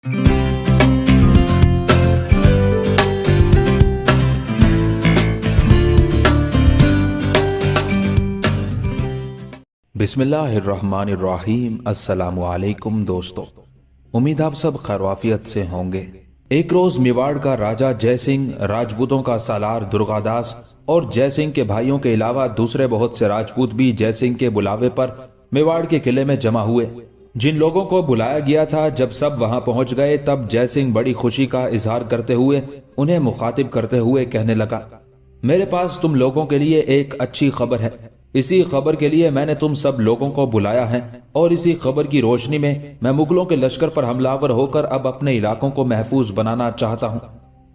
बिस्मिल्लाहिर्रहमानिर्रहीम। अस्सलामु अलैकुम दोस्तों, उम्मीद आप सब खैरवाफियत से होंगे। एक रोज मेवाड़ का राजा जय सिंह, राजपूतों का सालार दुर्गादास और जय सिंह के भाइयों के अलावा दूसरे बहुत से राजपूत भी जय सिंह के बुलावे पर मेवाड़ के किले में जमा हुए। जिन लोगों को बुलाया गया था, जब सब वहां पहुंच गए तब जय सिंह बड़ी खुशी का इजहार करते हुए उन्हें मुखातिब करते हुए कहने लगा, मेरे पास तुम लोगों के लिए एक अच्छी खबर है। इसी खबर के लिए मैंने तुम सब लोगों को बुलाया है और इसी खबर की रोशनी में मैं मुगलों के लश्कर पर हमलावर होकर अब अपने इलाकों को महफूज बनाना चाहता हूँ।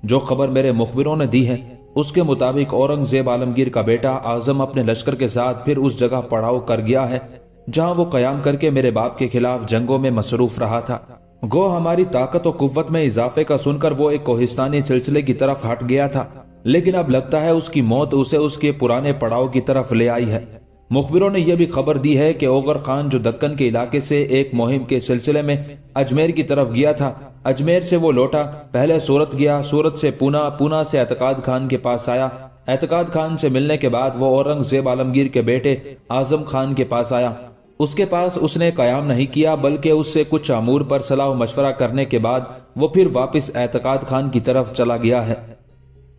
जो खबर मेरे मुखबिरों ने दी है उसके मुताबिक औरंगजेब आलमगीर का बेटा आजम अपने लश्कर के साथ फिर उस जगह पड़ाव कर गया है जहाँ वो कयाम करके मेरे बाप के खिलाफ जंगों में मसरूफ रहा था। गो हमारी ताकत और कुव्वत में इजाफे का सुनकर वो एक कोहिस्तानी सिलसिले की तरफ हट गया था, लेकिन अब लगता है उसकी मौत उसे उसके पुराने पड़ाव की तरफ ले आई है। मुखबिरों ने यह भी खबर दी है कि ओगर खान जो दक्कन के इलाके से एक मुहिम के सिलसिले में अजमेर की तरफ गया था, अजमेर से वो लौटा, पहले सूरत गया, सूरत से पूना, पूना से एतकाद खान के पास आया, एतकाद खान से मिलने के बाद वो औरंगजेब आलमगीर के बेटे आजम खान के पास आया। उसके पास उसने कयाम नहीं किया, बल्कि उससे कुछ अमूर पर सलाह मशवरा करने के बाद वो फिर वापस एतकाद खान की तरफ चला गया है।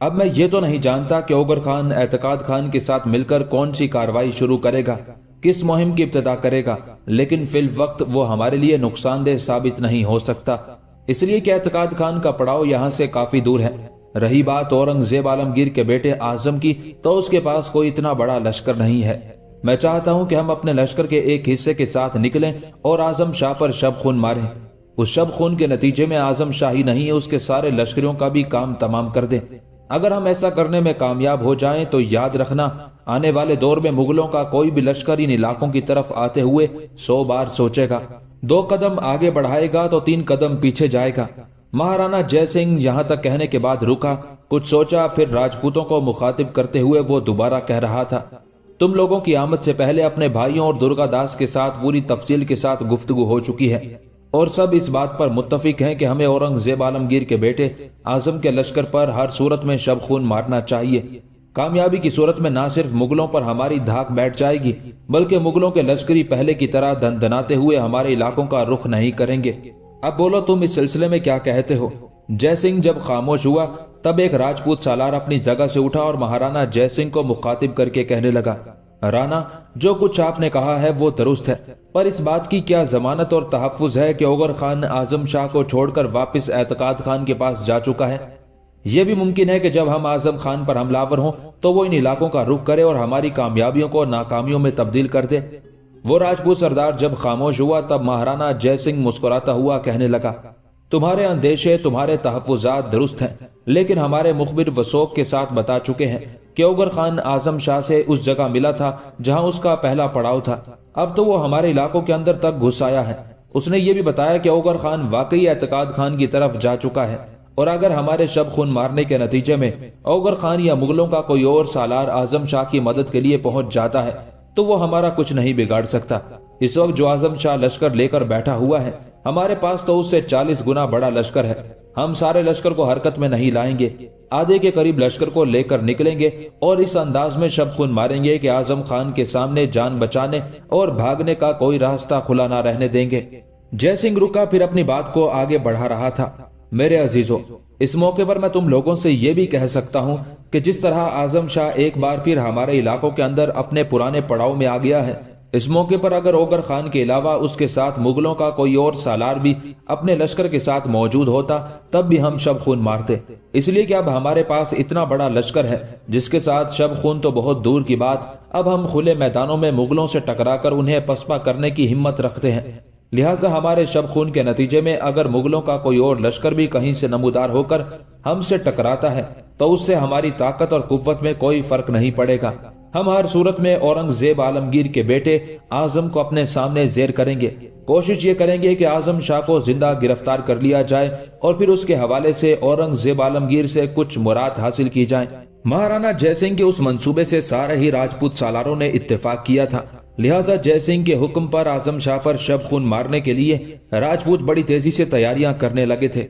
अब मैं ये तो नहीं जानता कि ओगर खान एतकाद खान के साथ मिलकर कौन सी कार्रवाई शुरू करेगा, किस मुहिम की इब्तिदा करेगा, लेकिन फिल वक्त वो हमारे लिए नुकसानदेह साबित नहीं हो सकता, इसलिए कि एतकाद खान का पड़ाव यहाँ से काफी दूर है। रही बात औरंगजेब आलमगीर के बेटे आजम की, तो उसके पास कोई इतना बड़ा लश्कर नहीं है। मैं चाहता हूँ कि हम अपने लश्कर के एक हिस्से के साथ निकलें और आजम शाह पर शब खून मारें। उस शब खून के नतीजे में आजम शाह ही नहीं, उसके सारे लश्करियों का भी काम तमाम कर दें। अगर हम ऐसा करने में कामयाब हो जाएं तो याद रखना, आने वाले दौर में मुगलों का कोई भी लश्कर इन इलाकों की तरफ आते हुए 100 बार सोचेगा, 2 कदम आगे बढ़ाएगा तो 3 कदम पीछे जाएगा। महाराणा जय सिंह यहाँ तक कहने के बाद रुका, कुछ सोचा, फिर राजपूतों को मुखातिब करते हुए वो दोबारा कह रहा था, तुम लोगों की आमद से पहले अपने भाइयों और दुर्गादास के साथ पूरी तफसील के साथ गुफ्तगू हो चुकी है और सब इस बात पर मुत्तफिक हैं कि हमें औरंगजेब आलमगीर के बेटे आजम के लश्कर पर हर सूरत में शब खून मारना चाहिए। कामयाबी की सूरत में ना सिर्फ मुगलों पर हमारी धाक बैठ जाएगी, बल्कि मुगलों के लश्करी पहले की तरह दनदनाते हुए हमारे इलाकों का रुख नहीं करेंगे। अब बोलो तुम इस सिलसिले में क्या कहते हो। जय सिंह जब खामोश हुआ तब एक राजपूत सालार अपनी जगह से उठा और महाराणा जय सिंह को मुखातिब करके कहने लगा, राणा, जो कुछ आपने कहा है वो दुरुस्त है, पर इस बात की क्या जमानत और तहफ्फुज है कि ओगर खान आजम शाह को छोड़कर वापस एतकाद खान के पास जा चुका है। यह भी मुमकिन है कि जब हम आजम खान पर हमलावर हों तो वो इन इलाकों का रुख करे और हमारी कामयाबियों को नाकामियों में तब्दील कर दे। वो राजपूत सरदार जब खामोश हुआ तब महाराणा जय सिंह मुस्कुराता हुआ कहने लगा, तुम्हारे अंदेशे, तुम्हारे तहफ्फुजात दुरुस्त हैं, लेकिन हमारे मुखबिर वसौक के साथ बता चुके हैं कि ओगर खान आजम शाह से उस जगह मिला था जहां उसका पहला पड़ाव था। अब तो वो हमारे इलाकों के अंदर तक घुस आया है। उसने ये भी बताया कि ओगर खान वाकई एतकाद खान की तरफ जा चुका है और अगर हमारे शब खून मारने के नतीजे में ओगर खान या मुगलों का कोई और सालार आजम शाह की मदद के लिए पहुंच जाता है तो वो हमारा कुछ नहीं बिगाड़ सकता। इस वक्त जो आजम शाह लश्कर लेकर बैठा हुआ है, हमारे पास तो उससे 40 गुना बड़ा लश्कर है। हम सारे लश्कर को हरकत में नहीं लाएंगे, आधे के करीब लश्कर को लेकर निकलेंगे और इस अंदाज में शब खून मारेंगे कि आजम खान के सामने जान बचाने और भागने का कोई रास्ता खुला ना रहने देंगे। जय सिंह रुका, फिर अपनी बात को आगे बढ़ा रहा था, मेरे अजीजों, इस मौके पर मैं तुम लोगों से यह भी कह सकता हूं कि जिस तरह आजम शाह एक बार फिर हमारे इलाकों के अंदर अपने पुराने पड़ाव में आ गया है, इस मौके पर अगर ओगर खान के अलावा उसके साथ मुगलों का कोई और सालार भी अपने लश्कर के साथ मौजूद होता तब भी हम शब खून मारते, इसलिए कि अब हमारे पास इतना बड़ा लश्कर है जिसके साथ शब खून तो बहुत दूर की बात, अब हम खुले मैदानों में मुगलों से टकराकर उन्हें पसपा करने की हिम्मत रखते हैं। लिहाजा हमारे शब खून के नतीजे में अगर मुगलों का कोई और लश्कर भी कहीं से नमूदार होकर हमसे टकराता है तो उससे हमारी ताकत और कुव्वत में कोई फर्क नहीं पड़ेगा। हम हर सूरत में औरंगजेब आलमगीर के बेटे आजम को अपने सामने जेर करेंगे। कोशिश ये करेंगे कि आजम शाह को जिंदा गिरफ्तार कर लिया जाए और फिर उसके हवाले से औरंगजेब आलमगीर से कुछ मुराद हासिल की जाए। महाराणा जय सिंह के उस मंसूबे से सारे ही राजपूत सालारों ने इत्तेफाक किया था। लिहाजा जय सिंह के हुक्म पर आजम शाह पर शब खून मारने के लिए राजपूत बड़ी तेजी से तैयारियां करने लगे थे।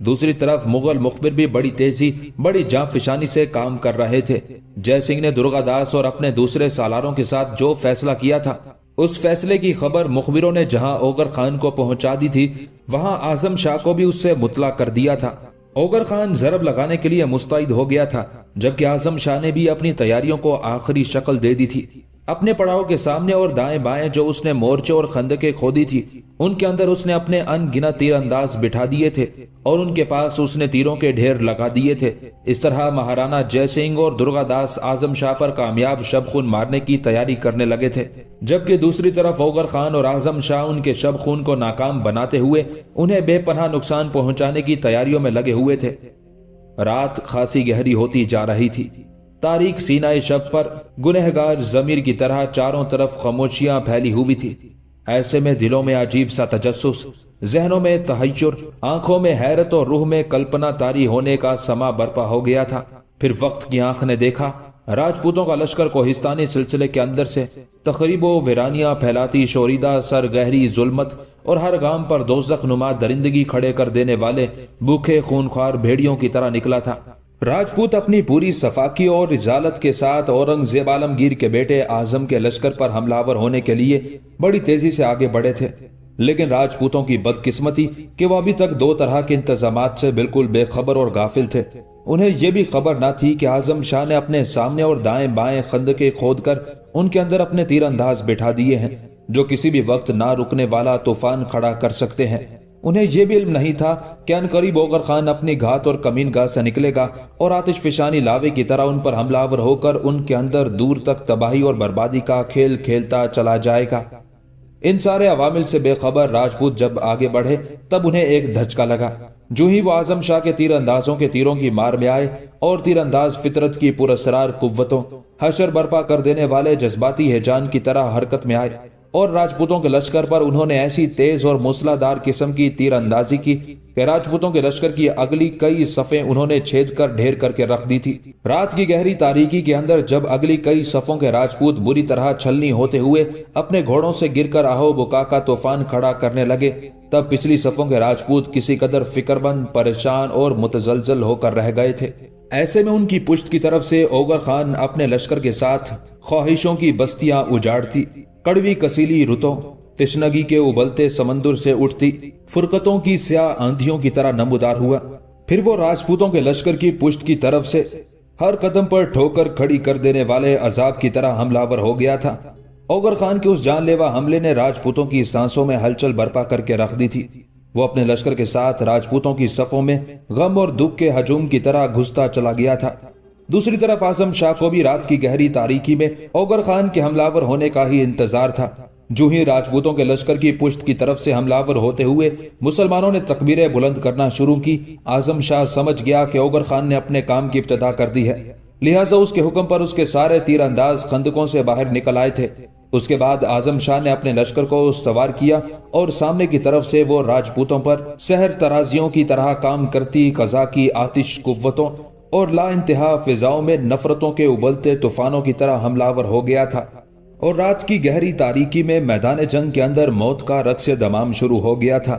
दूसरी तरफ मुगल मुखबिर भी बड़ी तेजी बड़ी जांफिशानी से काम कर रहे थे। जय सिंह ने दुर्गादास और अपने दूसरे सालारों के साथ जो फैसला किया था, उस फैसले की खबर मुखबिरों ने जहां ओगर खान को पहुंचा दी थी, वहां आजम शाह को भी उससे मुतला कर दिया था। ओगर खान जरब लगाने के लिए मुस्तैद हो गया था, जबकि आजम शाह ने भी अपनी तैयारियों को आखिरी शक्ल दे दी थी। अपने पड़ाव के सामने और दाएं बाएं जो उसने मोर्चे और खंदकें खोदी थी, उनके अंदर उसने अपने अनगिनत तीरंदाज बिठा दिए थे और उनके पास उसने तीरों के ढेर लगा दिए थे। इस तरह महाराणा जय सिंह और दुर्गादास आजम शाह पर कामयाब शब खून मारने की तैयारी करने लगे थे, जबकि दूसरी तरफ ओगर खान और आजम शाह उनके शब खून को नाकाम बनाते हुए उन्हें बेपनाह नुकसान पहुंचाने की तैयारियों में लगे हुए थे। रात खासी गहरी होती जा रही थी। तारीख सीनाए शब पर गुनहगार जमीर की तरह चारों तरफ खामोशियां फैली हुई थी। ऐसे में दिलों में अजीब सा तजस्सुस, जहनों में तहय्युर, आंखों में हैरत और रूह में कल्पना तारी होने का समा बर्पा हो गया था। फिर वक्त की आंख ने देखा राजपूतों का लश्कर कोहिस्तानी सिलसिले के अंदर से तकरीबो वीरानियां फैलाती शोरीदा सर गहरी जुल्मत और हर गांव पर दोज़ख नुमा दरिंदगी खड़े कर देने वाले भूखे खूनख्वार भेड़ियों की तरह निकला था। राजपूत अपनी पूरी सफाकी और रिजालत के साथ औरंगजेब आलमगीर के बेटे आजम के लश्कर पर हमलावर होने के लिए बड़ी तेजी से आगे बढ़े थे। लेकिन राजपूतों की बदकिस्मती कि वो अभी तक दो तरह के इंतजामात से बिल्कुल बेखबर और गाफिल थे। उन्हें यह भी खबर न थी कि आजम शाह ने अपने सामने और दाएं बाएं खंदके खोद कर उनके अंदर अपने तीरंदाज बिठा दिए हैं, जो किसी भी वक्त ना रुकने वाला तूफान खड़ा कर सकते हैं। उन्हें यह भी इल्म नहीं था कि अनकरीब ओगर खान अपनी घात और कमीनगाह से निकलेगा और आतिश फिशानी लावे की तरह उन पर हमलावर होकर उनके अंदर दूर तक तबाही और बर्बादी का खेल खेलता चला जाएगा। इन सारे अवामिल से बेखबर राजपूत जब आगे बढ़े, तब उन्हें एक धचका लगा। जो ही वो आजम शाह के तीरंदाजों के तीरों की मार में आए और तीरंदाज फितरत की पुरस्रार कुव्वतों, हशर बर्पा कर देने वाले जज्बाती हिजान की तरह हरकत में आए और राजपूतों के लश्कर पर उन्होंने ऐसी तेज और मूसलाधार किस्म की तीरंदाजी की कि राजपूतों के लश्कर की अगली कई सफ़ें उन्होंने छेद कर ढेर करके रख दी थी। रात की गहरी तारीकी के अंदर जब अगली कई सफ़ों के राजपूत बुरी तरह छलनी होते हुए अपने घोड़ों से गिरकर आहो बुका का तूफान खड़ा करने लगे, तब पिछली सफ़ों के राजपूत किसी कदर फिक्रमंद, परेशान और मुतजलजल होकर रह गए थे। ऐसे में उनकी पुश्त की तरफ से ओगर खान अपने लश्कर के साथ ख्वाहिशों की बस्तियां उजाड़ती, कड़वी कसीली रुतों, तिश्नगी के उबलते समंदर से उठती फुरकतों की स्याह आंधियों की तरह नमूदार हुआ। फिर वो राजपूतों के लश्कर की पुश्त की तरफ से हर कदम पर ठोकर खड़ी कर देने वाले अजाब की तरह हमलावर हो गया था। ओगर खान के उस जानलेवा हमले ने राजपूतों की सांसों में हलचल बर्पा करके रख दी थी। वो अपने लश्कर के साथ राजपूतों की सफों में गम और दुख के हजूम की तरह घुसता चला गया था। दूसरी तरफ आजम शाह को भी रात की गहरी तारीकी में ओगर खान के हमलावर होने का ही इंतजार था। जो ही राजपूतों के लश्कर की पुश्त की तरफ से हमलावर होते हुए मुसलमानों ने तकबीरें बुलंद करना शुरू की, आजम शाह समझ गया कि ओगर खान ने अपने काम की इब्तिदा कर दी है। लिहाजा उसके हुक्म पर उसके सारे तीरंदाज खंदकों से बाहर निकल आए थे। उसके बाद आजम शाह ने अपने लश्कर को सवार किया और सामने की तरफ से वो राजपूतों पर सहर तराजियों की तरह काम करती कज़ा की आतिश कुव्वतों और ला इंतहा फिजाओं में नफरतों के उबलते तूफानों की तरह हमलावर हो गया था। और रात की गहरी तारीकी में मैदान जंग के अंदर मौत का रक्स दमाम शुरू हो गया था।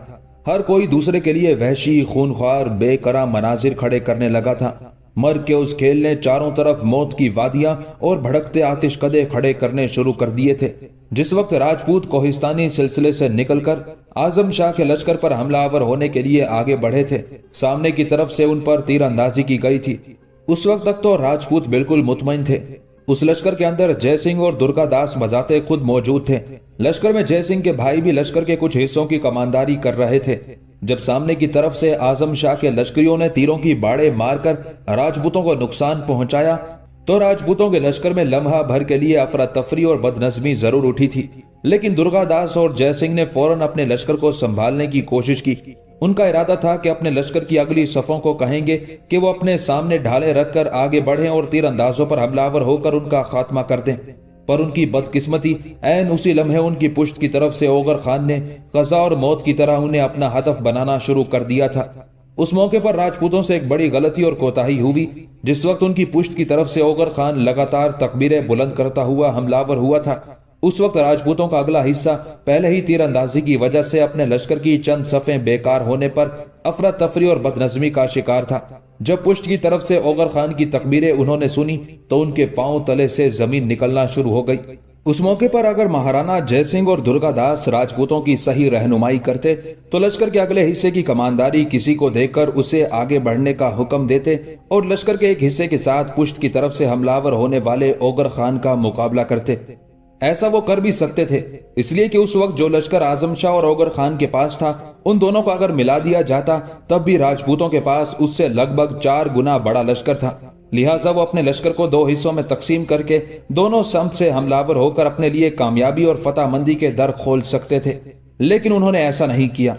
हर कोई दूसरे के लिए वहशी, खूनख्वार, बेकरा मनाजिर खड़े करने लगा था। मर के उस खेल ने चारों तरफ मौत की वादियां और भड़कते आतिश कदे खड़े करने शुरू कर दिए थे। जिस वक्त राजपूत कोहिस्तानी सिलसिले से निकलकर आजम शाह के लश्कर पर हमलावर होने के लिए आगे बढ़े थे, सामने की तरफ से उन पर तीरंदाजी की गई थी। उस वक्त तक तो राजपूत बिल्कुल मुतमईन थे। उस लश्कर के अंदर जय सिंह और दुर्गादास बजाते खुद मौजूद थे। लश्कर में जय सिंह के भाई भी लश्कर के कुछ हिस्सों की कमांदारी कर रहे थे। जब सामने की तरफ से आजम शाह के लश्करियों ने तीरों की बाड़े मारकर राजपूतों को नुकसान पहुंचाया, तो राजपूतों के लश्कर में लम्हा भर के लिए अफरा तफरी और बदनज़मी जरूर उठी थी। लेकिन दुर्गादास और जय सिंह ने फौरन अपने लश्कर को संभालने की कोशिश की। उनका इरादा था कि अपने लश्कर की अगली सफों को कहेंगे कि वो अपने सामने ढाले रखकर आगे बढ़ें और तीरंदाजों पर हमलावर होकर उनका खात्मा कर दें। पर उनकी बदकिस्मती ऐन उसी लम्हे उनकी पुश्त की तरफ से ओगर खान ने कज़ा और मौत की तरह उन्हें अपना हदफ बनाना शुरू कर दिया था। उस मौके पर राजपूतों से एक बड़ी गलती और कोताही हुई। जिस वक्त उनकी पुश्त की तरफ से ओगर खान लगातार तकबीरें बुलंद करता हुआ हमलावर हुआ था, उस वक्त राजपूतों का अगला हिस्सा पहले ही तीर अंदाजी की वजह से अपने लश्कर की चंद सफ़ें बेकार होने पर अफरा तफरी और बदनज़मी का शिकार था। जब पुष्ट की तरफ से ओगर खान की तकबीरें उन्होंने सुनी तो उनके पांव तले से जमीन निकलना शुरू हो गई। उस मौके पर अगर महाराणा जयसिंह और दुर्गादास राजपूतों की सही रहनुमाई करते तो लश्कर के अगले हिस्से की कमानदारी किसी को देकर उसे आगे बढ़ने का हुक्म देते और लश्कर के एक हिस्से के साथ पुष्ट की तरफ से हमलावर होने वाले ओगर खान का मुकाबला करते। ऐसा वो कर भी सकते थे, इसलिए कि उस वक्त जो लश्कर आजम शाह और ओगर खान के पास था उन दोनों को अगर मिला दिया जाता तब भी राजपूतों के पास उससे लगभग 4 गुना बड़ा लश्कर था। लिहाजा वो अपने लश्कर को 2 हिस्सों में तकसीम करके दोनों समत से हमलावर होकर अपने लिए कामयाबी और फतहमंदी के दर खोल सकते थे, लेकिन उन्होंने ऐसा नहीं किया।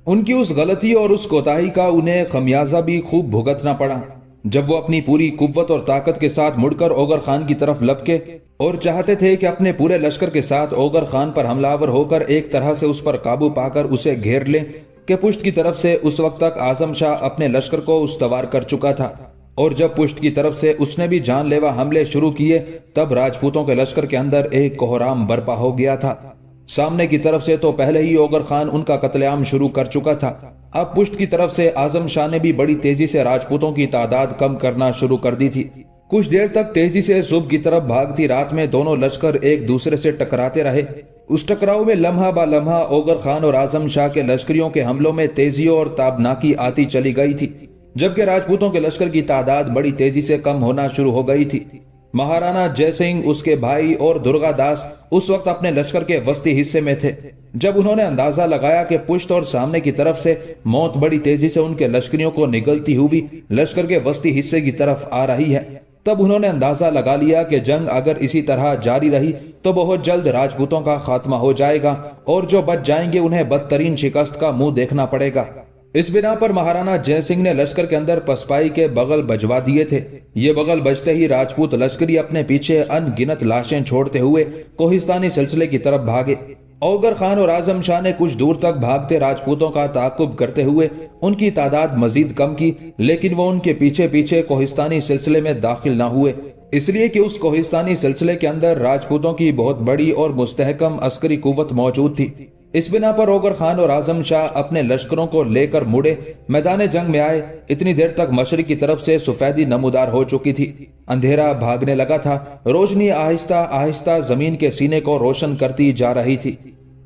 उनकी उस गलती और उस कोताही का उन्हें खमियाजा भी खूब भुगतना पड़ा। जब वो अपनी पूरी कुव्वत और ताकत के साथ मुड़कर ओगर खान की तरफ लपके और चाहते थे कि अपने पूरे लश्कर के साथ ओगर खान पर हमलावर होकर एक तरह से उस पर काबू पाकर उसे घेर ले, कि पुष्ट की तरफ से उस वक्त तक आजम शाह अपने लश्कर को उस्तवार कर चुका था और जब पुष्ट की तरफ से उसने भी जानलेवा हमले शुरू किए तब राजपूतों के लश्कर के अंदर एक कोहराम बर्पा हो गया था। सामने की तरफ से तो पहले ही ओगर खान उनका कत्लेआम शुरू कर चुका था, अब पुष्ट की तरफ से आजम शाह ने भी बड़ी तेजी से राजपूतों की तादाद कम करना शुरू कर दी थी। कुछ देर तक तेजी से सुबह की तरफ भागती रात में दोनों लश्कर एक दूसरे से टकराते रहे। उस टकराव में लम्हा बा लम्हा ओगर खान और आजम शाह के लश्करियों के हमलों में तेजी और ताबनाकी आती चली गई थी, जबकि राजपूतों के लश्कर की तादाद बड़ी तेजी से कम होना शुरू हो गई थी। महाराणा जयसिंह, उसके भाई और दुर्गादास उस वक्त अपने लश्कर के वस्ती हिस्से में थे। जब उन्होंने अंदाजा लगाया कि पुष्ट और सामने की तरफ से मौत बड़ी तेजी से उनके लश्करियों को निगलती हुई लश्कर के वस्ती हिस्से की तरफ आ रही है, तब उन्होंने अंदाजा लगा लिया कि जंग अगर इसी तरह जारी रही तो बहुत जल्द राजपूतों का खात्मा हो जाएगा और जो बच जाएंगे उन्हें बदतरीन शिकस्त का मुंह देखना पड़ेगा। इस बिना पर महाराणा जयसिंह ने लश्कर के अंदर पसपाई के बगल बजवा दिए थे। ये बगल बजते ही राजपूत लश्करी अपने पीछे अनगिनत लाशें छोड़ते हुए कोहिस्तानी सिलसिले की तरफ भागे। ओगर खान और आजम शाह ने कुछ दूर तक भागते राजपूतों का ताकुब करते हुए उनकी तादाद मजीद कम की, लेकिन वो उनके पीछे पीछे कोहिस्तानी सिलसिले में दाखिल न हुए, इसलिए कि उस कोहिस्तानी सिलसिले के अंदर राजपूतों की बहुत बड़ी और मुस्तहकम अस्करी कुव्वत मौजूद थी। इस बिना पर ओगर खान और आजम शाह अपने लश्करों को लेकर मुड़े मैदान जंग में आए। इतनी देर तक मशरिक की तरफ से सफेदी नमूदार हो चुकी थी, अंधेरा भागने लगा था, रोशनी आहिस्ता आहिस्ता जमीन के सीने को रोशन करती जा रही थी।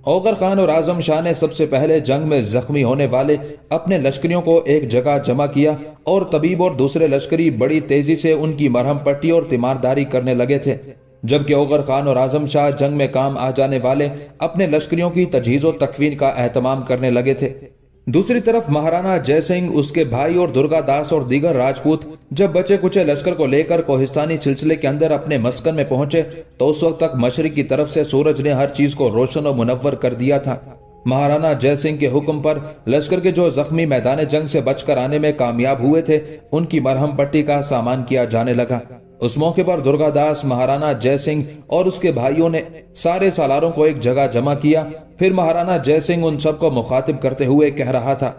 ओगर खान और आजम शाह ने सबसे पहले जंग में जख्मी होने वाले अपने लश्करियों को एक जगह जमा किया और तबीब और दूसरे लश्करी बड़ी तेजी से उनकी मरहम पट्टी और तीमारदारी करने लगे थे, जबकि ओगर खान और आजम शाह जंग में काम आ जाने वाले अपने लश्करियों की तजहीज़ तकवीन का एहतमाम करने लगे थे। दूसरी तरफ महाराणा जयसिंह, उसके भाई और दुर्गादास और दीगर राजपूत जब बचे कुचे लश्कर को लेकर कोहिस्तानी सिलसिले के अंदर अपने मस्कन में पहुंचे तो उस वक्त तक मशरिक की तरफ से सूरज ने हर चीज को रोशन और मुनव्वर कर दिया था। महाराणा जयसिंह के हुक्म पर लश्कर के जो जख्मी मैदान जंग से बचकर आने में कामयाब हुए थे उनकी मरहम पट्टी का सामान किया जाने लगा। उस मौके पर दुर्गादास, महाराणा जयसिंह और उसके भाइयों ने सारे सालारों को एक जगह जमा किया। फिर महाराणा जयसिंह उन सबको मुखातिब करते हुए कह रहा था,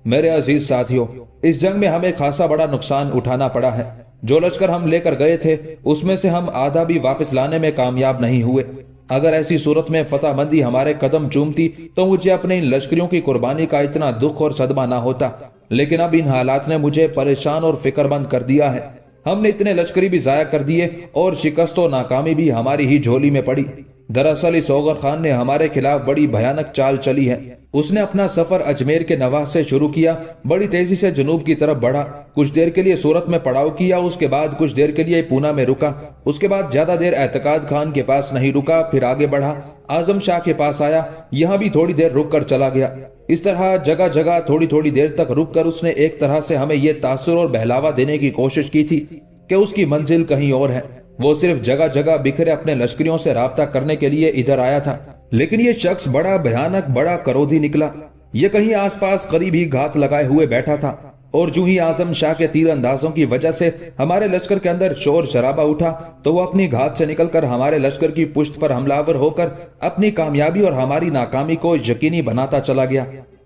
मेरे अजीज साथियों, इस जंग में हमें खासा बड़ा नुकसान उठाना पड़ा है। जो लश्कर हम लेकर गए थे उसमें से हम आधा भी वापस लाने में कामयाब नहीं हुए। अगर ऐसी सूरत में फतहमंदी हमारे कदम चूमती तो मुझे अपने इन लश्करियों की कुर्बानी का इतना दुख और सदमा ना होता, लेकिन अब इन हालात ने मुझे परेशान और फिक्रमंद कर दिया है। हमने इतने लश्करी भी जाया कर दिए और शिकस्त और नाकामी भी हमारी ही झोली में पड़ी। दरअसल इस ओगर खान ने हमारे खिलाफ बड़ी भयानक चाल चली है। उसने अपना सफर अजमेर के नवाह से शुरू किया, बड़ी तेजी से जनूब की तरफ बढ़ा, कुछ देर के लिए सूरत में पड़ाव किया, उसके बाद कुछ देर के लिए पूना में रुका, उसके बाद ज्यादा देर एतकाद खान के पास नहीं रुका, फिर आगे बढ़ा, आजम शाह के पास आया, यहाँ भी थोड़ी देर रुक कर चला गया। इस तरह जगह जगह थोड़ी थोड़ी देर तक रुक कर उसने एक तरह से हमें यह तासुर और बहलावा देने की कोशिश की थी कि उसकी मंजिल कहीं और है। वो सिर्फ जगह जगह बिखरे अपने लश्करियों से राब्ता करने के लिए इधर आया था, लेकिन ये शख्स बड़ा भयानक, बड़ा करोधी निकला। ये कहीं आसपास करीब ही घात लगाए हुए बैठा था और जो ही आजम शाह के तीर अंदाजों की वजह से हमारे लश्कर के अंदर शोर शराबा उठा तो वो अपनी घात से निकलकर हमारे लश्कर की पुश्त पर हमलावर होकर अपनी कामयाबी और हमारी नाकामी को यकीनी बनाता चला गया।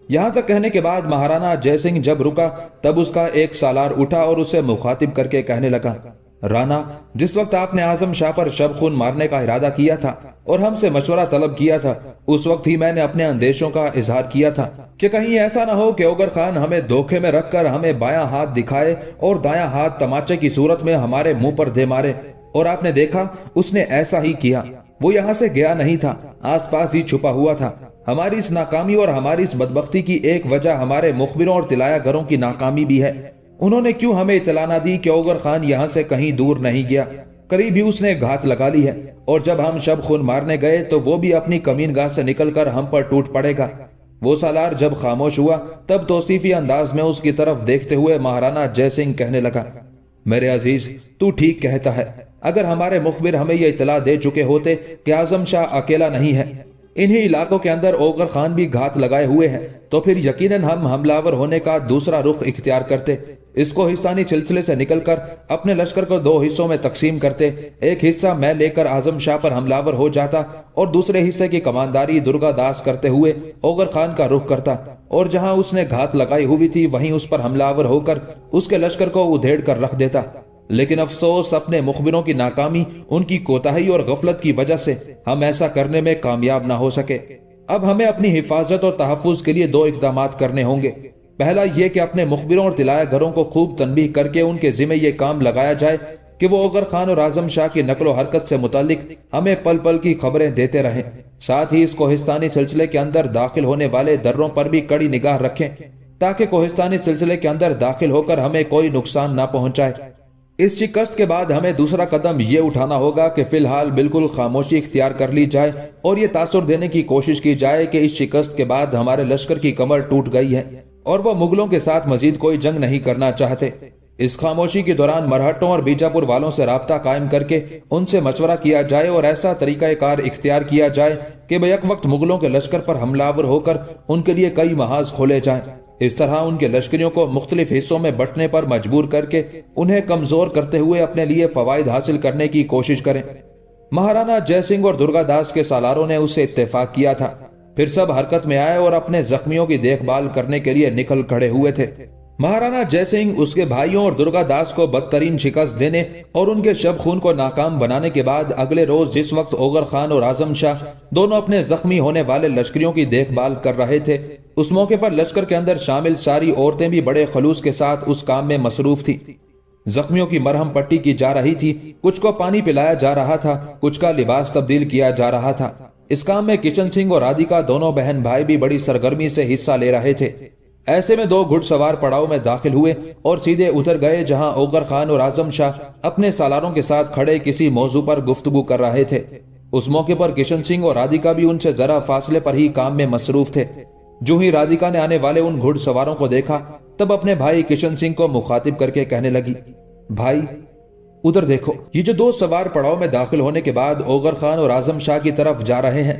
यहाँ तक कहने के बाद महाराणा जयसिंह जब रुका तब उसका एक सालार उठा और उसे मुखातिब करके कहने लगा, राना, जिस वक्त आपने आजम शाह पर शब खून मारने का इरादा किया था और हमसे मशवरा तलब किया था, उस वक्त ही मैंने अपने अंदेशों का इजहार किया था कि कहीं ऐसा ना हो कि ओगर खान हमें धोखे में रखकर हमें बायां हाथ दिखाए और दायां हाथ तमाचे की सूरत में हमारे मुंह पर दे मारे। और आपने देखा, उसने ऐसा ही किया। वो यहाँ से गया नहीं था, आसपास ही छुपा हुआ था। हमारी इस नाकामी और हमारी इस बदबख्ती की एक वजह हमारे मुखबिरों और तिलाया घरों की नाकामी भी है। उन्होंने क्यों हमें इतला ना दी कि ओगर खान यहाँ से कहीं दूर नहीं गया, करीब ही उसने घात लगा ली है। और जब हम शब खून मारने गए तो वो भी अपनी कमीनगाह से निकलकर हम पर टूट पड़ेगा। वो सालार जब खामोश हुआ तब तौसीफी अंदाज में उसकी तरफ देखते हुए महाराणा जयसिंह कहने लगा, मेरे अजीज, तू ठीक कहता है। अगर हमारे मुखबिर हमें यह इतला दे चुके होते कि आजम शाह अकेला नहीं है, इन्हीं इलाकों के अंदर ओगर खान भी घात लगाए हुए हैं, तो फिर यकीनन हम हमलावर होने का दूसरा रुख इख्तियार करते। इस कोहिस्तानी सिलसिले से निकलकर अपने लश्कर को 2 हिस्सों में तकसीम करते। एक हिस्सा मैं लेकर आजम शाह पर हमलावर हो जाता और दूसरे हिस्से की कमानदारी दुर्गा दास करते हुए ओगर खान का रुख करता, और जहां उसने घात लगाई हुई थी वहीं उस पर हमलावर होकर उसके लश्कर को उधेड़ कर रख देता। लेकिन अफसोस, अपने मुखबिरों की नाकामी, उनकी कोताही और गफलत की वजह से हम ऐसा करने में कामयाब ना हो सके। अब हमें अपनी हिफाजत और तहफ़्फ़ुज़ के लिए 2 इक़दामात करने होंगे। पहला ये कि अपने मुखबिरों और तिलाया घरों को खूब तनबीह करके उनके जिम्मे ये काम लगाया जाए कि वो ओगर खान और आजम शाह की नकलो हरकत से मुतालिक हमें पल पल की खबरें देते रहें। साथ ही इस कोहिस्तानी सिलसिले के अंदर दाखिल होने वाले दर्रों पर भी कड़ी निगाह रखें, ताकि कोहिस्तानी सिलसिले के अंदर दाखिल होकर हमें कोई नुकसान ना पहुंचाए। इस शिकस्त के बाद हमें दूसरा कदम ये उठाना होगा कि फिलहाल बिल्कुल खामोशी इख्तियार कर ली जाए और ये तासुर देने की कोशिश की जाए कि इस शिकस्त के बाद हमारे लश्कर की कमर टूट गई है और वह मुगलों के साथ मजीद कोई जंग नहीं करना चाहते। इस खामोशी के दौरान मरहट्टों और बीजापुर वालों से राब्ता कायम करके उनसे मशवरा किया जाए और ऐसा तरीकाकार इख्तियार किया जाए कि बेयक वक्त मुगलों के लश्कर पर हमलावर होकर उनके लिए कई महाज खोले जाएं। इस तरह उनके लश्करियों को मुख्तलिफ हिस्सों में बंटने पर मजबूर करके उन्हें कमजोर करते हुए अपने लिए फवायद हासिल करने की कोशिश करें। महाराणा जयसिंह और दुर्गा दास के सालारों ने उससे इत्तेफाक किया था। फिर सब हरकत में आए और अपने जख्मियों की देखभाल करने के लिए निकल खड़े हुए थे। महाराणा जयसिंह उसके भाइयों और दुर्गा दास को बदतरीन शिकस्त देने और उनके शब खून को नाकाम बनाने के बाद अगले रोज जिस वक्त ओगर खान और आजम शाह दोनों अपने जख्मी होने वाले लश्करियों की देखभाल कर रहे थे, उस मौके पर लश्कर के अंदर शामिल सारी औरतें भी बड़े खलूस के साथ उस काम में मसरूफ थी। जख्मियों की मरहम पट्टी की जा रही थी, कुछ को पानी पिलाया जा रहा था, कुछ का लिबास तब्दील किया जा रहा था। इस काम में किशन सिंह और राधिका दोनों बहन भाई भी बड़ी सरगर्मी से हिस्सा ले रहे थे। ऐसे में 2 घुड़सवार पड़ाव में दाखिल हुए और सीधे उधर गए जहां ओगर खान और आजम शाह अपने सालारों के साथ खड़े किसी मौजू पर गुफ्तगू कर रहे थे। उस मौके पर किशन सिंह और राधिका भी उनसे जरा फासले पर ही काम में मसरूफ थे। जो ही राधिका ने आने वाले उन घुड़सवारों को देखा, तब अपने भाई किशन सिंह को मुखातिब करके कहने लगी, भाई उधर देखो, ये जो 2 सवार पड़ाव में दाखिल होने के बाद ओगर खान और आजम शाह की तरफ जा रहे हैं,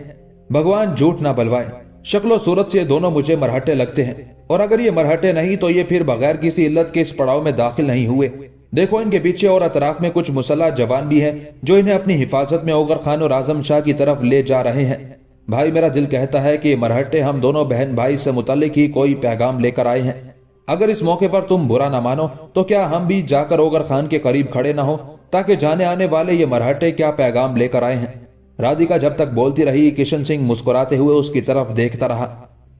भगवान झूठ ना बलवाए, शक्लो सूरत से दोनों मुझे मरहटे लगते हैं, और अगर ये मरहटे नहीं तो ये फिर बगैर किसी इल्लत के इस पड़ाव में दाखिल नहीं हुए। देखो, इनके पीछे और अतराफ में कुछ मुसल्लह जवान भी हैं जो इन्हें अपनी हिफाजत में ओगर खान और आजम शाह की तरफ ले जा रहे हैं। भाई, मेरा दिल कहता है कि ये मरहटे हम दोनों बहन भाई से मुताल्लिक ही कोई पैगाम लेकर आए हैं। अगर इस मौके पर तुम बुरा ना मानो तो क्या हम भी जाकर ओगर खान के करीब खड़े ना हो, ताकि जाने आने वाले ये मरहटे क्या पैगाम लेकर आए हैं। राधिका जब तक बोलती रही, किशन सिंह मुस्कुराते हुए उसकी तरफ देखता रहा।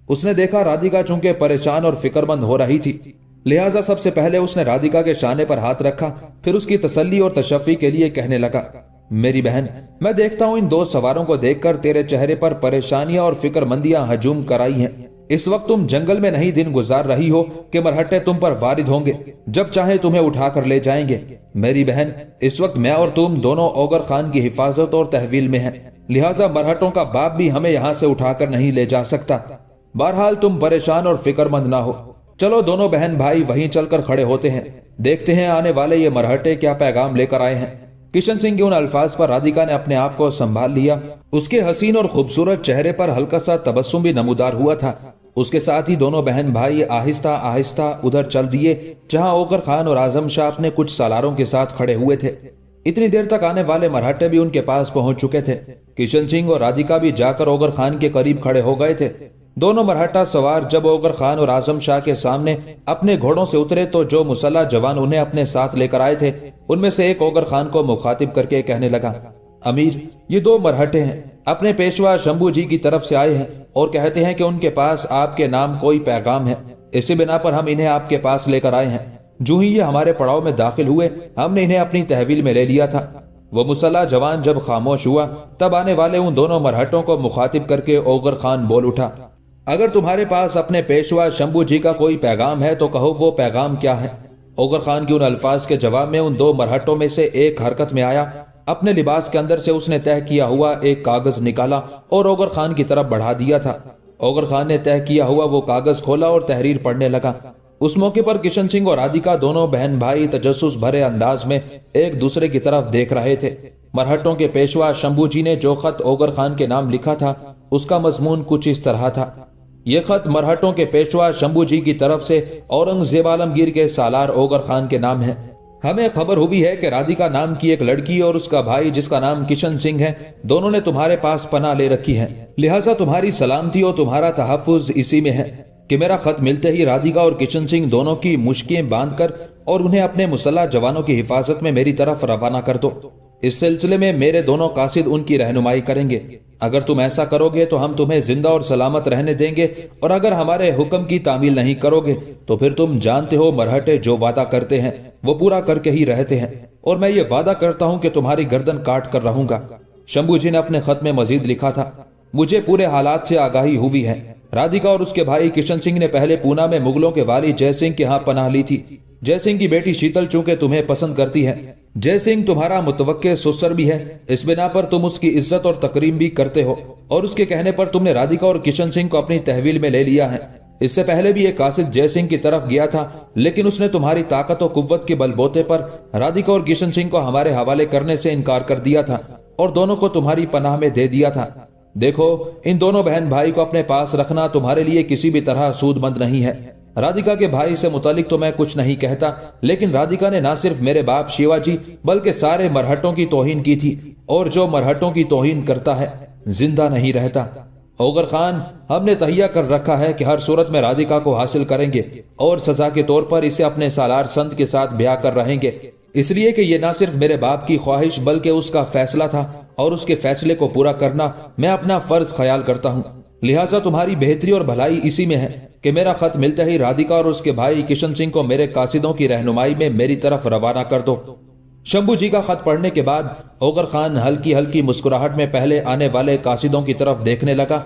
उसने देखा राधिका चूंकि परेशान और फिक्रमंद हो रही थी, लिहाजा सबसे पहले उसने राधिका के शाने पर हाथ रखा, फिर उसकी तसल्ली और तशफ़ी के लिए कहने लगा, मेरी बहन, मैं देखता हूं इन 2 सवारों को देखकर तेरे चेहरे पर परेशानियां और फिक्रमंदियां हजूम कराई हैं। इस वक्त तुम जंगल में नहीं दिन गुजार रही हो कि मरहट्टे तुम पर वारिद होंगे, जब चाहे तुम्हें उठाकर ले जाएंगे। मेरी बहन, इस वक्त मैं और तुम दोनों ओगर खान की हिफाजत और तहवील में हैं, लिहाजा मरहटों का बाप भी हमें यहाँ से उठाकर नहीं ले जा सकता। बहरहाल तुम परेशान और फिक्रमंद ना हो। चलो दोनों बहन भाई वहीं चलकर खड़े होते हैं, देखते हैं आने वाले ये मरहटे क्या पैगाम लेकर आए हैं। किशन सिंह के उन अल्फाज पर राधिका ने अपने आप को संभाल लिया। उसके हसीन और खूबसूरत चेहरे पर हल्का सा तबस्सुम भी नमूदार हुआ था। उसके साथ ही दोनों बहन भाई आहिस्ता आहिस्ता उधर चल दिए जहां ओगर खान और आजम शाह अपने कुछ सालारों के साथ खड़े हुए थे। इतनी देर तक आने वाले मरहटे भी उनके पास पहुंच चुके थे। किशन सिंह और राधिका भी जाकर ओगर खान के करीब खड़े हो गए थे। दोनों मरहटा सवार जब ओगर खान और आजम शाह के सामने अपने घोड़ों से उतरे तो जो मुसल्ला जवान उन्हें अपने साथ लेकर आए थे उनमें से एक ओगर खान को मुखातिब करके कहने लगा, अमीर, ये दो मरहटे हैं, अपने पेशवा शंभू जी की तरफ से आए हैं और कहते हैं कि उनके पास आपके नाम कोई पैगाम है। इसी बिना पर हम इन्हें आपके पास लेकर आए हैं। जो ही ये हमारे पड़ाव में दाखिल हुए हमने इन्हें अपनी तहवील में ले लिया था। वो मुसल्ला जवान जब खामोश हुआ तब आने वाले उन दोनों मरहटों को मुखातिब करके ओगर खान बोल उठा, अगर तुम्हारे पास अपने पेशवा शंभू जी का कोई पैगाम है तो कहो वो पैगाम क्या है। ओगर खान के उन अल्फाज के जवाब में उन दो मरहटों में से एक हरकत में आया। अपने लिबास के अंदर से उसने तय किया हुआ एक कागज निकाला और ओगर खान की तरफ बढ़ा दिया था। ओगर खान ने तय किया हुआ वो कागज खोला और तहरीर पढ़ने लगा। उस मौके पर किशन सिंह और राधिका दोनों बहन भाई तजस्सुस भरे अंदाज में एक दूसरे की तरफ देख रहे थे। मरहटों के पेशवा शंभू जी ने जो खत ओगर खान के नाम लिखा था उसका मजमून कुछ इस तरह था। यह खत मरहटों के पेशवा शंभू जी की तरफ से औरंगजेब आलमगीर के सालार ओगर खान के नाम है। हमें खबर हुई है कि राधिका नाम की एक लड़की और उसका भाई जिसका नाम किशन सिंह है, दोनों ने तुम्हारे पास पनाह ले रखी है। लिहाजा तुम्हारी सलामती और तुम्हारा तहफ्फुज इसी में है कि मेरा खत मिलते ही राधिका और किशन सिंह दोनों की मुश्किलें बांधकर और उन्हें अपने मुसल्ला जवानों की हिफाजत में मेरी तरफ रवाना कर दो। इस सिलसिले में मेरे दोनों कासिद उनकी रहनुमाई करेंगे। अगर तुम ऐसा करोगे तो हम तुम्हें जिंदा और सलामत रहने देंगे, और अगर हमारे हुक्म की तामील नहीं करोगे तो फिर तुम जानते हो मरहटे जो वादा करते हैं वो पूरा करके ही रहते हैं, और मैं ये वादा करता हूं कि तुम्हारी गर्दन काट कर रहूंगा। शंभू जी ने अपने खत में मजीद लिखा था, मुझे पूरे हालात से आगाही हुई है। राधिका और उसके भाई किशन सिंह ने पहले पूना में मुगलों के वाली जय सिंह के यहाँ पनाह ली थी। जय सिंह की बेटी शीतल चूंकि तुम्हें पसंद करती है, जय सिंह तुम्हारा मुतवक्के सुसर भी है, इस बिना पर तुम उसकी इज्जत और तकरीम भी करते हो, और उसके कहने पर तुमने राधिका और किशन सिंह को अपनी तहवील में ले लिया है। इससे पहले भी एक कासिद जय सिंह की तरफ गया था, लेकिन उसने तुम्हारी ताकत और कुव्वत के बलबोते पर राधिका और किशन सिंह को हमारे हवाले करने से इनकार कर दिया था और दोनों को तुम्हारी पनाह में दे दिया था। देखो, इन दोनों बहन भाई को अपने पास रखना तुम्हारे लिए किसी भी तरह सूदमंद नहीं है। राधिका के भाई से मुतालिक तो मैं कुछ नहीं कहता, लेकिन राधिका ने ना सिर्फ मेरे बाप शिवाजी बल्कि सारे मरहटों की तौहीन की थी, और जो मरहटों की तौहीन करता है जिंदा नहीं रहता। ओगर खान, हमने तहिया कर रखा है कि हर सूरत में राधिका को हासिल करेंगे और सजा के तौर पर इसे अपने सालार संत के साथ ब्याह कर रहेंगे, इसलिए कि यह ना सिर्फ मेरे बाप की ख्वाहिश बल्कि उसका फैसला था, और उसके फैसले को पूरा करना मैं अपना फर्ज ख्याल करता हूँ। लिहाजा तुम्हारी बेहतरी और भलाई इसी में है कि मेरा खत मिलते ही राधिका और उसके भाई किशन सिंह को मेरे कासिदों की रहनुमाई में मेरी तरफ रवाना कर दो। शंभू जी का खत पढ़ने के बाद ओगर खान हल्की हल्की मुस्कुराहट में पहले आने वाले कासिदों की तरफ देखने लगा,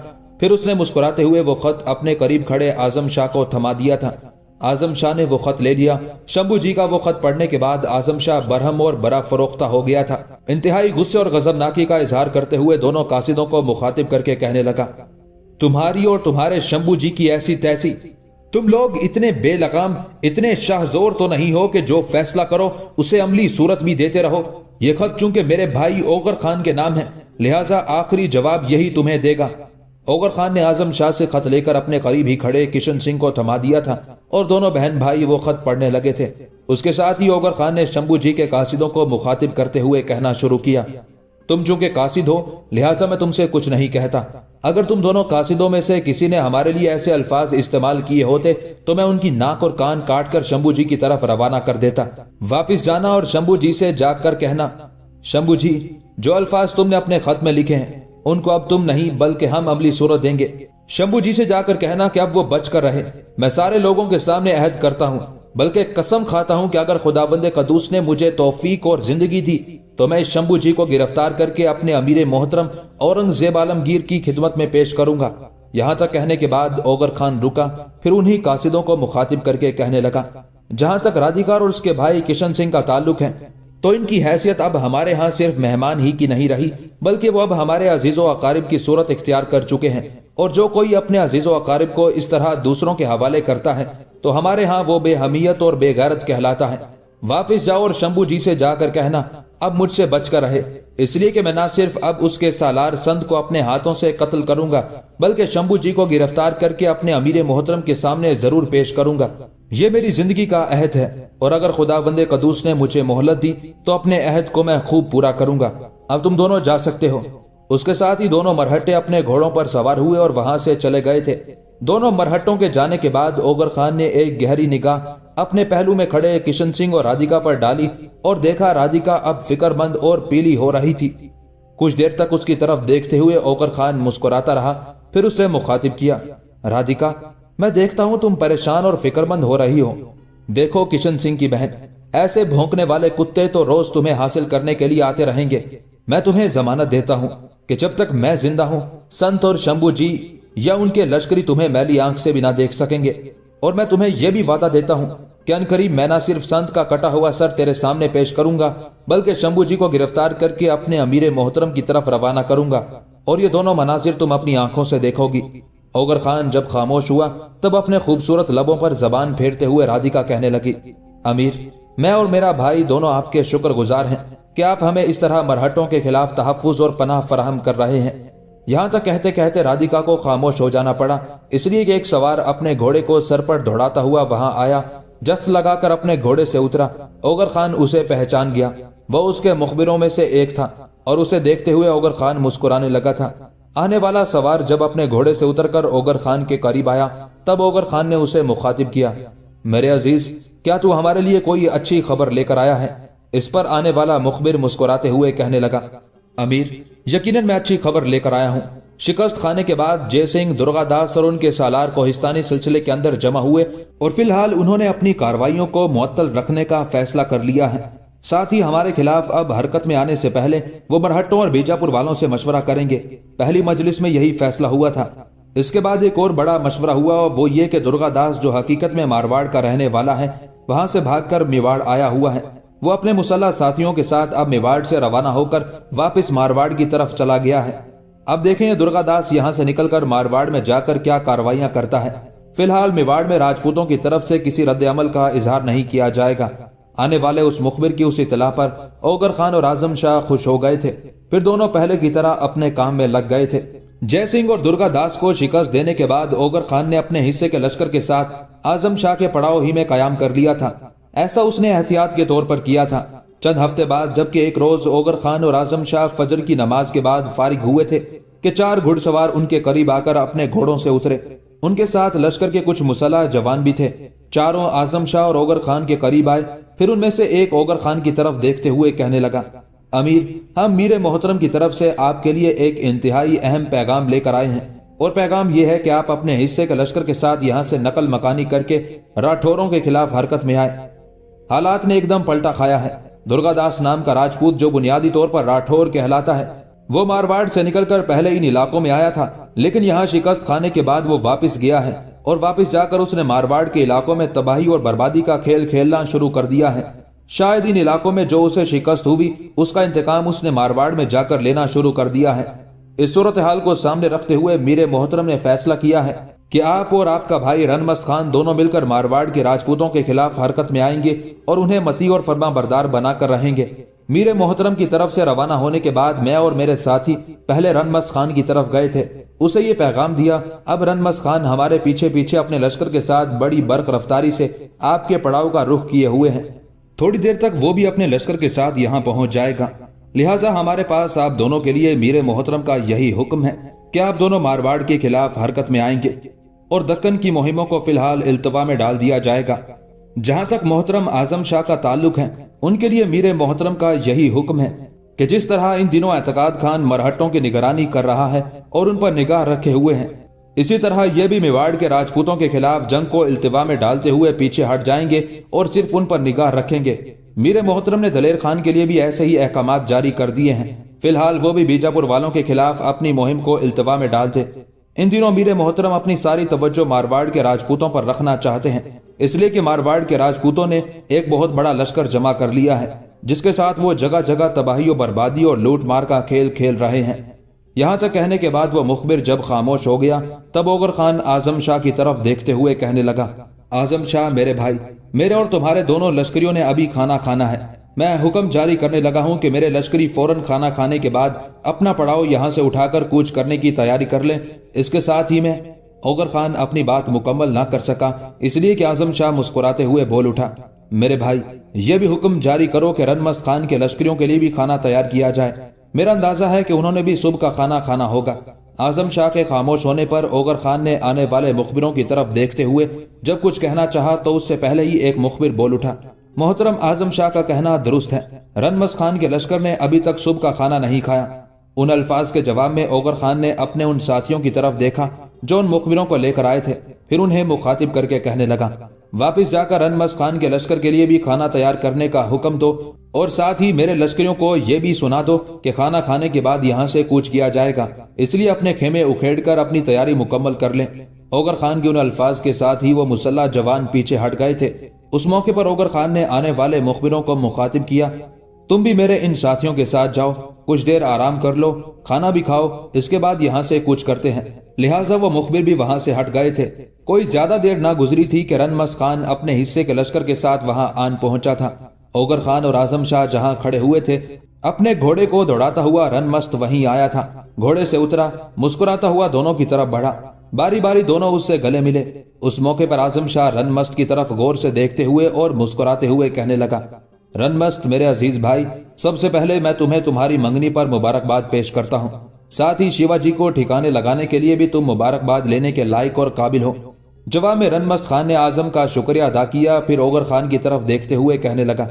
फिर उसने मुस्कुराते हुए वो खत अपने करीब खड़े आजम शाह को थमा दिया था। आजम शाह ने वो खत ले लिया। शंभू जी का वो खत पढ़ने के बाद आजम शाह बरहम और बड़ा फरोख्ता हो गया था। इंतहाई गुस्से और गजबनाकी का इजहार करते हुए दोनों कासिदों को मुखातिब करके कहने लगा, तुम्हारी और तुम्हारे शंभू जी की ऐसी तैसी, तुम लोग इतने बेलगाम, इतने शाहजोर तो नहीं हो कि जो फैसला करो उसे अमली सूरत भी देते रहो। ये खत चूंकि मेरे भाई ओगर खान के नाम है, लिहाजा आखिरी जवाब यही तुम्हें देगा। ओगर खान ने आजम शाह से खत लेकर अपने करीब ही खड़े किशन सिंह को थमा दिया था और दोनों बहन भाई वो खत पढ़ने लगे थे। उसके साथ ही ओगर खान ने शंभू जी के कासिदों को मुखातिब करते हुए कहना शुरू किया, तुम चूंकि कासिद हो लिहाजा मैं तुमसे कुछ नहीं कहता। अगर तुम दोनों कासिदों में से किसी ने हमारे लिए ऐसे अल्फाज इस्तेमाल किए होते तो मैं उनकी नाक और कान काट कर शंभू जी की तरफ रवाना कर देता। वापिस जाना और शंभू जी से जाकर कहना, शंभू जी, जो अल्फाज तुमने अपने खत में लिखे हैं उनको अब तुम नहीं बल्कि हम अमली सूरत देंगे। शंभू जी से जाकर कहना कि अब वो बच कर रहे। मैं सारे लोगों के सामने अहद करता हूँ, बल्कि कसम खाता हूँ कि अगर खुदाबंद कदूस ने मुझे तौफीक और जिंदगी दी तो मैं शंभू जी को गिरफ्तार करके अपने अमीर मोहतरम औरंगजेब आलमगीर की खिदमत में पेश करूंगा। यहाँ तक कहने के बाद ओगर खान रुका, फिर उन्हीं कासिदों को मुखातिब करके कहने लगा, जहां तक राधिका और उसके भाई किशन सिंह का ताल्लुक है तो इनकी हैसियत अब हमारे यहाँ सिर्फ मेहमान ही की नहीं रही, बल्कि वो अब हमारे अजीजो अकारिब की सूरत इख्तियार कर चुके हैं, और जो कोई अपने अजीजो अकारिब को इस तरह दूसरों के हवाले करता है तो हमारे यहाँ वो बेहमियत और बेगैरत कहलाता है। वापिस जाओ और शंभू जी से जाकर कहना अब मुझसे बचकर रहे, इसलिए कि मैं ना सिर्फ अब उसके सालार संत को अपने हाथों से कत्ल करूंगा बल्कि शंभू जी को गिरफ्तार करके अपने अमीर मोहतरम के सामने जरूर पेश करूंगा। ये मेरी जिंदगी का अहद है, और अगर खुदावंदे कदूस ने मुझे मोहलत दी तो अपने अहद को मैं खूब पूरा करूंगा। अब तुम दोनों जा सकते हो। اس کے ساتھ ہی دونوں مرہٹے اپنے گھوڑوں پر سوار ہوئے اور وہاں سے چلے گئے تھے۔ دونوں مرہٹوں کے جانے کے بعد اوغر خان نے ایک گہری نگاہ اپنے پہلو میں کھڑے کشن سنگھ اور رادھیکا پر ڈالی اور دیکھا رادھیکا اب فکر مند اور پیلی ہو رہی تھی۔ کچھ دیر تک اس کی طرف دیکھتے ہوئے اوغر خان مسکراتا رہا، پھر اس سے مخاطب کیا، رادھیکا، میں دیکھتا ہوں تم پریشان اور فکر مند ہو رہی ہو۔ دیکھو کشن سنگھ کی بہن، ایسے بھونکنے والے کتے تو روز تمہیں حاصل کرنے کے لیے آتے رہیں گے۔ میں تمہیں ضمانت دیتا ہوں کہ جب تک میں زندہ ہوں سنت اور شمبھو جی یا ان کے لشکری تمہیں میلی آنکھ سے بھی نہ دیکھ سکیں گے، اور میں تمہیں یہ بھی وعدہ دیتا ہوں کہ عنقریب میں نہ صرف سنت کا کٹا ہوا سر تیرے سامنے پیش کروں گا بلکہ شمبھو جی کو گرفتار کر کے اپنے امیر محترم کی طرف روانہ کروں گا، اور یہ دونوں مناظر تم اپنی آنکھوں سے دیکھو گی۔ اوغر خان جب خاموش ہوا تب اپنے خوبصورت لبوں پر زبان پھیرتے ہوئے رادھیکا کہنے لگی، امیر، میں اور میرا بھائی دونوں آپ کے شکر گزار ہیں کہ آپ ہمیں اس طرح مرہٹوں کے خلاف تحفظ اور پناہ فراہم کر رہے ہیں۔ یہاں تک کہتے کہتے رادھیکا کو خاموش ہو جانا پڑا، اس لیے کہ ایک سوار اپنے گھوڑے کو سر پر دوڑاتا ہوا وہاں آیا، جست لگا کر اپنے گھوڑے سے اترا۔ اوغر خان اسے پہچان گیا، وہ اس کے مخبروں میں سے ایک تھا، اور اسے دیکھتے ہوئے اوغر خان مسکرانے لگا تھا۔ آنے والا سوار جب اپنے گھوڑے سے اتر کر اوغر خان کے قریب آیا تب اوغر خان نے اسے مخاطب کیا، میرے عزیز، کیا تو ہمارے لیے کوئی اچھی خبر لے کر آیا ہے؟ اس پر آنے والا مخبر مسکراتے ہوئے کہنے لگا، امیر، یقیناً میں اچھی خبر لے کر آیا ہوں۔ شکست کھانے کے بعد جے سنگھ، درگا داس اور ان کے سالار کوہستانی سلسلے کے اندر جمع ہوئے اور فی الحال انہوں نے اپنی کارروائیوں کو معطل رکھنے کا فیصلہ کر لیا ہے۔ ساتھ ہی ہمارے خلاف اب حرکت میں آنے سے پہلے وہ مرہٹوں اور بیجاپور والوں سے مشورہ کریں گے۔ پہلی مجلس میں یہی فیصلہ ہوا تھا۔ اس کے بعد ایک اور بڑا مشورہ ہوا، وہ یہ کہ درگا داس جو حقیقت میں مارواڑ کا رہنے والا ہے وہاں سے بھاگ کر میواڑ آیا ہوا ہے۔ وہ اپنے مسلح ساتھیوں کے ساتھ اب میواڑ سے روانہ ہو کر واپس مارواڑ کی طرف چلا گیا ہے۔ اب دیکھیں درگا داس یہاں سے نکل کر مارواڑ میں جا کر کیا کارروائیاں کرتا ہے۔ فی الحال میواڑ میں راجپوتوں کی طرف سے کسی رد عمل کا اظہار نہیں کیا جائے گا۔ آنے والے اس مخبر کی اس اطلاع پر اوغر خان اور اعظم شاہ خوش ہو گئے تھے، پھر دونوں پہلے کی طرح اپنے کام میں لگ گئے تھے۔ جے سنگھ اور درگا داس کو شکست دینے کے بعد اوغر خان نے اپنے حصے کے لشکر کے ساتھ اعظم شاہ کے پڑاؤ ہی میں قیام کر لیا تھا۔ ایسا اس نے احتیاط کے طور پر کیا تھا۔ چند ہفتے بعد جبکہ ایک روز اوغر خان اور اعظم شاہ فجر کی نماز کے بعد فارغ ہوئے تھے کہ چار گھڑ سوار ان کے قریب آ کر اپنے گھوڑوں سے اترے۔ ان کے ساتھ لشکر کے کچھ مسلح جوان بھی تھے۔ چاروں اعظم شاہ اور اوغر خان کے قریب آئے، پھر ان میں سے ایک اوغر خان کی طرف دیکھتے ہوئے کہنے لگا، امیر، ہم میر محترم کی طرف سے آپ کے لیے ایک انتہائی اہم پیغام لے کر آئے ہیں، اور پیغام یہ ہے کہ آپ اپنے حصے کے لشکر کے ساتھ یہاں سے نقل مکانی کر کے راٹھوروں کے خلاف حرکت میں آئے۔ حالات نے ایک دم پلٹا کھایا ہے۔ درگا داس نام کا راجپوت جو بنیادی طور پر راٹھور کہلاتا ہے، وہ مارواڑ سے نکل کر پہلے ان علاقوں میں آیا تھا، لیکن یہاں شکست کھانے کے بعد وہ واپس گیا ہے، اور واپس جا کر اس نے مارواڑ کے علاقوں میں تباہی اور بربادی کا کھیل کھیلنا شروع کر دیا ہے۔ شاید ان علاقوں میں جو اسے شکست ہوئی اس کا انتقام اس نے مارواڑ میں جا کر لینا شروع کر دیا ہے۔ اس صورتحال کو سامنے رکھتے ہوئے میر محترم نے فیصلہ کیا ہے کہ آپ اور آپ کا بھائی رنمست خان دونوں مل کر مارواڑ کے راجپوتوں کے خلاف حرکت میں آئیں گے اور انہیں متی اور فرما بردار بنا کر رہیں گے۔ میر محترم کی طرف سے روانہ ہونے کے بعد میں اور میرے ساتھی پہلے رنمست خان کی طرف گئے تھے، اسے یہ پیغام دیا، اب رنمست خان ہمارے پیچھے پیچھے اپنے لشکر کے ساتھ بڑی برق رفتاری سے آپ کے پڑاؤ کا رخ کیے ہوئے ہیں۔ تھوڑی دیر تک وہ بھی اپنے لشکر کے ساتھ یہاں پہنچ جائے گا، لہٰذا ہمارے پاس آپ دونوں کے لیے میر محترم کا یہی حکم ہے کہ آپ دونوں مارواڑ کے خلاف حرکت میں آئیں گے، اور دکن کی مہموں کو فی الحال التوا میں ڈال دیا جائے گا۔ جہاں تک محترم اعظم شاہ کا تعلق ہے، ان کے لیے میر محترم کا یہی حکم ہے کہ جس طرح ان دنوں اعتقاد خان مرہٹوں کی نگرانی کر رہا ہے اور ان پر نگاہ رکھے ہوئے ہیں، اسی طرح یہ بھی میواڑ کے راجپوتوں کے خلاف جنگ کو التوا میں ڈالتے ہوئے پیچھے ہٹ جائیں گے اور صرف ان پر نگاہ رکھیں گے۔ میر محترم نے دلیر خان کے لیے بھی ایسے ہی احکامات جاری کر دیے ہیں، فی الحال وہ بھی بیجاپور والوں کے خلاف اپنی مہم کو التوا میں ڈال دے۔ ان دنوں میر محترم اپنی ساری توجہ مارواڑ کے راجپوتوں پر رکھنا چاہتے ہیں، اس لیے کہ مارواڑ کے راجپوتوں نے ایک بہت بڑا لشکر جمع کر لیا ہے، جس کے ساتھ وہ جگہ جگہ تباہی و بربادی اور لوٹ مار کا کھیل کھیل رہے ہیں۔ یہاں تک کہنے کے بعد وہ مخبر جب خاموش ہو گیا تب اوغر خان اعظم شاہ کی طرف دیکھتے ہوئے کہنے لگا، اعظم شاہ میرے بھائی، میرے اور تمہارے دونوں لشکریوں نے ابھی کھانا کھانا ہے۔ میں حکم جاری کرنے لگا ہوں کہ میرے لشکری فوراً کھانا کھانے کے بعد اپنا پڑاؤ یہاں سے اٹھا کر کوچ کرنے کی تیاری کر لیں۔ اس کے ساتھ ہی میں اوغر خان اپنی بات مکمل نہ کر سکا، اس لیے کہ اعظم شاہ مسکراتے ہوئے بول اٹھا، میرے بھائی، یہ بھی حکم جاری کرو کہ رنمست خان کے لشکریوں کے لیے بھی کھانا تیار کیا جائے۔ मेरा अंदाजा है कि उन्होंने भी सुबह का खाना खाना होगा। आजम शाह के खामोश होने पर ओगर खान ने आने वाले मुखबिरों की तरफ देखते हुए जब कुछ कहना चाहा तो उससे पहले ही एक मुखबिर बोल उठा, मोहतरम आजम शाह का कहना दुरुस्त है, रनमस खान के लश्कर ने अभी तक सुबह का खाना नहीं खाया। उन अल्फाज के जवाब में ओगर खान ने अपने उन साथियों की तरफ देखा जो उन मुखबिरों को लेकर आए थे, फिर उन्हें मुखातिब करके कहने लगा, वापिस जाकर रनमस खान के लश्कर के लिए भी खाना तैयार करने का हुक्म दो और साथ ही मेरे लश्करियों को यह भी सुना दो कि खाना खाने के बाद यहाँ से कूच किया जाएगा, इसलिए अपने खेमे उखेड़कर अपनी तैयारी मुकम्मल कर लें। ओगर खान के उन अल्फाज के साथ ही वो मुसल्ला जवान पीछे हट गए थे। उस मौके पर ओगर खान ने आने वाले मुखबिरों को मुखातिब किया, तुम भी मेरे इन साथियों के साथ जाओ, कुछ देर आराम कर लो, खाना भी खाओ, इसके बाद यहाँ से कूच करते हैं। लिहाजा वो मुखबिर भी वहां से हट गए थे। कोई ज्यादा देर ना गुजरी थी कि रनमस खान अपने हिस्से के लश्कर के साथ वहां आन पहुंचा था। ओगर खान और आजम शाह जहां खड़े हुए थे, अपने घोड़े को दौड़ाता हुआ रनमस्त वहीं आया था। घोड़े से उतरा, मुस्कुराता हुआ दोनों की तरफ बढ़ा। बारी बारी दोनों उससे गले मिले। उस मौके पर आजम शाह रनमस्त की तरफ गौर से देखते हुए और मुस्कुराते हुए कहने लगा, रनमस्त मेरे अजीज भाई, सबसे पहले मैं तुम्हें तुम्हारी मंगनी पर मुबारकबाद पेश करता हूँ। साथ ही शिवाजी को ठिकाने लगाने के लिए भी तुम मुबारकबाद लेने के लायक और काबिल हो। जवाब में रनमस्त खान ने आजम का शुक्रिया अदा किया, फिर ओगर खान की तरफ देखते हुए कहने लगा,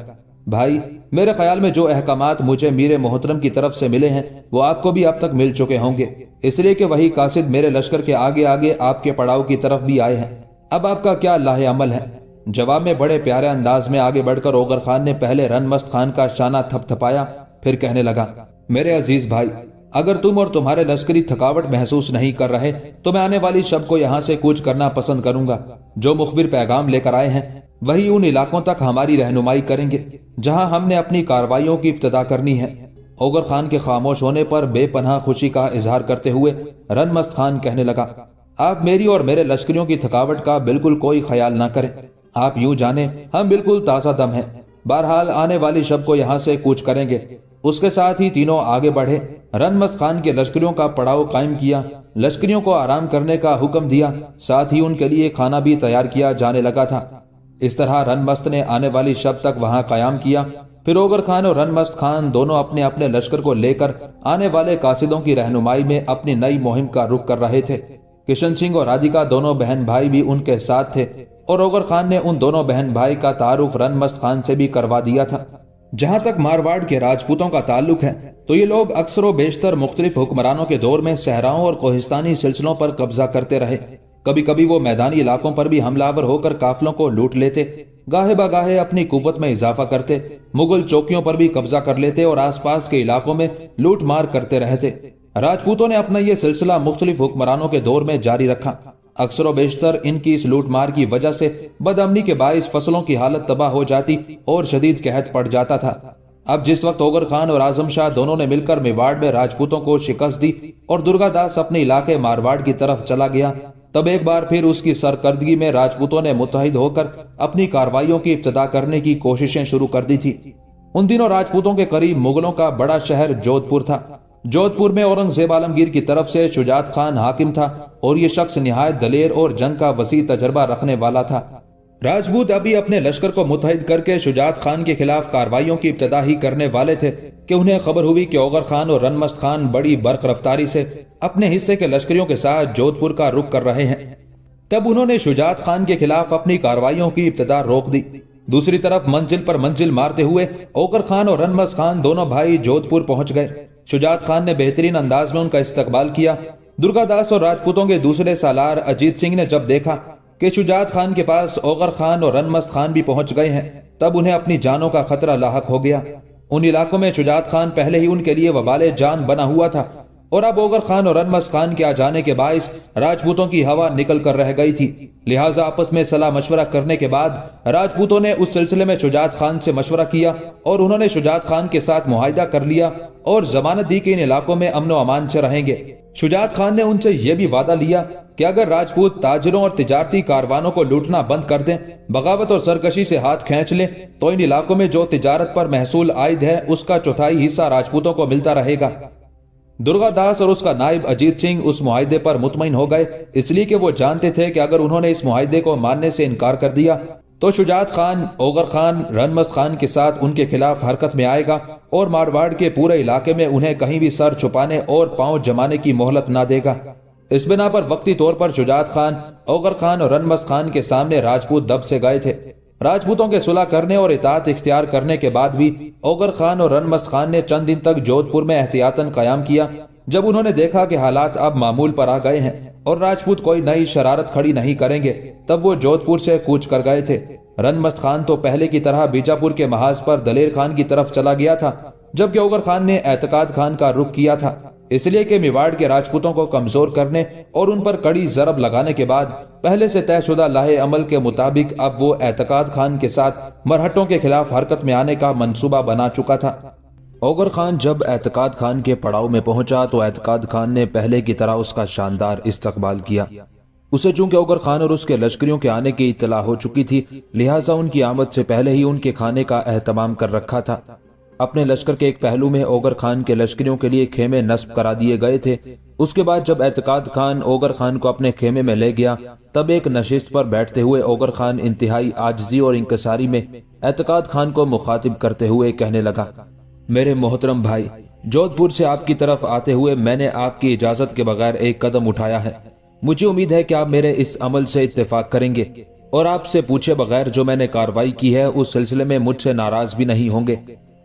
भाई मेरे ख्याल में जो अहकामात मुझे मीर मोहतरम की तरफ से मिले हैं वो आपको भी अब तक मिल चुके होंगे, इसलिए कि वही कासिद मेरे लश्कर के आगे आगे आपके पड़ाव की तरफ भी आए हैं। अब आपका क्या लाहे अमल है। जवाब में बड़े प्यारे अंदाज में आगे बढ़कर ओगर खान ने पहले रनमस्त खान का शाना थपथपाया, फिर कहने लगा, मेरे अजीज भाई, अगर तुम और तुम्हारे लश्करी थकावट महसूस नहीं कर रहे तो मैं आने वाली शब को यहाँ से कूच करना पसंद करूंगा। जो मुखबिर पैगाम लेकर आए हैं वही उन इलाकों तक हमारी रहनुमाई करेंगे जहां हमने अपनी कार्रवाइयों की इब्तिदा करनी है। ओगर खान के खामोश होने पर बेपनाह खुशी का इजहार करते हुए रनमस्त खान कहने लगा, आप मेरी और मेरे लश्करियों की थकावट का बिल्कुल कोई ख्याल ना करें। आप यूं जाने हम बिल्कुल ताज़ा दम हैं। बहरहाल आने वाली शब को यहाँ से कूच करेंगे। उसके साथ ही तीनों आगे बढ़े। रनमस्त खान के लश्करियों का पड़ाव कायम किया, लश्करियों को आराम करने का हुक्म दिया, साथ ही उनके लिए खाना भी तैयार किया जाने लगा था। इस तरह रनमस्त ने आने वाली शब तक वहां कायम किया। फिर ओगर खान और रनमस्त खान दोनों अपने अपने लश्कर को लेकर आने वाले कासिदों की रहनुमाई में अपनी नई मुहिम का रुख कर रहे थे। किशन सिंह और राधिका दोनों बहन भाई भी उनके साथ थे और ओगर खान ने उन दोनों बहन भाई का तारुफ रनमस्त खान से भी करवा दिया था। जहां तक मारवाड़ के राजपूतों का ताल्लुक है तो ये लोग अक्सर व बेशतर मुख्तलिफ हुक्मरानों के दौर में सहराओं और कोहिस्तानी सिलसिलों पर कब्जा करते रहे। कभी कभी वो मैदानी इलाकों पर भी हमलावर होकर काफिलों को लूट लेते, गाहे बगाहे अपनी कुव्वत में इजाफा करते, मुगल चौकियों पर भी कब्जा कर लेते और आसपास के इलाकों में लूट मार करते रहते। राजपूतों ने अपना ये सिलसिला मुख्तलिफ हुक्मरानों के दौर में जारी रखा। अक्सर व बेशतर इनकी इस लूट मार की वजह से बदअमनी के बाइस फसलों की हालत तबाह हो जाती और शदीद कहत पड़ जाता था। अब जिस वक्त ओगर खान और आजम शाह दोनों ने मिलकर मेवाड़ में राजपूतों को शिकस्त दी और दुर्गादास अपने इलाके मारवाड़ की तरफ चला गया, तब एक बार फिर उसकी सरकर्दगी में राजपूतों ने मुत्तहिद होकर अपनी कार्रवाइयों की इब्तिदा करने की कोशिशें शुरू कर दी थी। उन दिनों राजपूतों के करीब मुगलों का बड़ा शहर जोधपुर था। जोधपुर में औरंगजेब आलमगीर की तरफ से शुजात खान हाकिम था और ये शख्स निहायत दलेर और जंग का वसी तजर्बा रखने वाला था। राजपूत अभी अपने लश्कर को मुत्तहिद करके शुजात खान के खिलाफ कार्रवाइयों की इब्तिदा ही करने वाले थे कि उन्हें खबर हुई कि ओगर खान और रनमस्त खान बड़ी बर्क रफ्तारी से अपने हिस्से के लश्करियों के साथ जोधपुर का रुख कर रहे हैं। तब उन्होंने शुजात खान के खिलाफ अपनी कार्रवाइयों की इब्तिदा रोक दी। दूसरी तरफ मंजिल पर मंजिल मारते हुए ओगर खान और रनमस्त खान दोनों भाई जोधपुर पहुंच गए। शुजात खान ने बेहतरीन अंदाज में उनका इस्तकबाल किया। दुर्गादास और राजपूतों के दूसरे सालार अजीत सिंह ने जब देखा कि शुजात खान के पास ओगर खान और रनमस्त खान भी पहुंच गए हैं, तब उन्हें अपनी जानों का खतरा लाहक हो गया। उन इलाकों में शुजात खान पहले ही उनके लिए वबाले जान बना हुआ था और अब ओगर खान और रनमस्त खान के आ जाने के बाइस राजपूतों की हवा निकल कर रह गई थी। लिहाजा आपस में सलाह मशवरा करने के बाद राजपूतों ने उस सिलसिले में शुजात खान से मशवरा किया और उन्होंने शुजात खान के साथ मुआहिदा कर लिया और जमानत दी कि इन इलाकों में अमन व अमान से रहेंगे। शुजात खान ने उनसे यह भी वादा लिया कि अगर राजपूत ताजिरों और तिजारती कारवानों को लूटना बंद कर दें, बगावत और सरकशी से हाथ खींच लें, तो इन इलाकों में जो तिजारत पर महसूल आयद है उसका चौथाई हिस्सा राजपूतों को मिलता रहेगा। दुर्गादास और उसका नायब अजीत सिंह उस मुआहिदे पर मुतमईन हो गए, इसलिए कि वो जानते थे कि अगर उन्होंने इस मुआहिदे को मानने से इनकार कर दिया تو شجاعت خان اوغر خان رنمست خان کے ساتھ ان کے خلاف حرکت میں آئے گا اور مارواڑ کے پورے علاقے میں انہیں کہیں بھی سر چھپانے اور پاؤں جمانے کی مہلت نہ دے گا۔ اس بنا پر وقتی طور پر شجاعت خان اوغر خان اور رنمست خان کے سامنے راجپوت دب سے گئے تھے۔ راجپوتوں کے صلح کرنے اور اطاعت اختیار کرنے کے بعد بھی اوغر خان اور رنمست خان نے چند دن تک جودھ پور میں احتیاطاً قیام کیا۔ جب انہوں نے دیکھا کہ حالات اب معمول پر آ گئے ہیں اور راجپوت کوئی نئی شرارت کھڑی نہیں کریں گے، تب وہ جودھ پور سے کوچ کر گئے تھے۔ رنمست خان تو پہلے کی طرح بیجاپور کے محاذ پر دلیر خان کی طرف چلا گیا تھا، جبکہ اوغر خان نے اعتقاد خان کا رخ کیا تھا، اس لیے کہ میواڑ کے راجپوتوں کو کمزور کرنے اور ان پر کڑی ضرب لگانے کے بعد پہلے سے طے شدہ لاہے عمل کے مطابق اب وہ اعتقاد خان کے ساتھ مرہٹوں کے خلاف حرکت میں آنے کا منصوبہ بنا چکا تھا۔ اوغر خان جب اعتقاد خان کے پڑاؤ میں پہنچا تو اعتقاد خان نے پہلے کی طرح اس کا شاندار استقبال کیا۔ اسے چونکہ اوغر خان اور اس کے لشکریوں کے آنے کی اطلاع ہو چکی تھی، لہٰذا ان کی آمد سے پہلے ہی ان کے کھانے کا اہتمام کر رکھا تھا۔ اپنے لشکر کے ایک پہلو میں اوغر خان کے لشکریوں کے لیے خیمے نصب کرا دیے گئے تھے۔ اس کے بعد جب اعتقاد خان اوغر خان کو اپنے خیمے میں لے گیا، تب ایک نشست پر بیٹھتے ہوئے اوغر خان انتہائی عاجزی اور انکساری میں اعتقاد خان کو مخاطب کرتے ہوئے کہنے لگا، میرے محترم بھائی، جودھ پور سے آپ کی طرف آتے ہوئے میں نے آپ کی اجازت کے بغیر ایک قدم اٹھایا ہے۔ مجھے امید ہے کہ آپ میرے اس عمل سے اتفاق کریں گے اور آپ سے پوچھے بغیر جو میں نے کارروائی کی ہے اس سلسلے میں مجھ سے ناراض بھی نہیں ہوں گے۔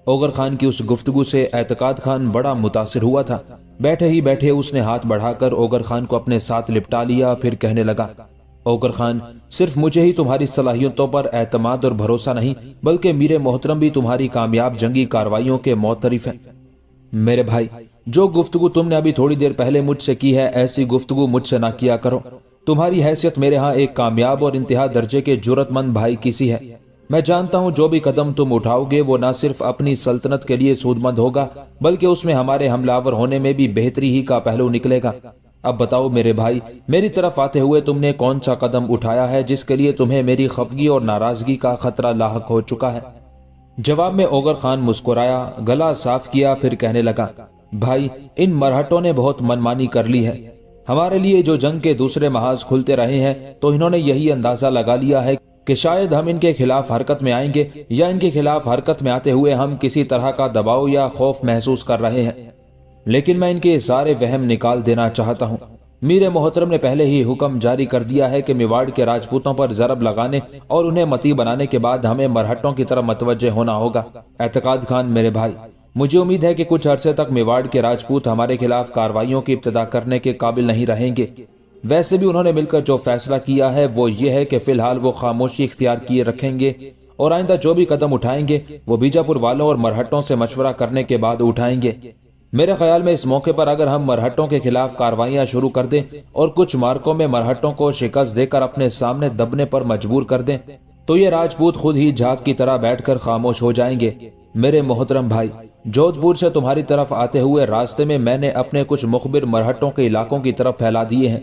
اوغر خان کی اس گفتگو سے اعتقاد خان بڑا متاثر ہوا تھا۔ بیٹھے ہی بیٹھے اس نے ہاتھ بڑھا کر اوغر خان کو اپنے ساتھ لپٹا لیا، پھر کہنے لگا، اوغر خان، صرف مجھے ہی تمہاری صلاحیتوں پر اعتماد اور بھروسہ نہیں بلکہ میرے محترم بھی تمہاری کامیاب جنگی کارروائیوں کے معترف ہیں۔ میرے بھائی، جو گفتگو تم نے ابھی تھوڑی دیر پہلے مجھ سے کی ہے، ایسی گفتگو مجھ سے نہ کیا کرو۔ تمہاری حیثیت میرے ہاں ایک کامیاب اور انتہا درجے کے جرأت مند بھائی کی سی ہے۔ میں جانتا ہوں جو بھی قدم تم اٹھاؤ گے وہ نہ صرف اپنی سلطنت کے لیے سود مند ہوگا بلکہ اس میں ہمارے حملہ آور ہونے میں بھی بہتری ہی کا پہلو نکلے گا۔ اب بتاؤ میرے بھائی، میری طرف آتے ہوئے تم نے کون سا قدم اٹھایا ہے جس کے لیے تمہیں میری خفگی اور ناراضگی کا خطرہ لاحق ہو چکا ہے؟ جواب میں اوغر خان مسکرایا، گلا صاف کیا، پھر کہنے لگا، بھائی، ان مرہٹوں نے بہت منمانی کر لی ہے۔ ہمارے لیے جو جنگ کے دوسرے محاذ کھلتے رہے ہیں تو انہوں نے یہی اندازہ لگا لیا ہے کہ شاید ہم ان کے خلاف حرکت میں آئیں گے یا ان کے خلاف حرکت میں آتے ہوئے ہم کسی طرح کا دباؤ یا خوف محسوس کر رہے ہیں، لیکن میں ان کے سارے وہم نکال دینا چاہتا ہوں۔ میرے محترم نے پہلے ہی حکم جاری کر دیا ہے کہ میواڑ کے راجپوتوں پر ضرب لگانے اور انہیں متی بنانے کے بعد ہمیں مرہٹوں کی طرف متوجہ ہونا ہوگا۔ اعتقاد خان میرے بھائی، مجھے امید ہے کہ کچھ عرصے تک میواڑ کے راجپوت ہمارے خلاف کارروائیوں کی ابتدا کرنے کے قابل نہیں رہیں گے۔ ویسے بھی انہوں نے مل کر جو فیصلہ کیا ہے وہ یہ ہے کہ فی الحال وہ خاموشی اختیار کیے رکھیں گے اور آئندہ جو بھی قدم اٹھائیں گے وہ بیجاپور والوں اور مرہٹوں سے مشورہ کرنے کے بعد اٹھائیں گے۔ میرے خیال میں اس موقع پر اگر ہم مرہٹوں کے خلاف کارروائیاں شروع کر دیں اور کچھ مارکوں میں مرہٹوں کو شکست دے کر اپنے سامنے دبنے پر مجبور کر دیں تو یہ راجپوت خود ہی جھاگ کی طرح بیٹھ کر خاموش ہو جائیں گے۔ میرے محترم بھائی، جودھ پور سے تمہاری طرف آتے ہوئے راستے میں میں نے اپنے کچھ مخبر مرہٹوں کے علاقوں کی طرف پھیلا دیے ہیں۔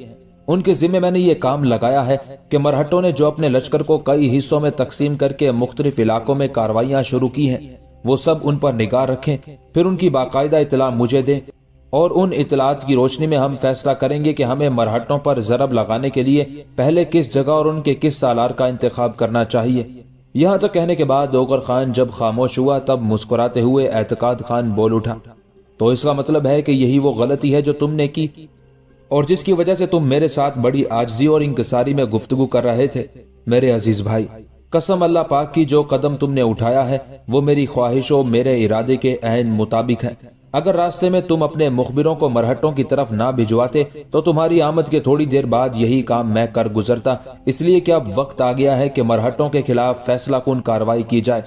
ان کے ذمہ میں نے یہ کام لگایا ہے کہ مرہٹوں نے جو اپنے لشکر کو کئی حصوں میں تقسیم کر کے مختلف علاقوں میں کارروائیاں شروع کی ہیں وہ سب ان پر نگاہ رکھیں، پھر ان کی باقاعدہ اطلاع مجھے دیں اور ان اطلاعات کی روشنی میں ہم فیصلہ کریں گے کہ ہمیں مرہٹوں پر ضرب لگانے کے لیے پہلے کس جگہ اور ان کے کس سالار کا انتخاب کرنا چاہیے۔ یہاں تک کہنے کے بعد اوغر خان جب خاموش ہوا تب مسکراتے ہوئے اعتقاد خان بول اٹھا، تو اس کا مطلب ہے کہ یہی وہ غلطی ہے جو تم نے کی اور جس کی وجہ سے تم میرے ساتھ بڑی عاجزی اور انکساری میں گفتگو کر رہے تھے۔ میرے عزیز بھائی، قسم اللہ پاک کی جو قدم تم نے اٹھایا ہے وہ میری خواہش و میرے ارادے کے عین مطابق ہے۔ اگر راستے میں تم اپنے مخبروں کو مرہٹوں کی طرف نہ بھجواتے تو تمہاری آمد کے تھوڑی دیر بعد یہی کام میں کر گزرتا، اس لیے کہ اب وقت آ گیا ہے کہ مرہٹوں کے خلاف فیصلہ کن کارروائی کی جائے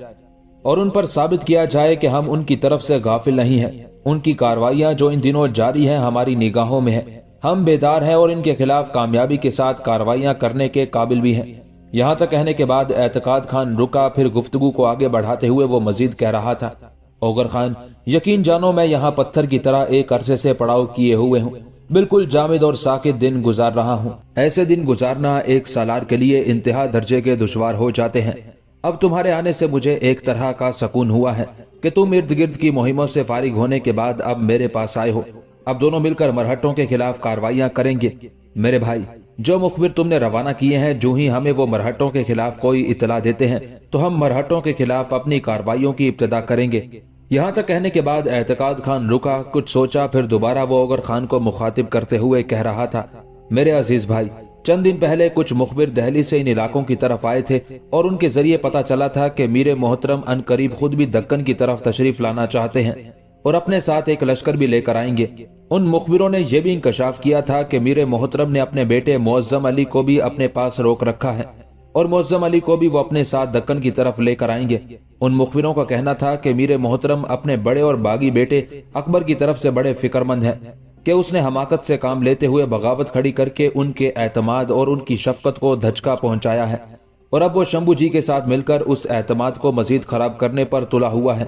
اور ان پر ثابت کیا جائے کہ ہم ان کی طرف سے غافل نہیں ہیں۔ ان کی کارروائیاں جو ان دنوں جاری ہیں ہماری نگاہوں میں ہیں، ہم بیدار ہیں اور ان کے خلاف کامیابی کے ساتھ کارروائیاں کرنے کے قابل بھی ہیں۔ یہاں تک کہنے کے بعد اعتقاد خان رکا، پھر گفتگو کو آگے بڑھاتے ہوئے وہ مزید کہہ رہا تھا، اوغر خان، یقین جانو میں یہاں پتھر کی طرح ایک عرصے سے پڑاؤ کیے ہوئے ہوں، بالکل جامد اور ساکت دن گزار رہا ہوں۔ ایسے دن گزارنا ایک سالار کے لیے انتہا درجے کے دشوار ہو جاتے ہیں۔ اب تمہارے آنے سے مجھے ایک طرح کا سکون ہوا ہے کہ تم ارد گرد کی مہموں سے فارغ ہونے کے بعد اب میرے پاس آئے ہو۔ اب دونوں مل کر مرہٹوں کے خلاف کارروائیاں کریں گے۔ میرے بھائی، जो मुखबिर तुमने रवाना किए हैं, जो ही हमें वो मरहटों के खिलाफ कोई इत्तला देते हैं तो हम मरहटों के खिलाफ अपनी कार्रवाइयों की इब्तिदा करेंगे। यहाँ तक कहने के बाद एतकाद खान रुका, कुछ सोचा, फिर दोबारा वो ओगर खान को मुखातिब करते हुए कह रहा था, मेरे अजीज भाई, चंद दिन पहले कुछ मुखबिर दहली से इन इलाकों की तरफ आए थे और उनके जरिए पता चला था कि मीर मोहतरम अनकरीब खुद भी दक्कन की तरफ तशरीफ लाना चाहते हैं और अपने साथ एक लश्कर भी लेकर आएंगे। उन मुखबिरों ने यह भी इंकशाफ किया था कि मीर मोहतरम ने अपने बेटे मुअज्जम अली को भी अपने पास रोक रखा है और मुअज्जम अली को भी वो अपने साथ दक्कन की तरफ लेकर आएंगे। उन मुखबिरों का कहना था कि मीर मोहतरम अपने बड़े और बागी बेटे अकबर की तरफ से बड़े फिक्रमंद हैं कि उसने हमाकत से काम लेते हुए बगावत खड़ी करके उनके एतमाद और उनकी शफकत को धचका पहुंचाया है और अब वो शंभू जी के साथ मिलकर उस एतमाद को मजीद खराब करने पर तुला हुआ है।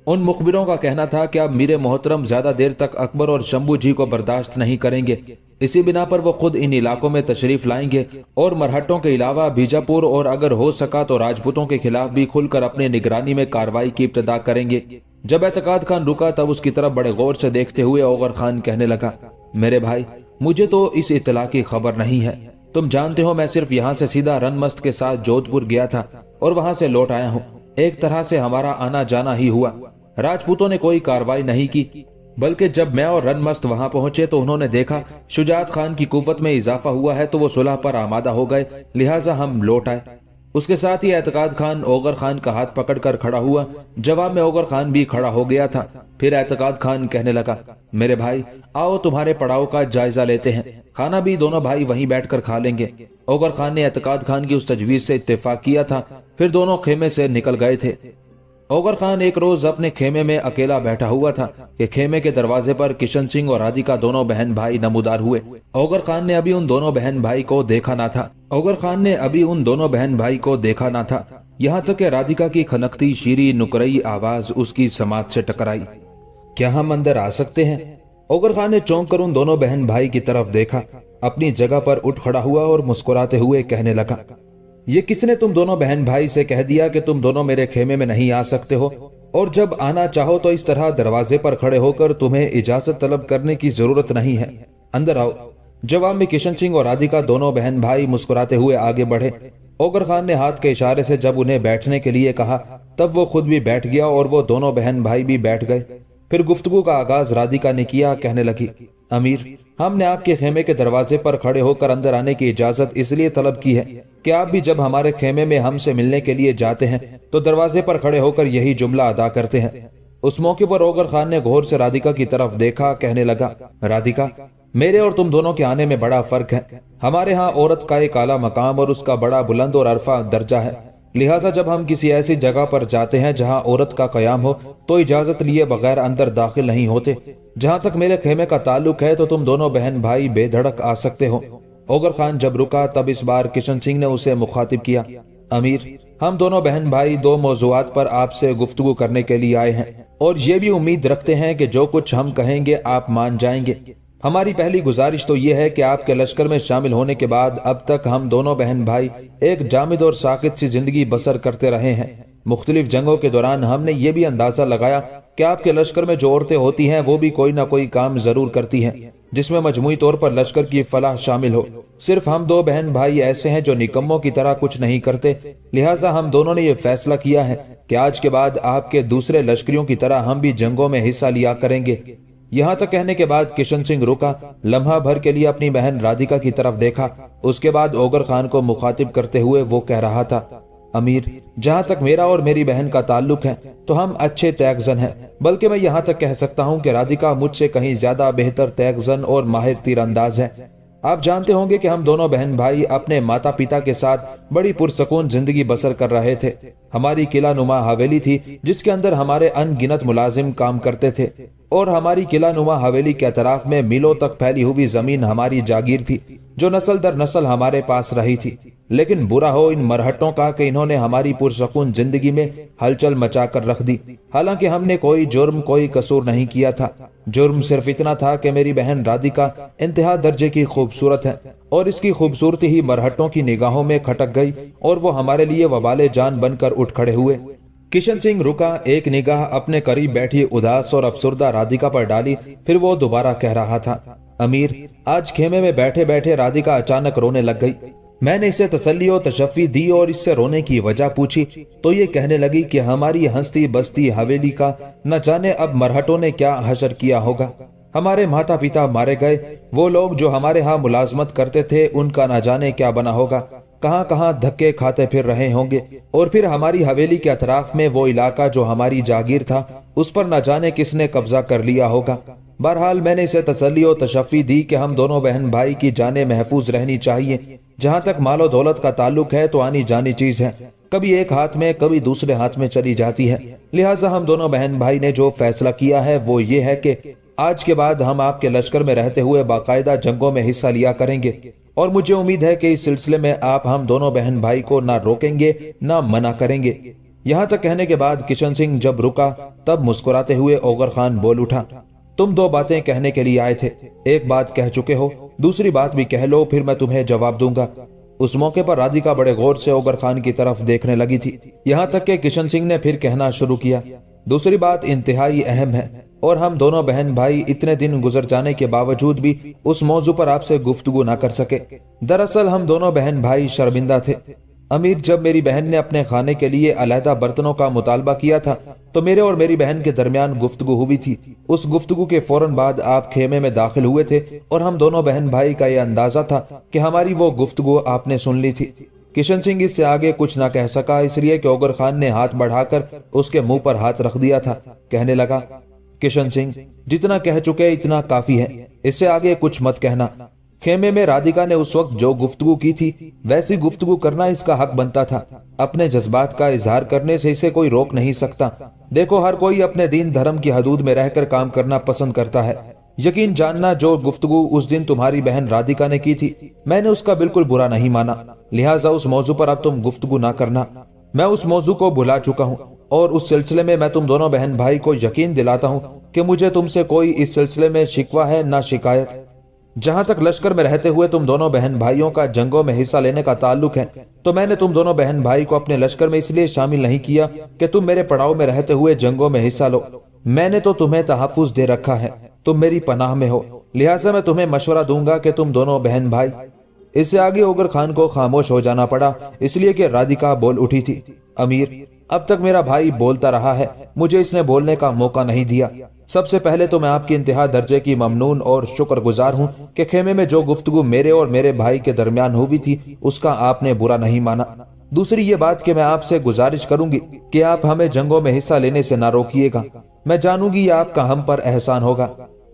उन मुखबिरों का कहना था कि अब मीर मोहतरम ज्यादा देर तक अकबर और शंभू जी को बर्दाश्त नहीं करेंगे, इसी बिना पर वो खुद इन इलाकों में तशरीफ लाएंगे और मरहटों के अलावा बीजापुर और अगर हो सका तो राजपूतों के खिलाफ भी खुलकर अपनी निगरानी में कार्रवाई की इब्तिदा करेंगे। जब एतकाद खान रुका तब उसकी तरफ बड़े गौर से देखते हुए ओगर खान कहने लगा, मेरे भाई, मुझे तो इस इत्तला की खबर नहीं है। तुम जानते हो मैं सिर्फ यहाँ से सीधा रनमस्त के साथ जोधपुर गया था और वहां से लौट आया हूँ। एक तरह से हमारा आना जाना ही हुआ। राजपूतों ने कोई कार्रवाई नहीं की, बल्कि जब मैं और रनमस्त वहां पहुंचे तो उन्होंने देखा शुजात खान की कुव्वत में इजाफा हुआ है तो वो सुलह पर आमादा हो गए, लिहाजा हम लौट आए। उसके साथ ही एतकाद खान ओगर खान का हाथ पकड़कर खड़ा हुआ। जवाब में ओगर खान भी खड़ा हो गया था। फिर एतकाद खान कहने लगा, मेरे भाई, आओ तुम्हारे पड़ाव का जायजा लेते हैं, खाना भी दोनों भाई वहीं बैठकर खा लेंगे। ओगर खान ने एतकाद खान की उस तजवीज से इत्तेफाक किया था। फिर दोनों खेमे से निकल गए थे। ओगर खान एक रोज अपने खेमे में अकेला बैठा हुआ था कि खेमे के दरवाजे पर किशन सिंह और राधिका दोनों बहन भाई नमूदार हुए। ओगर खान ने अभी उन दोनों बहन भाई को देखा ना था। यहाँ तक कि राधिका की खनकती शीरी नुकरई आवाज उसकी समात से टकराई। क्या हम अंदर आ सकते हैं? ओगर खान ने चौंक कर उन दोनों बहन भाई की तरफ देखा, अपनी जगह पर उठ खड़ा हुआ और मुस्कुराते हुए कहने लगा, ये किसने तुम दोनों बहन भाई से कह दिया कि तुम दोनों मेरे खेमे में नहीं आ सकते हो और जब आना चाहो तो इस तरह दरवाजे पर खड़े होकर तुम्हें इजाजत तलब करने की जरूरत नहीं है, अंदर आओ। जवाब में किशन सिंह और राधिका दोनों बहन भाई मुस्कुराते हुए आगे बढ़े। ओगर खान ने हाथ के इशारे से जब उन्हें बैठने के लिए कहा तब वो खुद भी बैठ गया और वो दोनों बहन भाई भी बैठ गए। फिर गुफ्तगू का आगाज राधिका ने किया, कहने लगी, अमीर, हमने आपके खेमे के दरवाजे पर खड़े होकर अंदर आने की इजाजत इसलिए तलब की है कि आप भी जब हमारे खेमे में हमसे मिलने के लिए जाते हैं तो दरवाजे पर खड़े होकर यही जुमला अदा करते हैं। उस मौके पर ओगर खान ने गौर से राधिका की तरफ देखा, कहने लगा, राधिका, मेरे और तुम दोनों के आने में बड़ा फर्क है। हमारे यहाँ औरत का एक आला मकाम और उसका बड़ा बुलंद और अरफा दर्जा है, लिहाजा जब हम किसी ऐसी जगह पर जाते हैं जहां औरत का कयाम हो तो इजाजत लिए बगैर अंदर दाखिल नहीं होते। जहां तक मेरे खेमे का ताल्लुक है तो तुम दोनों बहन भाई बेधड़क आ सकते हो। ओगर खान जब रुका तब इस बार किशन सिंह ने उसे मुखातिब किया, अमीर, हम दोनों बहन भाई दो मौजूआत पर आपसे गुफ्तगू करने के लिए आए हैं और ये भी उम्मीद रखते हैं कि जो कुछ हम कहेंगे आप मान जाएंगे। हमारी पहली गुजारिश तो यह है कि आपके लश्कर में शामिल होने के बाद अब तक हम दोनों बहन भाई एक जामिद और साकित सी जिंदगी बसर करते रहे हैं। मुख्तलिफ जंगों के दौरान हमने ये भी अंदाजा लगाया कि आपके लश्कर में जो औरतें होती हैं वो भी कोई ना कोई काम जरूर करती हैं जिसमें मजमूई तौर पर लश्कर की फलाह शामिल हो। सिर्फ हम दो बहन भाई ऐसे हैं जो निकम्मों की तरह कुछ नहीं करते, लिहाजा हम दोनों ने यह फैसला किया है कि आज के बाद आपके दूसरे लश्करियों की तरह हम भी जंगों में हिस्सा लिया करेंगे। यहाँ तक कहने के बाद किशन सिंह रुका, लम्हा भर के लिए अपनी बहन राधिका की तरफ देखा। उसके बाद ओगर खान को मुखातिब करते हुए वो कह रहा था, अमीर, जहाँ तक मेरा और मेरी बहन का ताल्लुक है तो हम अच्छे तैगजन हैं, बल्कि मैं यहाँ तक कह सकता हूँ कि राधिका मुझसे कहीं ज्यादा बेहतर तैगजन और माहिर तीरंदाज है। आप जानते होंगे कि हम दोनों बहन भाई अपने माता पिता के साथ बड़ी पुरसकून जिंदगी बसर कर रहे थे। हमारी किला नुमा हवेली थी जिसके अंदर हमारे अनगिनत मुलाजिम काम करते थे और हमारी किला नुमा हवेली के अतराफ में मीलों तक फैली हुई जमीन हमारी जागीर थी जो नस्ल दर नस्ल हमारे पास रही थी। लेकिन बुरा हो इन मरहटों का कि इन्होंने हमारी पुरसकून जिंदगी में हलचल मचा कर रख दी। हालांकि हमने कोई जुर्म कोई कसूर नहीं किया था। जुर्म सिर्फ इतना था कि मेरी बहन राधिका इंतहा दर्जे की खूबसूरत है और इसकी खूबसूरती ही मरहटों की निगाहों में खटक गई और वो हमारे लिए वबाले जान बनकर उठ खड़े हुए। किशन सिंह रुका, एक निगाह अपने करीब बैठी उदास और अफसुर्दा राधिका पर डाली, फिर वो दोबारा कह रहा था, امیر، آج خیمے میں بیٹھے بیٹھے رادھیکا اچانک رونے لگ گئی۔ میں نے اسے تسلی و تشفی دی اور اس سے رونے کی وجہ پوچھی تو یہ کہنے لگی کہ ہماری ہنستی بستی حویلی کا نہ جانے اب مرہٹوں نے کیا حشر کیا ہوگا۔ ہمارے ماتا پتا مارے گئے، وہ لوگ جو ہمارے ہاں ملازمت کرتے تھے ان کا نہ جانے کیا بنا ہوگا، کہاں کہاں دھکے کھاتے پھر رہے ہوں گے، اور پھر ہماری حویلی کے اطراف میں وہ علاقہ جو ہماری جاگیر تھا اس پر نہ جانے کس نے قبضہ کر لیا ہوگا۔ بہرحال میں نے اسے تسلی و تشفی دی کہ ہم دونوں بہن بھائی کی جانیں محفوظ رہنی چاہیے۔ جہاں تک مال و دولت کا تعلق ہے تو آنی جانی چیز ہے، کبھی ایک ہاتھ میں کبھی دوسرے ہاتھ میں چلی جاتی ہے، لہٰذا ہم دونوں بہن بھائی نے جو فیصلہ کیا ہے وہ یہ ہے کہ آج کے بعد ہم آپ کے لشکر میں رہتے ہوئے باقاعدہ جنگوں میں حصہ لیا کریں گے، اور مجھے امید ہے کہ اس سلسلے میں آپ ہم دونوں بہن بھائی کو نہ روکیں گے نہ منع کریں گے۔ یہاں تک کہنے کے بعد کشن سنگھ جب رکا تب مسکراتے ہوئے اوغر خان بول اٹھا، تم دو باتیں کہنے کے لیے آئے تھے، ایک بات کہہ چکے ہو، دوسری بات بھی کہہ لو، پھر میں تمہیں جواب دوں گا۔ اس موقع پر رادھیکا بڑے غور سے اوغر خان کی طرف دیکھنے لگی تھی، یہاں تک کہ کشن سنگھ نے پھر کہنا شروع کیا، دوسری بات انتہائی اہم ہے، اور ہم دونوں بہن بھائی اتنے دن گزر جانے کے باوجود بھی اس موضوع پر آپ سے گفتگو نہ کر سکے۔ دراصل ہم دونوں بہن بھائی شرمندہ تھے۔ امیر، جب میری بہن نے اپنے کھانے کے لیے علیحدہ برتنوں کا مطالبہ کیا تھا تو میرے اور میری بہن کے درمیان گفتگو ہوئی تھی۔ اس گفتگو کے فوراً بعد آپ خیمے میں داخل ہوئے تھے اور ہم دونوں بہن بھائی کا یہ اندازہ تھا کہ ہماری وہ گفتگو آپ نے سن لی تھی۔ کشن سنگھ اس سے آگے کچھ نہ کہہ سکا، اس لیے کہ اوغر خان نے ہاتھ بڑھا کر اس کے منہ پر ہاتھ رکھ دیا تھا۔ کہنے لگا، کشن سنگھ، جتنا کہہ چکے اتنا کافی ہے، اس سے آگے کچھ مت کہنا۔ خیمے میں رادھیکا نے اس وقت جو گفتگو کی تھی ویسی گفتگو کرنا اس کا حق بنتا تھا، اپنے جذبات کا اظہار کرنے سے اسے کوئی روک نہیں سکتا۔ دیکھو، ہر کوئی اپنے دین دھرم کی حدود میں رہ کر کام کرنا پسند کرتا ہے۔ یقین جاننا، جو گفتگو اس دن تمہاری بہن رادھیکا نے کی تھی میں نے اس کا بالکل برا نہیں مانا، لہٰذا اس موضوع پر اب تم گفتگو نہ کرنا۔ میں اس موضوع کو بھلا چکا ہوں، اور اس سلسلے میں تم دونوں بہن بھائی کو یقین دلاتا ہوں کہ مجھے تم سے کوئی اس سلسلے میں شکوہ ہے نہ شکایت۔ جہاں تک لشکر میں رہتے ہوئے تم دونوں بہن بھائیوں کا جنگوں میں حصہ لینے کا تعلق ہے تو میں نے تم دونوں بہن بھائی کو اپنے لشکر میں اس لیے شامل نہیں کیا کہ تم میرے پڑاؤ میں رہتے ہوئے جنگوں میں حصہ لو۔ میں نے تو تمہیں تحفظ دے رکھا ہے، تم میری پناہ میں ہو، لہٰذا میں تمہیں مشورہ دوں گا کہ تم دونوں بہن بھائی۔ اس سے آگے اوغر خان کو خاموش ہو جانا پڑا، اس لیے کہ رادھیکا بول اٹھی تھی، امیر، اب تک میرا بھائی بولتا رہا ہے، مجھے اس نے بولنے کا موقع نہیں دیا۔ سب سے پہلے تو میں آپ کی انتہا درجے کی ممنون اور شکر گزار ہوں کہ خیمے میں جو گفتگو میرے اور میرے بھائی کے درمیان ہوئی تھی اس کا آپ نے برا نہیں مانا۔ دوسری یہ بات کہ میں آپ سے گزارش کروں گی کہ آپ ہمیں جنگوں میں حصہ لینے سے نہ روکیے گا، میں جانوں گی یہ آپ کا ہم پر احسان ہوگا۔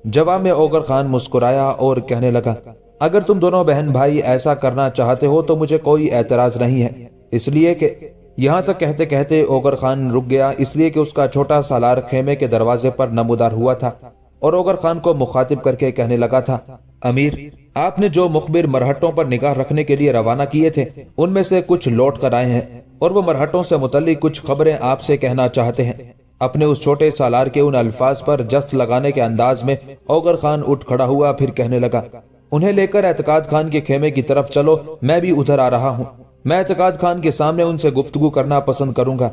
جواب میں اوغر خان مسکرایا اور کہنے لگا، اگر تم دونوں بہن بھائی ایسا کرنا چاہتے ہو تو مجھے کوئی اعتراض نہیں ہے، اس لیے کہ یہاں تک کہتے کہتے اوغر خان رک گیا، اس لیے کہ اس کا چھوٹا سالار خیمے کے دروازے پر نمودار ہوا تھا اور اوغر خان کو مخاطب کر کے کہنے لگا تھا، امیر، آپ نے جو مخبر مرہٹوں پر نگاہ رکھنے کے لیے روانہ کیے تھے ان میں سے کچھ لوٹ کر آئے ہیں اور وہ مرہٹوں سے متعلق کچھ خبریں آپ سے کہنا چاہتے ہیں۔ اپنے اس چھوٹے سالار کے ان الفاظ پر جست لگانے کے انداز میں اوغر خان اٹھ کھڑا ہوا، پھر کہنے لگا، انہیں لے کر اعتقاد خان کے خیمے کی طرف چلو، میں بھی ادھر آ رہا ہوں، میں اعتقاد خان کے سامنے ان سے گفتگو کرنا پسند کروں گا۔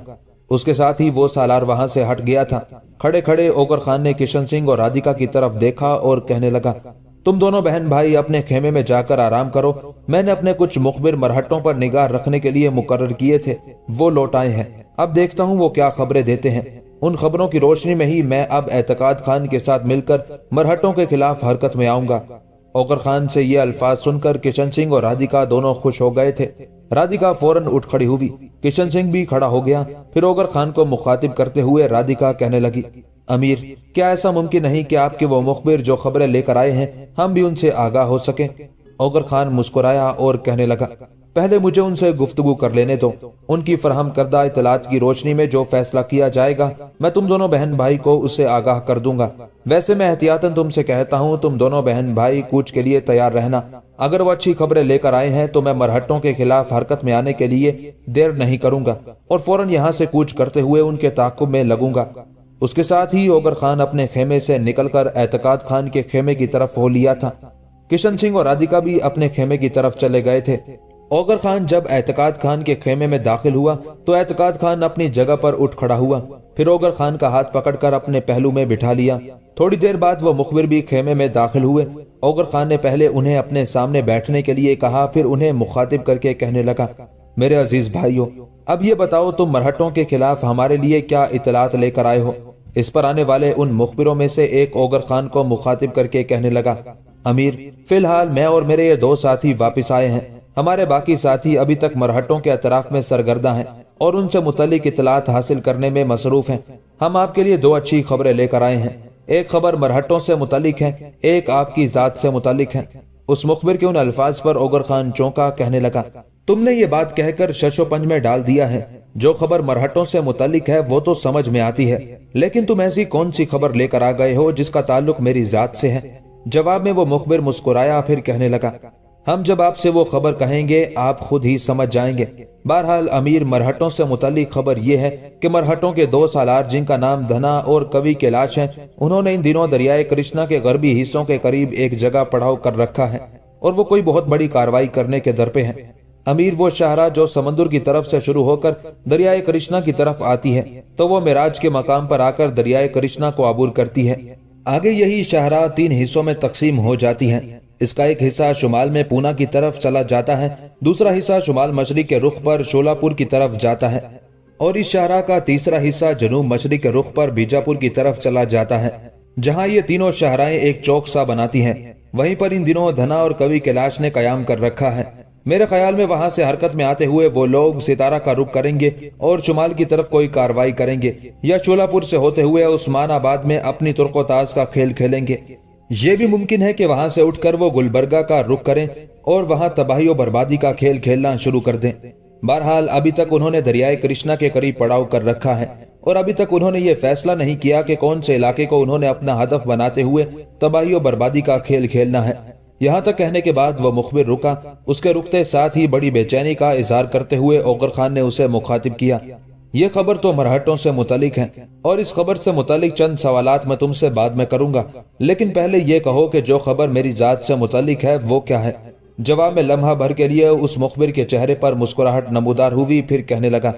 اس کے ساتھ ہی وہ سالار وہاں سے ہٹ گیا تھا۔ کھڑے کھڑے اوغر خان نے کشن سنگھ اور رادھیکا کی طرف دیکھا اور کہنے لگا، تم دونوں بہن بھائی اپنے خیمے میں جا کر آرام کرو، میں نے اپنے کچھ مخبر مرہٹوں پر نگاہ رکھنے کے لیے مقرر کیے تھے، وہ لوٹ آئے ہیں، اب دیکھتا ہوں وہ کیا خبریں دیتے ہیں، ان خبروں کی روشنی میں ہی میں اب اعتقاد خان کے ساتھ مل کر مرہٹوں کے خلاف حرکت میں آؤں گا۔ اوغر خان سے یہ الفاظ سن کر کشن سنگھ اور رادھیکا دونوں خوش ہو گئے تھے۔ رادھیکا فوراً اٹھ کھڑی ہوئی، کشن سنگھ بھی کھڑا ہو گیا، پھر اوغر خان کو مخاطب کرتے ہوئے رادھیکا کہنے لگی، امیر، کیا ایسا ممکن نہیں کہ آپ کے وہ مخبر جو خبریں لے کر آئے ہیں ہم بھی ان سے آگاہ ہو سکیں؟ اوغر خان مسکرایا اور کہنے لگا، پہلے مجھے ان سے گفتگو کر لینے دو، ان کی فراہم کردہ اطلاعات کی روشنی میں جو فیصلہ کیا جائے گا میں تم دونوں بہن بھائی کو اس سے آگاہ کر دوں گا۔ ویسے میں احتیاطاً تم سے کہتا ہوں تم دونوں بہن بھائی کوچ کے لیے تیار رہنا، اگر وہ اچھی خبریں لے کر آئے ہیں تو میں مرہٹوں کے خلاف حرکت میں آنے کے لیے دیر نہیں کروں گا اور فوراً یہاں سے کوچ کرتے ہوئے ان کے تعاقب میں لگوں گا۔ اس کے ساتھ ہی اوغر خان اپنے خیمے سے نکل کر اعتقاد خان کے خیمے کی طرف ہو لیا تھا۔ کشن سنگھ اور رادھیکا بھی اپنے خیمے کی طرف چلے گئے تھے۔ اوغر خان جب اعتقاد خان کے خیمے میں داخل ہوا تو اعتقاد خان اپنی جگہ پر اٹھ کھڑا ہوا، پھر اوغر خان کا ہاتھ پکڑ کر اپنے پہلو میں بٹھا لیا۔ تھوڑی دیر بعد وہ مخبر بھی خیمے میں داخل ہوئے اوگر خان نے پہلے انہیں اپنے سامنے بیٹھنے کے لیے کہا، پھر انہیں مخاطب کر کے کہنے لگا، میرے عزیز بھائیوں، اب یہ بتاؤ تم مرہٹوں کے خلاف ہمارے لیے کیا اطلاعات لے کر آئے ہو؟ اس پر آنے والے ان مخبروں میں سے ایک اوگر خان کو مخاطب کر کے کہنے لگا، امیر، فی الحال میں اور میرے یہ 2 ساتھی واپس آئے ہیں۔ ہمارے باقی ساتھی ابھی تک مرہٹوں کے اطراف میں سرگردہ ہیں اور ان سے متعلق اطلاعات حاصل کرنے میں مصروف ہیں۔ ہم آپ کے لیے 2 اچھی خبریں لے کر آئے ہیں، ایک خبر مرہٹوں سے متعلق ہے، ایک آپ کی ذات سے متعلق ہے۔ اس مخبر کے ان الفاظ پر اوگر خان چونکا، کہنے لگا، تم نے یہ بات کہہ کر شش و پنج میں ڈال دیا ہے، جو خبر مرہٹوں سے متعلق ہے وہ تو سمجھ میں آتی ہے، لیکن تم ایسی کون سی خبر لے کر آ گئے ہو جس کا تعلق میری ذات سے ہے؟ جواب میں وہ مخبر مسکرایا، پھر کہنے لگا، ہم جب آپ سے وہ خبر کہیں گے آپ خود ہی سمجھ جائیں گے۔ بہرحال امیر، مرہٹوں سے متعلق خبر یہ ہے کہ مرہٹوں کے 2 سالار جن کا نام دھنا اور کوی کیلاش ہے، انہوں نے ان دنوں دریائے کرشنا کے غربی حصوں کے قریب ایک جگہ پڑاؤ کر رکھا ہے اور وہ کوئی بہت بڑی کارروائی کرنے کے در پہ ہے۔ امیر، وہ شاہراہ جو سمندر کی طرف سے شروع ہو کر دریائے کرشنا کی طرف آتی ہے تو وہ معراج کے مقام پر آ کر دریائے کرشنا کو عبور کرتی ہے۔ آگے یہی شاہراہ 3 حصوں میں تقسیم ہو جاتی ہے۔ اس کا ایک حصہ شمال میں پونا کی طرف چلا جاتا ہے، دوسرا حصہ شمال مشرق کے رخ پر شولاپور کی طرف جاتا ہے، اور اس شاہراہ کا تیسرا حصہ جنوب مشرق کے رخ پر بیجاپور کی طرف چلا جاتا ہے، جہاں یہ تینوں شاہراہیں ایک چوک سا بناتی ہیں۔ وہیں پر ان دنوں دھنا اور کوی کیلاش نے قیام کر رکھا ہے۔ میرے خیال میں وہاں سے حرکت میں آتے ہوئے وہ لوگ ستارہ کا رخ کریں گے اور شمال کی طرف کوئی کارروائی کریں گے، یا شولاپور سے ہوتے ہوئے عثمان آباد میں اپنی ترک و تاز کا کھیل کھیلیں گے۔ یہ بھی ممکن ہے کہ وہاں سے اٹھ کر وہ گلبرگہ کا رخ کریں اور وہاں تباہی و بربادی کا کھیل کھیلنا شروع کر دیں۔ بہرحال ابھی تک انہوں نے دریائے کرشنا کے قریب پڑاؤ کر رکھا ہے اور ابھی تک انہوں نے یہ فیصلہ نہیں کیا کہ کون سے علاقے کو انہوں نے اپنا ہدف بناتے ہوئے تباہی و بربادی کا کھیل کھیلنا ہے۔ یہاں تک کہنے کے بعد وہ مخبر رکا۔ اس کے رکتے ساتھ ہی بڑی بے چینی کا اظہار کرتے ہوئے اوگر خان نے اسے مخاطب کیا، یہ خبر تو مرہٹوں سے متعلق ہے اور اس خبر سے متعلق چند سوالات میں تم سے بعد میں کروں گا، لیکن پہلے یہ کہو کہ جو خبر میری ذات سے متعلق ہے وہ کیا ہے؟ جواب میں لمحہ بھر کے لیے اس مخبر کے چہرے پر مسکراہٹ نمودار ہوئی، پھر کہنے لگا،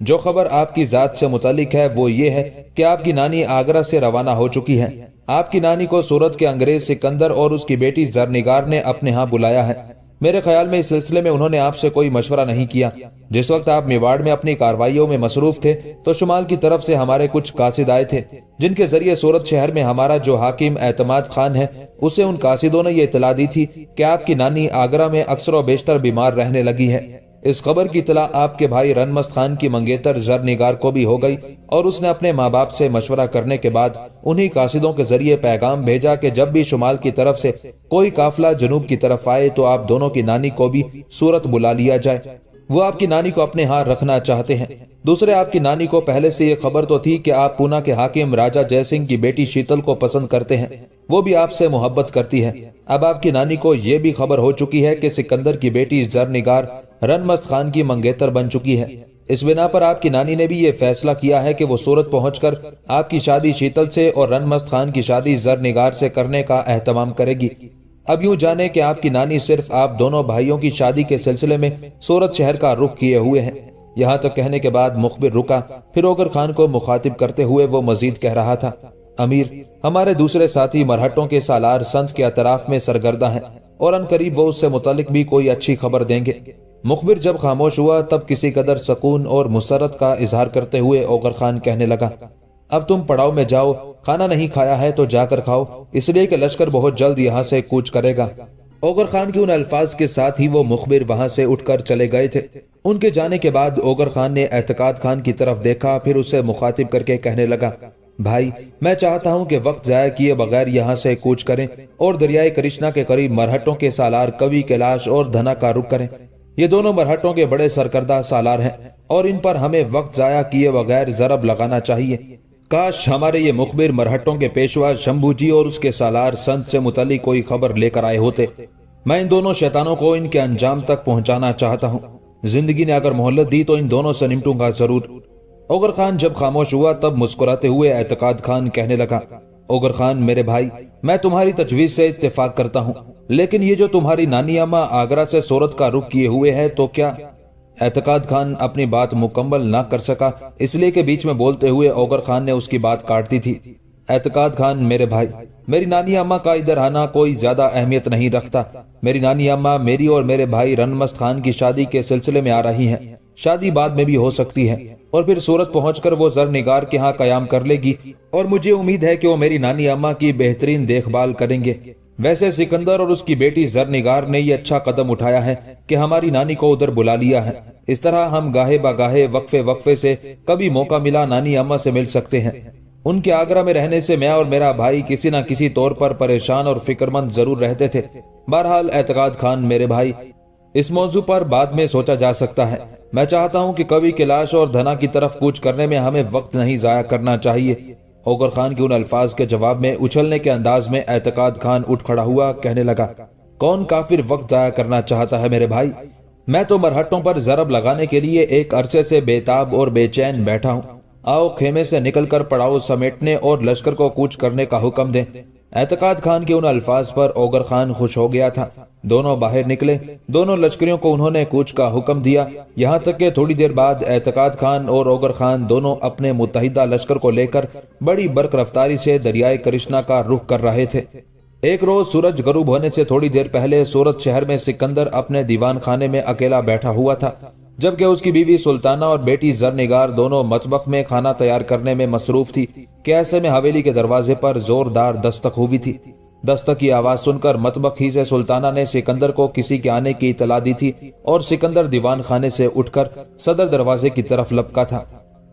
جو خبر آپ کی ذات سے متعلق ہے وہ یہ ہے کہ آپ کی نانی آگرہ سے روانہ ہو چکی ہے۔ آپ کی نانی کو سورت کے انگریز سکندر اور اس کی بیٹی زرنگار نے اپنے ہاں بلایا ہے۔ میرے خیال میں اس سلسلے میں انہوں نے آپ سے کوئی مشورہ نہیں کیا۔ جس وقت آپ میواڑ میں اپنی کارروائیوں میں مصروف تھے تو شمال کی طرف سے ہمارے کچھ قاصد آئے تھے، جن کے ذریعے سورت شہر میں ہمارا جو حاکم اعتماد خان ہے، اسے ان قاصدوں نے یہ اطلاع دی تھی کہ آپ کی نانی آگرہ میں اکثر و بیشتر بیمار رہنے لگی ہے۔ اس خبر کی اطلاع آپ کے بھائی رنمست خان کی منگیتر زرنگار کو بھی ہو گئی اور اس نے اپنے ماں باپ سے مشورہ کرنے کے بعد انہی قاصدوں کے ذریعے پیغام بھیجا کہ جب بھی شمال کی طرف سے کوئی قافلہ جنوب کی طرف آئے تو آپ دونوں کی نانی کو بھی سورت بلا لیا جائے۔ وہ آپ کی نانی کو اپنے ہاں رکھنا چاہتے ہیں۔ دوسرے، آپ کی نانی کو پہلے سے یہ خبر تو تھی کہ آپ پونا کے حاکم راجہ جے سنگھ کی بیٹی شیتل کو پسند کرتے ہیں، وہ بھی آپ سے محبت کرتی ہے۔ اب آپ کی نانی کو یہ بھی خبر ہو چکی ہے کہ سکندر کی بیٹی زرنگار رنمست خان کی منگیتر بن چکی ہے۔ اس بنا پر آپ کی نانی نے بھی یہ فیصلہ کیا ہے کہ وہ سورت پہنچ کر آپ کی شادی شیتل سے اور رنمست خان کی شادی زرنگار سے کرنے کا اہتمام کرے گی۔ اب یوں جانے کہ آپ کی نانی صرف آپ دونوں بھائیوں کی شادی کے سلسلے میں سورت شہر کا رخ کیے ہوئے ہیں۔ یہاں تک کہنے کے بعد مخبر رکا، پھر اوگر خان کو مخاطب کرتے ہوئے وہ مزید کہہ رہا تھا، امیر، ہمارے دوسرے ساتھی مرہٹوں کے سالار سنت کے اطراف میں سرگردہ ہیں اور ان قریب وہ اس سے متعلق بھی کوئی اچھی خبر دیں گے۔ مخبر جب خاموش ہوا تب کسی قدر سکون اور مسرت کا اظہار کرتے ہوئے اوگر خان کہنے لگا، اب تم پڑاؤ میں جاؤ، کھانا نہیں کھایا ہے تو جا کر کھاؤ، اس لیے کہ لشکر بہت جلد یہاں سے کوچ کرے گا۔ اوگر خان کے ان الفاظ کے ساتھ ہی وہ مخبر وہاں سے اٹھ کر چلے گئے تھے۔ ان کے جانے کے بعد اوگر خان نے اعتقاد خان کی طرف دیکھا، پھر اسے مخاطب کر کے کہنے لگا، بھائی، میں چاہتا ہوں کہ وقت ضائع کیے بغیر یہاں سے کوچ کریں اور دریائے کرشنا کے قریب مرہٹوں کے سالار کوی کیلاش اور دھنا کا رخ کریں۔ یہ دونوں مرہٹوں کے بڑے سرکردہ سالار ہیں اور ان پر ہمیں وقت ضائع کیے بغیر ضرب لگانا چاہیے۔ کاش ہمارے یہ مخبر مرہٹوں کے پیشوا شمبھو جی اور اس کے سالار سنت سے متعلق کوئی خبر لے کر آئے ہوتے۔ میں ان دونوں شیطانوں کو ان کے انجام تک پہنچانا چاہتا ہوں۔ زندگی نے اگر مہلت دی تو ان دونوں سے نمٹوں گا ضرور۔ اوگر خان جب خاموش ہوا تب مسکراتے ہوئے اعتقاد خان کہنے لگا، اوگر خان میرے بھائی، میں تمہاری تجویز سے اتفاق کرتا ہوں، لیکن یہ جو تمہاری نانی اماں آگرہ سے سورت کا رخ کیے ہوئے ہے تو کیا؟ اعتقاد خان اپنی بات مکمل نہ کر سکا، اس لیے کہ بیچ میں بولتے ہوئے اوگر خان نے اس کی بات کاٹ دی تھی۔ اعتقاد خان میرے بھائی، میری نانی اماں کا ادھر آنا کوئی زیادہ اہمیت نہیں رکھتا۔ میری نانی اماں میری اور میرے بھائی رنمست خان کی شادی کے سلسلے میں آ رہی ہیں۔ شادی بعد میں بھی ہو سکتی ہے اور پھر سورت پہنچ کر وہ زرنگار کے ہاں قیام کر لے گی، اور مجھے امید ہے کہ وہ میری نانی اماں کی بہترین دیکھ بھال کریں گے۔ ویسے سکندر اور اس کی بیٹی زرنگار نے یہ اچھا قدم اٹھایا ہے کہ ہماری نانی کو ادھر بلا لیا ہے۔ اس طرح ہم گاہے بگاہے وقفے سے کبھی موقع ملا نانی اماں سے مل سکتے ہیں۔ ان کے آگرہ میں رہنے سے میں اور میرا بھائی کسی نہ کسی طور پر پریشان اور فکر مند ضرور رہتے تھے۔ بہرحال اعتقاد خان میرے بھائی، اس موضوع پر بعد میں سوچا جا سکتا ہے۔ میں چاہتا ہوں کہ کبھی کیلاش اور دھنا کی طرف کوچ کرنے میں ہمیں وقت نہیں ضائع کرنا چاہیے۔ اوغر خان کے ان الفاظ کے جواب میں اچھلنے کے انداز میں اعتقاد خان اٹھ کھڑا ہوا، کہنے لگا، کون کافر وقت ضائع کرنا چاہتا ہے میرے بھائی؟ میں تو مرہٹوں پر ضرب لگانے کے لیے ایک عرصے سے بے تاب اور بے چین بیٹھا ہوں۔ آؤ خیمے سے نکل کر پڑاؤ سمیٹنے اور لشکر کو کوچ کرنے کا حکم دیں۔ اعتقاد خان کے ان الفاظ پر اوغر خان خوش ہو گیا تھا۔ دونوں باہر نکلے، دونوں لشکریوں کو انہوں نے کوچ کا حکم دیا، یہاں تک کہ تھوڑی دیر بعد اعتقاد خان اور اوغر خان دونوں اپنے متحدہ لشکر کو لے کر بڑی برق رفتاری سے دریائے کرشنا کا رخ کر رہے تھے۔ ایک روز سورج غروب ہونے سے تھوڑی دیر پہلے سورت شہر میں سکندر اپنے دیوان خانے میں اکیلا بیٹھا ہوا تھا، جبکہ اس کی بیوی سلطانہ اور بیٹی زرنگار دونوں مطبخ میں کھانا تیار کرنے میں مصروف تھی کہ ایسے میں حویلی کے دروازے پر زوردار دستک ہوئی تھی۔ دستک کی آواز سن کر مطبخ ہی سے سلطانہ نے سکندر کو کسی کے آنے کی اطلاع دی تھی، اور سکندر دیوان خانے سے اٹھ کر صدر دروازے کی طرف لپکا تھا۔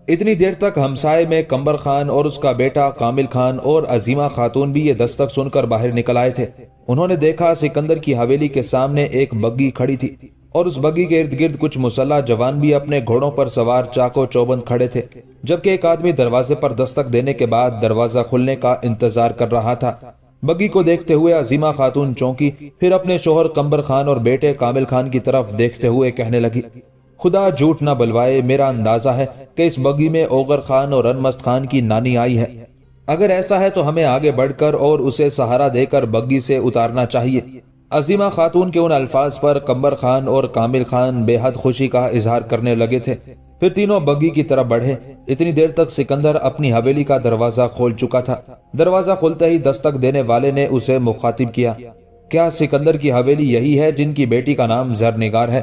اتنی دیر تک ہمسائے میں کمبر خان اور اس کا بیٹا کامل خان اور عظیمہ خاتون بھی یہ دستک سن کر باہر نکل آئے تھے۔ انہوں نے دیکھا سکندر کی حویلی کے سامنے ایک بگی کھڑی تھی، اور اس بگی کے ارد گرد کچھ مسلح جوان بھی اپنے گھوڑوں پر سوار چاقو چوبند کھڑے تھے، جبکہ ایک آدمی دروازے پر دستک دینے کے بعد دروازہ کھلنے کا انتظار کر رہا تھا۔ بگی کو دیکھتے ہوئے عظیمہ خاتون چونکی، پھر اپنے شوہر کمبر خان اور بیٹے کامل خان کی طرف دیکھتے ہوئے کہنے لگی، خدا جھوٹ نہ بلوائے، میرا اندازہ ہے کہ اس بگی میں اوغر خان اور رنمست خان کی نانی آئی ہے۔ اگر ایسا ہے تو ہمیں آگے بڑھ کر اور اسے سہارا دے کر بگی سے اتارنا چاہیے۔ عظیمہ خاتون کے ان الفاظ پر کمبر خان اور کامل خان بے حد خوشی کا اظہار کرنے لگے تھے۔ پھر تینوں بگی کی طرف بڑھے۔ اتنی دیر تک سکندر اپنی حویلی کا دروازہ کھول چکا تھا۔ دروازہ کھلتے ہی دستک دینے والے نے اسے مخاطب کیا، کیا سکندر کی حویلی یہی ہے جن کی بیٹی کا نام زرنگار ہے؟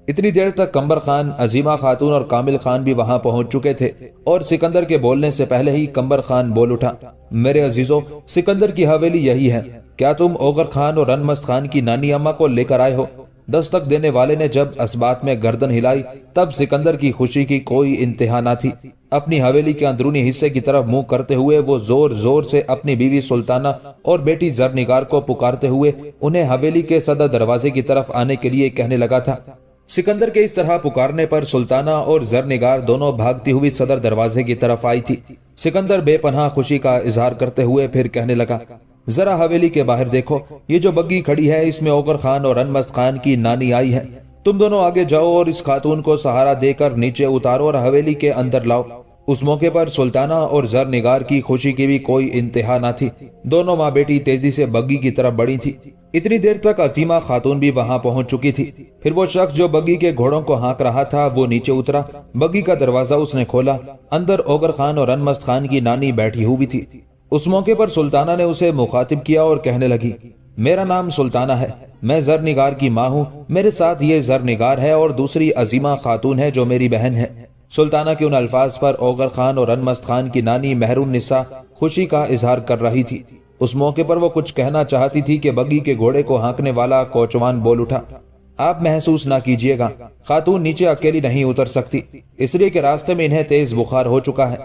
اتنی دیر تک کمبر خان، عظیمہ خاتون اور کامل خان بھی وہاں پہنچ چکے تھے، اور سکندر کے بولنے سے پہلے ہی کمبر خان بول اٹھا، میرے عزیزو، سکندر کی حویلی یہی ہے۔ کیا تم اوغر خان اور رنمست خان کی نانی اماں کو لے کر آئے ہو؟ دستک دینے والے نے جب اس بات میں گردن ہلائی تب سکندر کی خوشی کی کوئی انتہا نہ تھی۔ اپنی حویلی کے اندرونی حصے کی طرف منہ کرتے ہوئے وہ زور زور سے اپنی بیوی سلطانہ اور بیٹی زرنگار کو پکارتے ہوئے انہیں حویلی کے صدر دروازے کی طرف آنے کے لیے کہنے لگا تھا۔ سکندر کے اس طرح پکارنے پر سلطانہ اور زرنگار دونوں بھاگتی ہوئی صدر دروازے کی طرف آئی تھی۔ سکندر بے پناہ خوشی کا اظہار کرتے ہوئے پھر کہنے لگا، ذرا حویلی کے باہر دیکھو، یہ جو بگی کھڑی ہے اس میں اوغر خان اور رنمست خان کی نانی آئی ہے۔ تم دونوں آگے جاؤ اور اس خاتون کو سہارا دے کر نیچے اتارو اور حویلی کے اندر لاؤ۔ اس موقع پر سلطانہ اور زرنگار کی خوشی کی بھی کوئی انتہا نہ تھی۔ دونوں ماں بیٹی تیزی سے بگی کی طرف بڑھی تھی۔ اتنی دیر تک عظیمہ خاتون بھی وہاں پہنچ چکی تھی۔ پھر وہ شخص جو بگی کے گھوڑوں کو ہانک رہا تھا وہ نیچے اترا۔ بگی کا دروازہ اس نے کھولا۔ اندر اوغر خان اور رنمست خان کی نانی بیٹھی ہوئی تھی۔ اس موقع پر سلطانہ نے اسے مخاطب کیا اور کہنے لگی، میرا نام سلطانہ ہے، میں زرنگار کی ماں ہوں، میرے ساتھ یہ زرنگار ہے اور دوسری عظیمہ خاتون ہے جو میری بہن ہے۔ سلطانہ کے ان الفاظ پر اوغر خان اور رنمست خان کی نانی مہر النساء خوشی کا اظہار کر رہی تھی۔ اس موقع پر وہ کچھ کہنا چاہتی تھی کہ بگی کے گھوڑے کو ہانکنے والا کوچوان بول اٹھا، آپ محسوس نہ کیجیے گا، خاتون نیچے اکیلی نہیں اتر سکتی، اس لیے کہ راستے میں انہیں تیز بخار ہو چکا ہے۔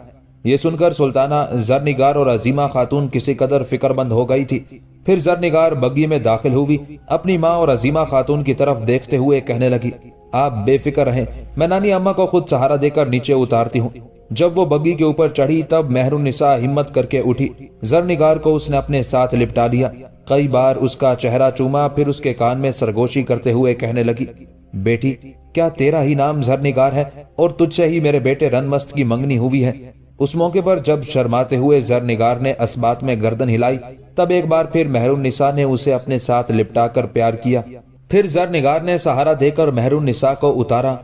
یہ سن کر سلطانہ، زرنگار اور عظیمہ خاتون کسی قدر فکر مند ہو گئی تھی۔ پھر زرنگار بگی میں داخل ہوئی، اپنی ماں اور عظیمہ خاتون کی طرف دیکھتے ہوئے کہنے لگی، آپ بے فکر رہیں، میں نانی اماں کو خود سہارا دے کر نیچے اتارتی ہوں۔ جب وہ بگی کے اوپر چڑھی تب مہر النساء ہمت کر کے اٹھی۔ زرنگار کو اس نے اپنے ساتھ لپٹا لیا، کئی بار اس کا چہرہ چوما، پھر اس کے کان میں سرگوشی کرتے ہوئے کہنے لگی، بیٹی، کیا تیرا ہی نام زرنگار ہے اور تجھ سے ہی میرے بیٹے رنمست کی منگنی ہوئی ہے؟ اس موقع پر جب شرماتے ہوئے زرنگار نے اس بات میں گردن ہلائی تب ایک بار پھر مہر النساء نے اسے اپنے ساتھ لپٹا کر پیار کیا۔ پھر زرنگار نے سہارا دے کر مہر النساء کو اتارا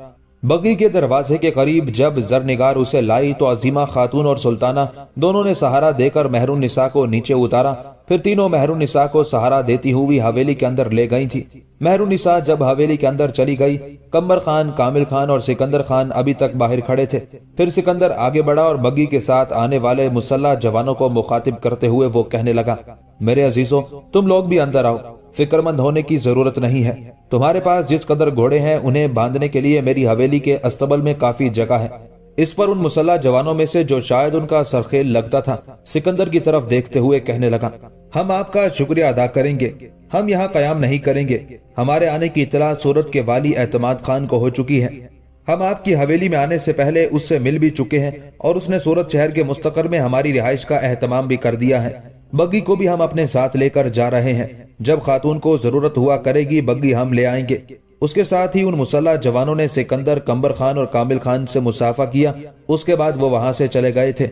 बगी के दरवाजे के करीब जब जरनिगार उसे लाई तो अजीमा खातून और सुल्ताना दोनों ने सहारा देकर महरुन्निसा को नीचे उतारा। फिर तीनों महरुन्निसा को सहारा देती हुई हवेली के अंदर ले गई थी। महरुन्निसा जब हवेली के अंदर चली गई, कंबर खान, कामिल खान और सिकंदर खान अभी तक बाहर खड़े थे। फिर सिकंदर आगे बढ़ा और बगी के साथ आने वाले मुसल्लह जवानों को मुखातिब करते हुए वो कहने लगा, मेरे अजीजों, तुम लोग भी अंदर आओ, फिक्रमंद होने की जरूरत नहीं है। तुम्हारे पास जिस कदर घोड़े हैं उन्हें बांधने के लिए मेरी हवेली के अस्तबल में काफी जगह है। इस पर उन मुसल्लह जवानों में से जो शायद उनका सरखेल लगता था, सिकंदर की तरफ देखते हुए कहने लगा, हम आपका शुक्रिया अदा करेंगे, हम यहाँ कयाम नहीं करेंगे। हमारे आने की इत्तला सूरत के वाली एतमाद खान को हो चुकी है। हम आपकी हवेली में आने से पहले उससे मिल भी चुके हैं और उसने सूरत शहर के मुस्तकर में हमारी रिहाइश का एहतमाम भी कर दिया है। बग्गी को भी हम अपने साथ लेकर जा रहे हैं। जब खातून को जरूरत हुआ करेगी बग्गी हम ले आएंगे। उसके साथ ही उन मुसल्लह जवानों ने सिकंदर, कंबर खान और कामिल खान से मुसाफा किया। उसके बाद वो वहां से चले गए थे।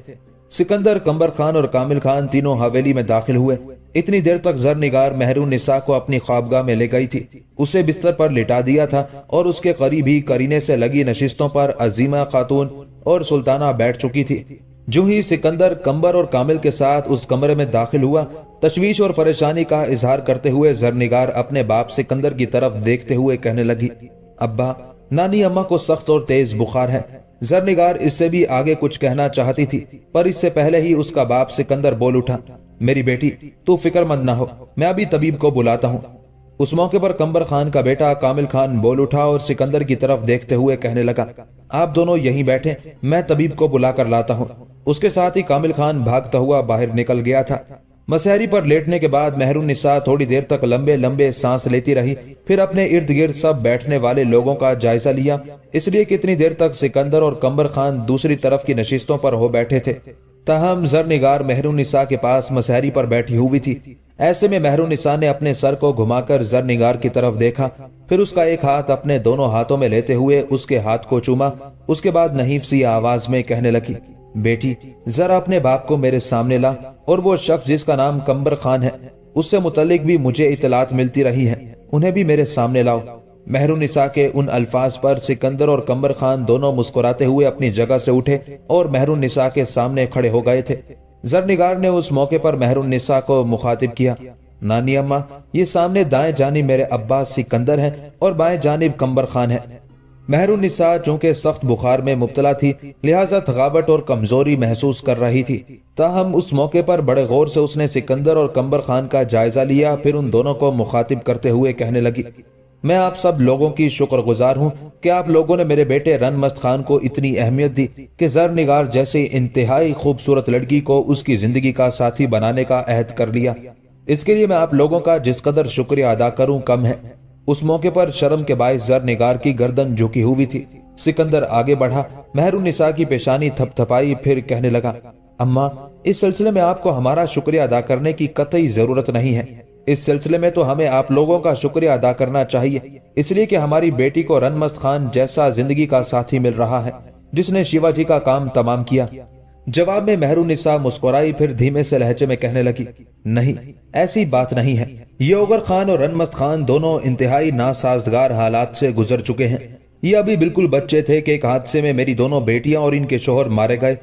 सिकंदर, कंबर खान और कामिल खान तीनों हवेली में दाखिल हुए। इतनी देर तक जरनिगार महरुन्निसा को अपनी ख्वाबगाह में ले गई थी। उसे बिस्तर पर लिटा दिया था और उसके करीब ही करीने से लगी नशिस्तों पर अजीमा खातून और सुल्ताना बैठ चुकी थी। जो ही सिकंदर, कंबर और कामिल के साथ उस कमरे में दाखिल हुआ, तशवीश और परेशानी का इजहार करते हुए जरनिगार अपने बाप सिकंदर की तरफ देखते हुए कहने लगी, अब्बा, नानी अम्मा को सख्त और तेज बुखार है। जरनिगार इससे भी आगे कुछ कहना चाहती थी, पर इससे पहले ही उसका बाप सिकंदर बोल उठा, मेरी बेटी, तू फिक्रमंद ना हो, मैं अभी तबीब को बुलाता हूँ। उस मौके पर कंबर खान का बेटा कामिल खान बोल उठा और सिकंदर की तरफ देखते हुए कहने लगा, आप दोनों यहीं बैठे, मैं तबीब को बुला कर लाता हूँ। उसके साथ ही कामिल खान भागता हुआ बाहर निकल गया था। मसहरी पर लेटने के बाद महरुन्निसा थोड़ी देर तक लंबे लंबे सांस लेती रही। फिर अपने इर्द गिर्द सब बैठने वाले लोगों का जायजा लिया, इसलिए कितनी देर तक सिकंदर और कंबर खान दूसरी तरफ की नशिस्तों पर हो बैठे थे। ताहम जरनिगार महरुन्निसा के पास मसहरी पर बैठी हुई थी। ऐसे में महरुन्निसा ने अपने सर को घुमाकर जरनिगार की तरफ देखा। फिर उसका एक हाथ अपने दोनों हाथों में लेते हुए उसके हाथ को चूमा। उसके बाद नहीफ सी आवाज में कहने लगी, बेटी, जरा अपने बाप को मेरे सामने ला, और वो शख्स जिसका नाम कंबर खान है, उससे मुतल्लिक भी मुझे इतलात मिलती रही है, उन्हें भी मेरे सामने लाओ। महरुन्निसा के उन अल्फाज पर सिकंदर और कंबर खान दोनों मुस्कुराते हुए अपनी जगह से उठे और महरुन्निसा के सामने खड़े हो गए थे। जरनिगार ने उस मौके पर महरुन्निसा को मुखातिब किया, नानी अम्मा, ये सामने दाएं जानिब मेरे अब्बा सिकंदर हैं और बाएं जानिब कंबर खान है। महरुन्निसा चूंकि सख्त बुखार में मुब्तला थी, लिहाजा थकावट और कमजोरी महसूस कर रही थी। ताहम उस मौके पर बड़े गौर से उसने सिकंदर और कंबर खान का जायजा लिया। फिर उन दोनों को मुखातिब करते हुए कहने लगी, मैं आप सब लोगों की शुक्रगुजार हूँ कि आप लोगों ने मेरे बेटे रनमस्त खान को इतनी अहमियत दी कि जरनिगार जैसी इंतहाई खूबसूरत लड़की को उसकी जिंदगी का साथी बनाने का अहद कर लिया। इसके लिए मैं आप लोगों का जिस कदर शुक्रिया अदा करूं कम है। उस मौके पर शर्म के बायस जरनिगार की गर्दन झुकी हुई थी। सिकंदर आगे बढ़ा, महरुन्निसा की पेशानी थपथपाई, फिर कहने लगा, अम्मा, इस सिलसिले में आपको हमारा शुक्रिया अदा करने की कतई जरूरत नहीं है। इस सिलसिले में तो हमें आप लोगों का शुक्रिया अदा करना चाहिए, इसलिए कि हमारी बेटी को रनमस्त खान जैसा जिंदगी का साथी मिल रहा है, जिसने शिवाजी का काम तमाम किया। जवाब में महरुन्निसा मुस्कुराई, फिर धीमे से लहजे में कहने लगी, नहीं, ऐसी बात नहीं है। ये ओगर खान और रनमस्त खान दोनों इंतहाई नासाजगार हालात से गुजर चुके हैं। ये अभी बिल्कुल बच्चे थे कि एक हादसे में मेरी दोनों बेटियां और इनके शोहर मारे गए।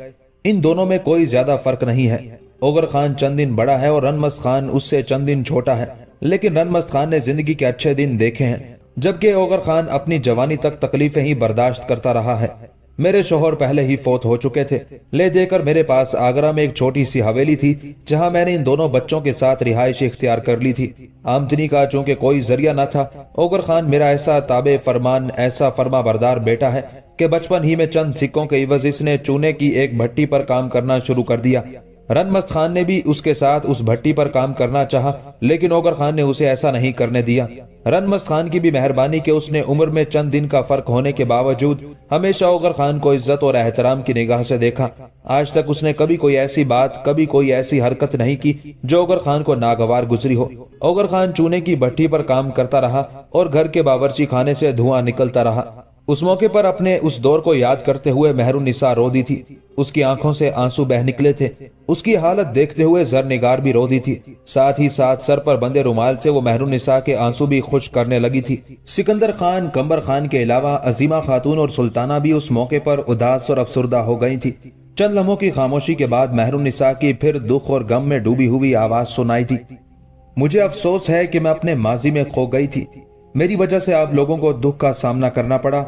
इन दोनों में कोई ज्यादा फर्क नहीं है। ओगर खान चंद दिन बड़ा है और रनमस्त खान उससे चंद दिन छोटा है, लेकिन रनमस्त खान ने जिंदगी के अच्छे दिन देखे हैं, जबकि ओगर खान अपनी जवानी तक तकलीफें ही बर्दाश्त करता रहा है। मेरे शोहर पहले ही फौत हो चुके थे। ले देकर मेरे पास आगरा में एक छोटी सी हवेली थी, जहां मैंने इन दोनों बच्चों के साथ रिहाइश इख्तियार कर ली थी। आमदनी का चूंकि कोई जरिया न था, ओगर खान मेरा ऐसा ताबे फरमान, ऐसा फर्मा बरदार बेटा है कि बचपन ही में चंद सिक्कों के इवज इसने चूने की एक भट्टी पर काम करना शुरू कर दिया। रनमस्त खान ने भी उसके साथ उस भट्टी पर काम करना चाहा, लेकिन ओगर खान ने उसे ऐसा नहीं करने दिया। रनमस्त खान की भी मेहरबानी कि उसने उम्र में चंद दिन का फर्क होने के बावजूद हमेशा ओगर खान को इज्जत और एहतराम की निगाह से देखा। आज तक उसने कभी कोई ऐसी बात, कभी कोई ऐसी हरकत नहीं की जो ओगर खान को नागवार गुजरी हो। ओगर खान चूने की भट्टी पर काम करता रहा और घर के बावर्ची खाने से धुआं निकलता रहा। اس موقع پر اپنے اس دور کو یاد کرتے ہوئے مہر النساء رو دی تھی۔ اس کی آنکھوں سے آنسو بہ نکلے تھے۔ اس کی حالت دیکھتے ہوئے زرنگار بھی رو دی تھی، ساتھ ہی ساتھ سر پر بندے رومال سے وہ مہر النساء کے آنسو بھی خشک کرنے لگی تھی۔ سکندر خان، کمبر خان کے علاوہ عظیمہ خاتون اور سلطانہ بھی اس موقع پر اداس اور افسردہ ہو گئی تھی۔ چند لمحوں کی خاموشی کے بعد مہر النساء کی پھر دکھ اور غم میں ڈوبی ہوئی آواز سنائی تھی۔ مجھے افسوس ہے کہ میں اپنے ماضی میں کھو گئی تھی، میری وجہ سے آپ لوگوں کو دکھ کا سامنا کرنا پڑا،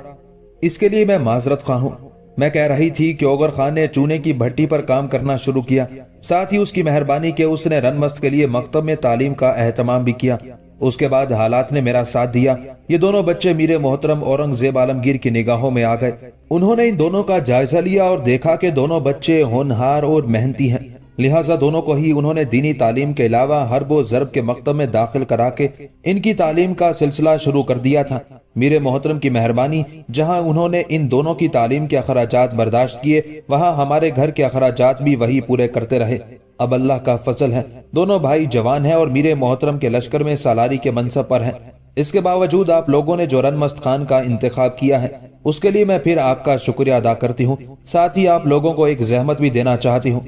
اس کے لیے میں معذرت خواہ ہوں۔ میں کہہ رہی تھی کہ اوغر خان نے چونے کی بھٹی پر کام کرنا شروع کیا، ساتھ ہی اس کی مہربانی کہ اس نے رن مست کے لیے مکتب میں تعلیم کا اہتمام بھی کیا۔ اس کے بعد حالات نے میرا ساتھ دیا۔ یہ دونوں بچے میرے محترم اورنگزیب عالمگیر کی نگاہوں میں آ گئے۔ انہوں نے ان دونوں کا جائزہ لیا اور دیکھا کہ دونوں بچے ہونہار اور محنتی ہیں، لہٰذا دونوں کو ہی انہوں نے دینی تعلیم کے علاوہ حرب و ضرب کے مکتب میں داخل کرا کے ان کی تعلیم کا سلسلہ شروع کر دیا تھا۔ میرے محترم کی مہربانی، جہاں انہوں نے ان دونوں کی تعلیم کے اخراجات برداشت کیے، وہاں ہمارے گھر کے اخراجات بھی وہی پورے کرتے رہے۔ اب اللہ کا فضل ہے، دونوں بھائی جوان ہیں اور میرے محترم کے لشکر میں سالاری کے منصب پر ہیں۔ اس کے باوجود آپ لوگوں نے جو رن مست خان کا انتخاب کیا ہے، اس کے لیے میں پھر آپ کا شکریہ ادا کرتی ہوں، ساتھ ہی آپ لوگوں کو ایک زحمت بھی دینا چاہتی ہوں۔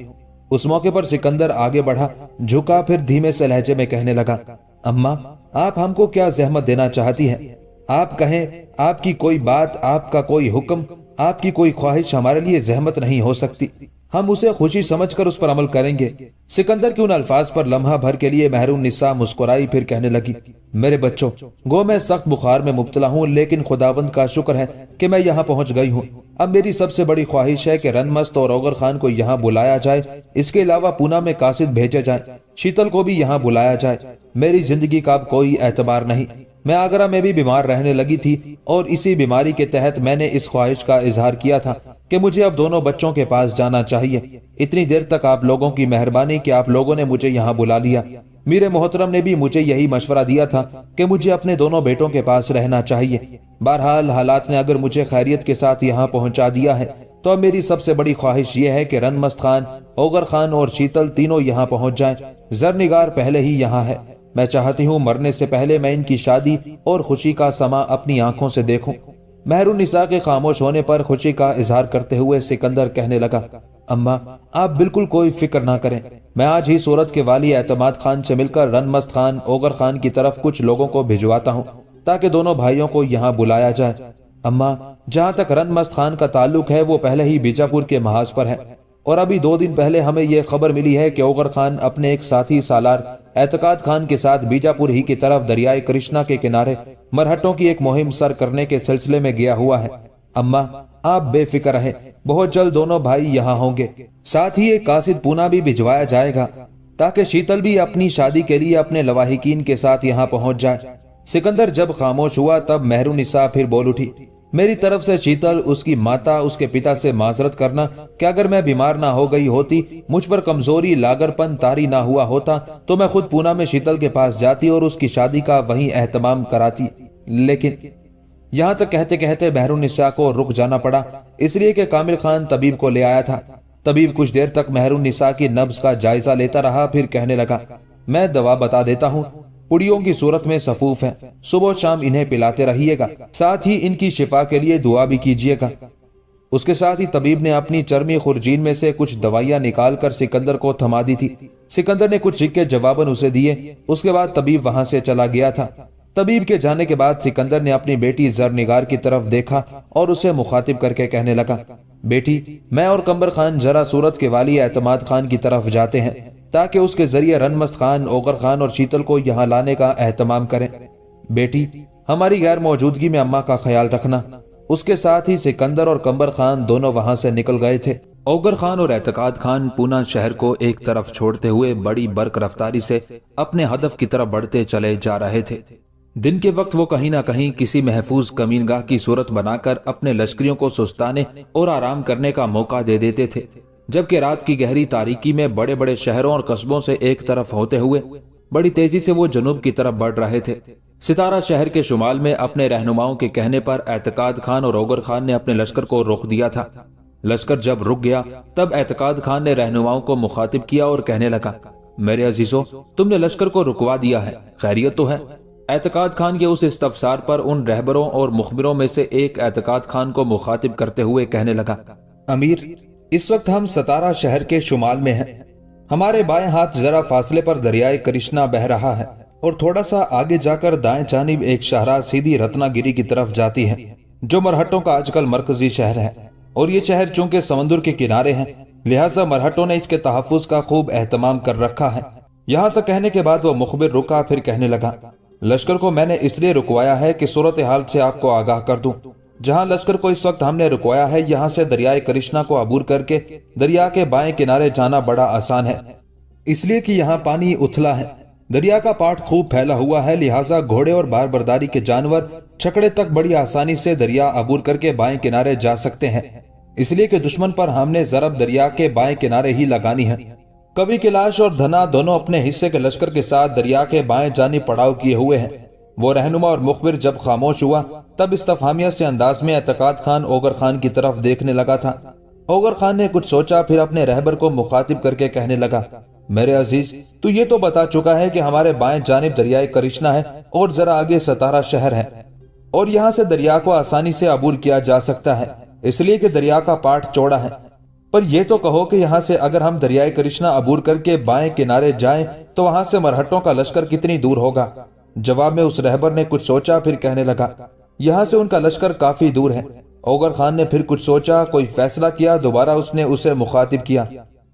اس موقع پر سکندر آگے بڑھا، جھکا، پھر دھیمے سے لہجے میں کہنے لگا، اماں، آپ ہم کو کیا زحمت دینا چاہتی ہیں؟ آپ کہیں، آپ کی کوئی بات، آپ کا کوئی حکم، آپ کی کوئی خواہش ہمارے لیے زحمت نہیں ہو سکتی، ہم اسے خوشی سمجھ کر اس پر عمل کریں گے۔ سکندر کے ان الفاظ پر لمحہ بھر کے لیے مہر النساء مسکرائی، پھر کہنے لگی، میرے بچوں، گو میں سخت بخار میں مبتلا ہوں، لیکن خداوند کا شکر ہے کہ میں یہاں پہنچ گئی ہوں۔ اب میری سب سے بڑی خواہش ہے کہ رن مست اور اوغر خان کو یہاں بلایا جائے، اس کے علاوہ پونا میں قاصد بھیجے جائیں، شیتل کو بھی یہاں بلایا جائے۔ میری زندگی کا اب کوئی اعتبار نہیں، میں آگرہ میں بھی بیمار رہنے لگی تھی اور اسی بیماری کے تحت میں نے اس خواہش کا اظہار کیا تھا کہ مجھے اب دونوں بچوں کے پاس جانا چاہیے۔ اتنی دیر تک آپ لوگوں کی مہربانی کہ آپ لوگوں نے مجھے یہاں بلا لیا۔ میرے محترم نے بھی مجھے یہی مشورہ دیا تھا کہ مجھے اپنے دونوں بیٹوں کے پاس رہنا چاہیے۔ بہرحال حالات نے اگر مجھے خیریت کے ساتھ یہاں پہنچا دیا ہے تو اب میری سب سے بڑی خواہش یہ ہے کہ رن مست خان، اوغر خان اور شیتل تینوں یہاں پہنچ جائیں۔ زرنگار پہلے ہی یہاں ہے، میں چاہتی ہوں مرنے سے پہلے میں ان کی شادی اور خوشی کا سما اپنی آنکھوں سے دیکھوں۔ مہر النساء کے خاموش ہونے پر خوشی کا اظہار کرتے ہوئے سکندر کہنے لگا، اماں، آپ بالکل کوئی فکر نہ کریں، میں آج ہی صورت کے والی اعتماد خان سے مل کر رن مست خان، اوغر خان کی طرف کچھ لوگوں کو بھجواتا ہوں تاکہ دونوں بھائیوں کو یہاں بلایا جائے۔ اماں، جہاں تک رن مست خان کا تعلق ہے، وہ پہلے ہی بیجاپور کے محاذ پر ہے، اور ابھی 2 دن پہلے ہمیں یہ خبر ملی ہے کہ اوغر خان اپنے ایک ساتھی سالار اعتقاد خان کے ساتھ بیجاپور ہی کی طرف دریائے کرشنا کے کنارے مرہٹوں کی ایک مہم سر کرنے کے سلسلے میں گیا ہوا ہے۔ اماں، آپ بے فکر رہیں، بہت جلد دونوں بھائی یہاں ہوں گے، ساتھ ہی ایک قاصد پونا بھی بھجوایا جائے گا تاکہ شیتل بھی اپنی شادی کے لیے اپنے لواحقین کے ساتھ یہاں پہنچ جائے۔ سکندر جب خاموش ہوا تب مہر النساء پھر بول اٹھی، میری طرف سے شیتل، اس کی ماتا، اس کے پتا سے معذرت کرنا کہ اگر میں بیمار نہ ہو گئی ہوتی، مجھ پر کمزوری، لاگر پن طاری نہ ہوا ہوتا تو میں خود پونا میں شیتل کے پاس جاتی اور اس کی شادی کا وہیں اہتمام کراتی، لیکن یہاں تک کہتے کہتے مہر النساء کو رک جانا پڑا، اس لیے کہ کامل خان طبیب کو لے آیا تھا۔ طبیب کچھ دیر تک مہر النساء کی نبض کا جائزہ لیتا رہا، پھر کہنے لگا، میں دوا بتا دیتا ہوں، پڑیوں کی صورت میں سفوف ہیں، صبح و شام انہیں پلاتے رہیے گا، ساتھ ہی ان کی شفا کے لیے دعا بھی کیجیے گا۔ اس کے ساتھ ہی طبیب نے اپنی چرمی خرجین میں سے کچھ دوائیاں نکال کر سکندر کو تھما دی تھی۔ سکندر نے کچھ سکے جواباً اسے دیے، اس کے بعد طبیب وہاں سے چلا گیا تھا۔ طبیب کے جانے کے بعد سکندر نے اپنی بیٹی زرنگار کی طرف دیکھا اور اسے مخاطب کر کے کہنے لگا، بیٹی، میں اور کمبر خان ذرا صورت کے والی اعتماد خان کی طرف جاتے ہیں تاکہ اس کے ذریعے رن مست خان، اوغر خان اور شیتل کو یہاں لانے کا اہتمام کریں۔ بیٹی، ہماری غیر موجودگی میں اماں کا خیال رکھنا۔ اس کے ساتھ ہی سکندر اور کمبر خان دونوں وہاں سے نکل گئے تھے۔ اوغر خان اور اعتقاد خان پونا شہر کو ایک طرف چھوڑتے ہوئے بڑی برق رفتاری سے اپنے ہدف کی طرف بڑھتے چلے جا رہے تھے۔ دن کے وقت وہ کہیں نہ کہیں کسی محفوظ کمینگاہ کی صورت بنا کر اپنے لشکریوں کو سستانے اور آرام کرنے کا موقع دے دیتے تھے، جبکہ رات کی گہری تاریکی میں بڑے بڑے شہروں اور قصبوں سے ایک طرف ہوتے ہوئے بڑی تیزی سے وہ جنوب کی طرف بڑھ رہے تھے۔ ستارہ شہر کے شمال میں اپنے رہنماؤں کے کہنے پر اعتقاد خان اور اوغر خان نے اپنے لشکر کو روک دیا تھا۔ لشکر جب رک گیا تب اعتقاد خان نے رہنماؤں کو مخاطب کیا اور کہنے لگا، میرے عزیزو، تم نے لشکر کو رکوا دیا ہے، خیریت تو ہے؟ اعتقاد خان کے اس استفسار پر ان رہبروں اور مخبروں میں سے ایک اعتقاد خان کو مخاطب کرتے ہوئے کہنے لگا، امیر، اس وقت ہم ستارہ شہر کے شمال میں ہیں۔ ہمارے بائیں ہاتھ ذرا فاصلے پر دریائے کرشنا بہہ رہا ہے اور تھوڑا سا آگے جا کر دائیں جانب ایک شاہراہ سیدھی رتنا گیری کی طرف جاتی ہے، جو مرہٹوں کا آج کل مرکزی شہر ہے۔ اور یہ شہر چونکہ سمندر کے کنارے ہیں، لہٰذا مرہٹوں نے اس کے تحفظ کا خوب اہتمام کر رکھا ہے۔ یہاں تک کہنے کے بعد وہ مخبر رکا، پھر کہنے لگا، لشکر کو میں نے اس لیے رکوایا ہے کہ صورتحال سے آپ کو آگاہ کر دوں۔ جہاں لشکر کو اس وقت ہم نے رکوایا ہے، یہاں سے دریائے کرشنا کو عبور کر کے دریا کے بائیں کنارے جانا بڑا آسان ہے، اس لیے کہ یہاں پانی اتھلا ہے، دریا کا پاٹ خوب پھیلا ہوا ہے، لہٰذا گھوڑے اور بار برداری کے جانور چھکڑے تک بڑی آسانی سے دریا عبور کر کے بائیں کنارے جا سکتے ہیں، اس لیے کہ دشمن پر ہم نے ضرب دریا کے بائیں کنارے ہی لگانی ہے۔ کبھی کیلاش اور دھنا دونوں اپنے حصے کے لشکر کے ساتھ دریا کے بائیں جانب پڑاؤ کیے ہوئے ہیں۔ وہ رہنما اور مخبر جب خاموش ہوا تب استفہامیہ سے انداز میں اعتقاد خان اوغر خان کی طرف دیکھنے لگا تھا۔ اوغر خان نے کچھ سوچا، پھر اپنے رہبر کو مخاطب کر کے کہنے لگا، میرے عزیز، تو یہ تو بتا چکا ہے کہ ہمارے بائیں جانب دریائے کرشنا ہے اور ذرا آگے ستارہ شہر ہے، اور یہاں سے دریا کو آسانی سے عبور کیا جا سکتا ہے، اس لیے کہ دریا کا پاٹ چوڑا ہے۔ پر یہ تو کہو کہ یہاں سے اگر ہم دریائے کرشنا عبور کر کے بائیں کنارے جائیں تو وہاں سے مرہٹوں کا لشکر کتنی دور ہوگا؟ جواب میں اس رہبر نے کچھ سوچا، پھر کہنے لگا، یہاں سے ان کا لشکر کافی دور ہے۔ اوغر خان نے پھر کچھ سوچا، کوئی فیصلہ کیا، دوبارہ اس نے اسے مخاطب کیا،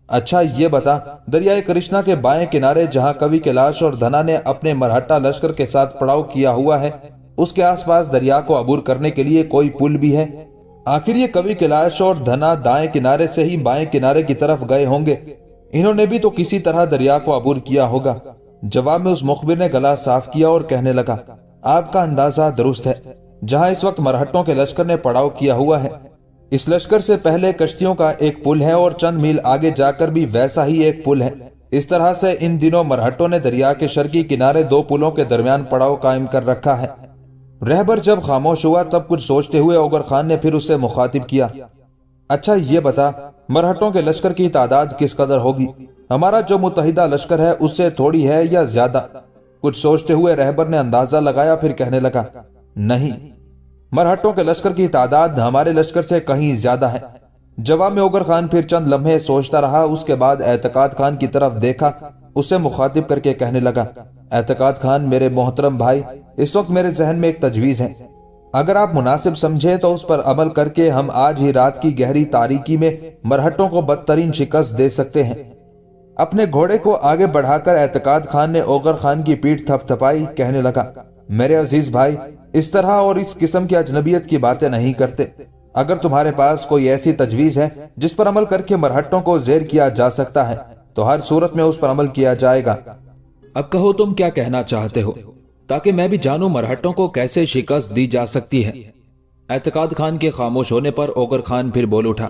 اچھا یہ بتا، دریائے کرشنا کے بائیں کنارے جہاں کوی کیلاش اور دھنا نے اپنے مرہٹا لشکر کے ساتھ پڑاؤ کیا ہوا ہے، اس کے آس پاس دریا کو عبور کرنے کے لیے کوئی پل بھی ہے؟ آخر یہ کوی کیلاش اور دھنا دائیں کنارے سے ہی بائیں کنارے کی طرف گئے ہوں گے، انہوں نے بھی تو کسی طرح دریا کو عبور کیا ہوگا۔ جواب میں اس مخبر نے گلا صاف کیا اور کہنے لگا، آپ کا اندازہ درست ہے۔ جہاں اس وقت مرہٹوں کے لشکر نے پڑاؤ کیا ہوا ہے، اس لشکر سے پہلے کشتیوں کا ایک پل ہے اور چند میل آگے جا کر بھی ویسا ہی ایک پل ہے۔ اس طرح سے ان دنوں مرہٹوں نے دریا کے شرقی کنارے دو پلوں کے درمیان پڑاؤ قائم کر رکھا ہے۔ رہبر جب خاموش ہوا تب کچھ سوچتے ہوئے اوغر خان نے پھر اسے مخاطب کیا، اچھا یہ بتا، مرہٹوں کے لشکر کی تعداد کس قدر ہوگی؟ ہمارا جو متحدہ لشکر ہے اس سے تھوڑی ہے یا زیادہ؟ کچھ سوچتے ہوئے رہبر نے اندازہ لگایا، پھر کہنے لگا، نہیں، مرہٹوں کے لشکر کی تعداد ہمارے لشکر سے کہیں زیادہ ہے۔ جواب میں اوغر خان پھر چند لمحے سوچتا رہا، اس کے بعد اعتقاد خان کی طرف دیکھا، اسے مخاطب کر کے کہنے لگا، اعتقاد خان میرے محترم بھائی، اس وقت میرے ذہن میں ایک تجویز ہے، اگر آپ مناسب سمجھیں تو اس پر عمل کر کے ہم آج ہی رات کی گہری تاریکی میں مرہٹوں کو بدترین شکست دے سکتے ہیں۔ اپنے گھوڑے کو آگے بڑھا کر اعتقاد خان نے اوغر خان کی پیٹھ تھپ تھپائی، کہنے لگا، میرے عزیز بھائی، اس طرح اور اس قسم کی اجنبیت کی باتیں نہیں کرتے۔ اگر تمہارے پاس کوئی ایسی تجویز ہے جس پر عمل کر کے مرہٹوں کو زیر کیا جا سکتا ہے تو ہر صورت میں اس پر عمل کیا جائے گا۔ اب کہو تم کیا کہنا چاہتے ہو، تاکہ میں بھی جانوں مرہٹوں کو کیسے شکست دی جا سکتی ہے۔ اعتقاد خان کے خاموش ہونے پر اوغر خان پھر بول اٹھا،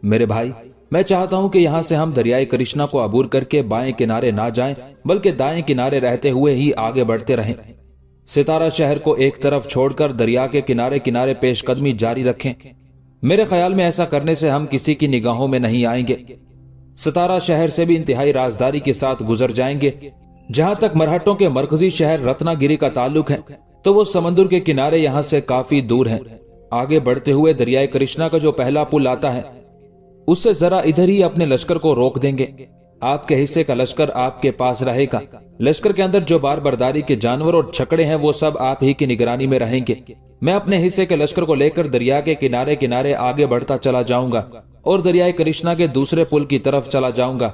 میرے بھائی، میں چاہتا ہوں کہ یہاں سے ہم دریائے کرشنا کو عبور کر کے بائیں کنارے نہ جائیں بلکہ دائیں کنارے رہتے ہوئے ہی آگے بڑھتے رہیں، ستارہ شہر کو ایک طرف چھوڑ کر دریا کے کنارے کنارے پیش قدمی جاری رکھیں۔ میرے خیال میں ایسا کرنے سے ہم کسی کی نگاہوں میں نہیں آئیں گے، ستارہ شہر سے بھی انتہائی رازداری کے ساتھ گزر جائیں گے۔ جہاں تک مرہٹوں کے مرکزی شہر رتنا گیری کا تعلق ہے تو وہ سمندر کے کنارے یہاں سے کافی دور ہیں۔ آگے بڑھتے ہوئے دریائے کرشنا کا جو پہلا پل آتا ہے اس سے ذرا ادھر ہی اپنے لشکر کو روک دیں گے، آپ کے حصے کا لشکر آپ کے پاس رہے گا، لشکر کے اندر جو بار برداری کے جانور اور چھکڑے ہیں وہ سب آپ ہی کی نگرانی میں رہیں گے۔ میں اپنے حصے کے لشکر کو لے کر دریا کے کنارے کنارے آگے بڑھتا چلا جاؤں گا اور دریائے کرشنا کے دوسرے پل کی طرف چلا جاؤں گا۔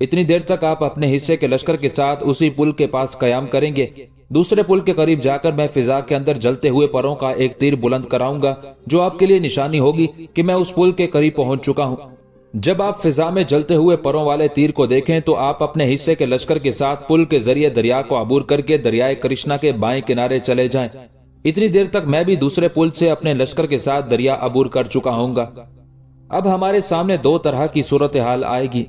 اتنی دیر تک آپ اپنے حصے کے لشکر کے ساتھ اسی پل کے پاس قیام کریں گے۔ دوسرے پل کے قریب جا کر میں فضا کے اندر جلتے ہوئے پروں کا ایک تیر بلند کراؤں گا جو آپ کے لیے نشانی ہوگی کہ میں اس پل کے قریب پہنچ چکا ہوں۔ جب آپ فضا میں جلتے ہوئے پروں والے تیر کو دیکھیں تو آپ اپنے حصے کے لشکر کے ساتھ پل کے ذریعے دریا کو عبور کر کے دریائے کرشنا کے بائیں کنارے چلے جائیں۔ اتنی دیر تک میں بھی دوسرے پل سے اپنے لشکر کے ساتھ دریا عبور کر چکا ہوں گا۔ اب ہمارے سامنے دو طرح کی صورتحال آئے گی۔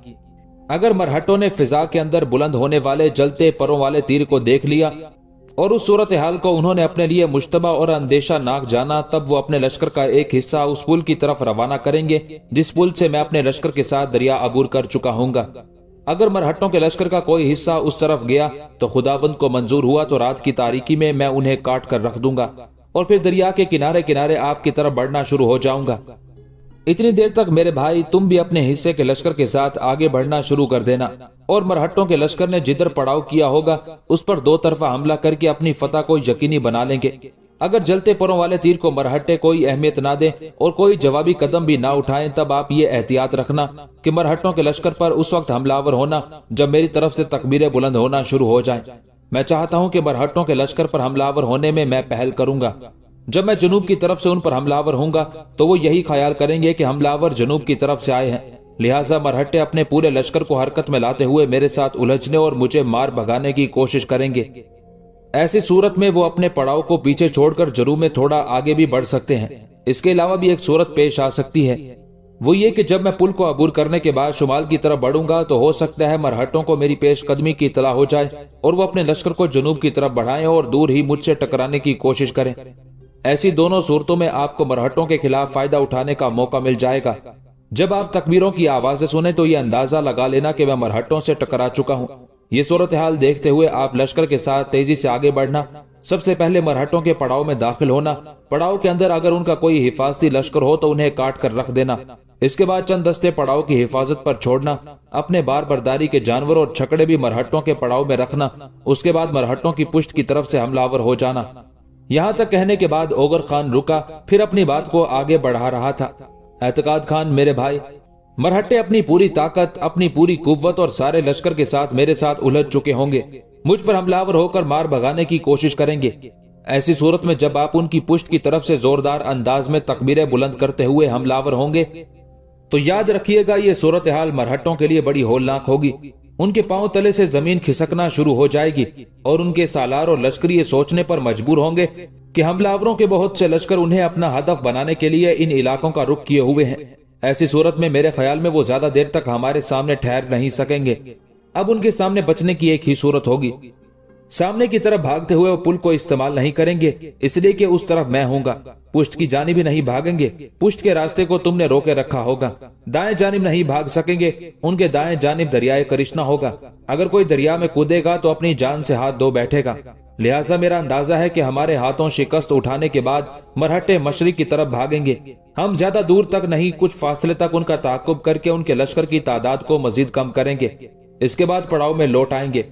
اگر مرہٹوں نے فضا کے اندر بلند ہونے والے جلتے پروں والے تیر کو دیکھ لیا اور اس صورتحال کو انہوں نے اپنے لیے مشتبہ اور اندیشہ ناک جانا، تب وہ اپنے لشکر کا ایک حصہ اس پل کی طرف روانہ کریں گے جس پل سے میں اپنے لشکر کے ساتھ دریا عبور کر چکا ہوں گا۔ अगर मरहट्टों के लश्कर का कोई हिस्सा उस तरफ गया तो खुदावंद को मंजूर हुआ तो रात की तारीकी में मैं उन्हें काट कर रख दूंगा और फिर दरिया के किनारे किनारे आपकी तरफ बढ़ना शुरू हो जाऊंगा। इतनी देर तक मेरे भाई तुम भी अपने हिस्से के लश्कर के साथ आगे बढ़ना शुरू कर देना और मरहट्टों के लश्कर ने जिधर पड़ाव किया होगा उस पर दो तरफा हमला करके अपनी फतह को यकीनी बना लेंगे। अगर जलते परों वाले तीर को मरहट्टे कोई अहमियत ना दें और कोई जवाबी कदम भी ना उठाएं, तब आप ये एहतियात रखना कि मरहट्टों के लश्कर पर उस वक्त हमलावर होना जब मेरी तरफ से तकबीरें बुलंद होना शुरू हो जाएं। मैं चाहता हूं कि मरहट्टों के लश्कर पर हमलावर होने में मैं पहल करूंगा। जब मैं जनूब की तरफ से उन पर हमलावर होऊंगा तो वो यही ख्याल करेंगे कि हमलावर जनूब की तरफ से आए हैं, लिहाजा मरहट्टे अपने पूरे लश्कर को हरकत में लाते हुए मेरे साथ उलझने और मुझे मार भगाने की कोशिश करेंगे। ऐसी सूरत में वो अपने पड़ाव को पीछे छोड़कर जनूब में थोड़ा आगे भी बढ़ सकते हैं। इसके अलावा भी एक सूरत पेश आ सकती है, वो ये कि जब मैं पुल को अबूर करने के बाद शुमाल की तरफ बढ़ूंगा तो हो सकता है मरहट्टों को मेरी पेशकदमी की इतला हो जाए और वो अपने लश्कर को जनूब की तरफ बढ़ाएं और दूर ही मुझसे टकराने की कोशिश करें। ऐसी दोनों सूरतों में आपको मरहट्टों के खिलाफ फायदा उठाने का मौका मिल जाएगा। जब आप तकबीरों की आवाजें सुने तो ये अंदाजा लगा लेना कि मैं मरहट्टों से टकरा चुका हूँ। ये सूरत हाल देखते हुए आप लश्कर के साथ तेजी से आगे बढ़ना। सबसे पहले मरहट्टों के पड़ाव में दाखिल होना। पड़ाव के अंदर अगर उनका कोई हिफाजती लश्कर हो तो उन्हें काट कर रख देना। इसके बाद चंद दस्ते पड़ाव की हिफाजत पर छोड़ना। अपने बार बर्दारी के जानवर और छकड़े भी मरहट्टों के पड़ाव में रखना। उसके बाद मरहट्टों की पुष्ट की तरफ से हमलावर हो जाना। यहाँ तक कहने के बाद ओगर खान रुका, फिर अपनी बात को आगे बढ़ा रहा था। एतकाद खान मेरे भाई, मरहट्टे अपनी पूरी ताकत, अपनी पूरी कुव्वत और सारे लश्कर के साथ मेरे साथ उलझ चुके होंगे। मुझ पर हमलावर होकर मार भगाने की कोशिश करेंगे। ऐसी सूरत में जब आप उनकी पुष्ट की तरफ से जोरदार अंदाज में तकबीरें बुलंद करते हुए हमलावर होंगे तो याद रखिएगा ये सूरत हाल मरहट्टों के लिए बड़ी होलनाक होगी। उनके पांव तले से जमीन खिसकना शुरू हो जाएगी और उनके सालार और लश्कर ये सोचने पर मजबूर होंगे कि हमलावरों के बहुत से लश्कर उन्हें अपना हदफ बनाने के लिए इन इलाकों का रुख किए हुए हैं। ऐसी सूरत में मेरे ख्याल में वो ज्यादा देर तक हमारे सामने ठहर नहीं सकेंगे। अब उनके सामने बचने की एक ही सूरत होगी, सामने की तरफ भागते हुए वो पुल को इस्तेमाल नहीं करेंगे, इसलिए कि उस तरफ मैं हूंगा। पुष्ट की जानिब भी नहीं भागेंगे, पुष्ट के रास्ते को तुमने रोके रखा होगा। दाएं जानिब नहीं भाग सकेंगे, उनके दाएं जानिब दरियाए कृष्णा होगा। अगर कोई दरिया में कूदेगा तो अपनी जान से हाथ धो बैठेगा। लिहाजा मेरा अंदाजा है कि हमारे हाथों शिकस्त उठाने के बाद मरहट्टे मशरिक की तरफ भागेंगे। हम ज्यादा दूर तक नहीं, कुछ फासले तक उनका ताकुब करके उनके लश्कर की तादाद को मजीद कम करेंगे। इसके बाद पड़ाव में लौट आएंगे।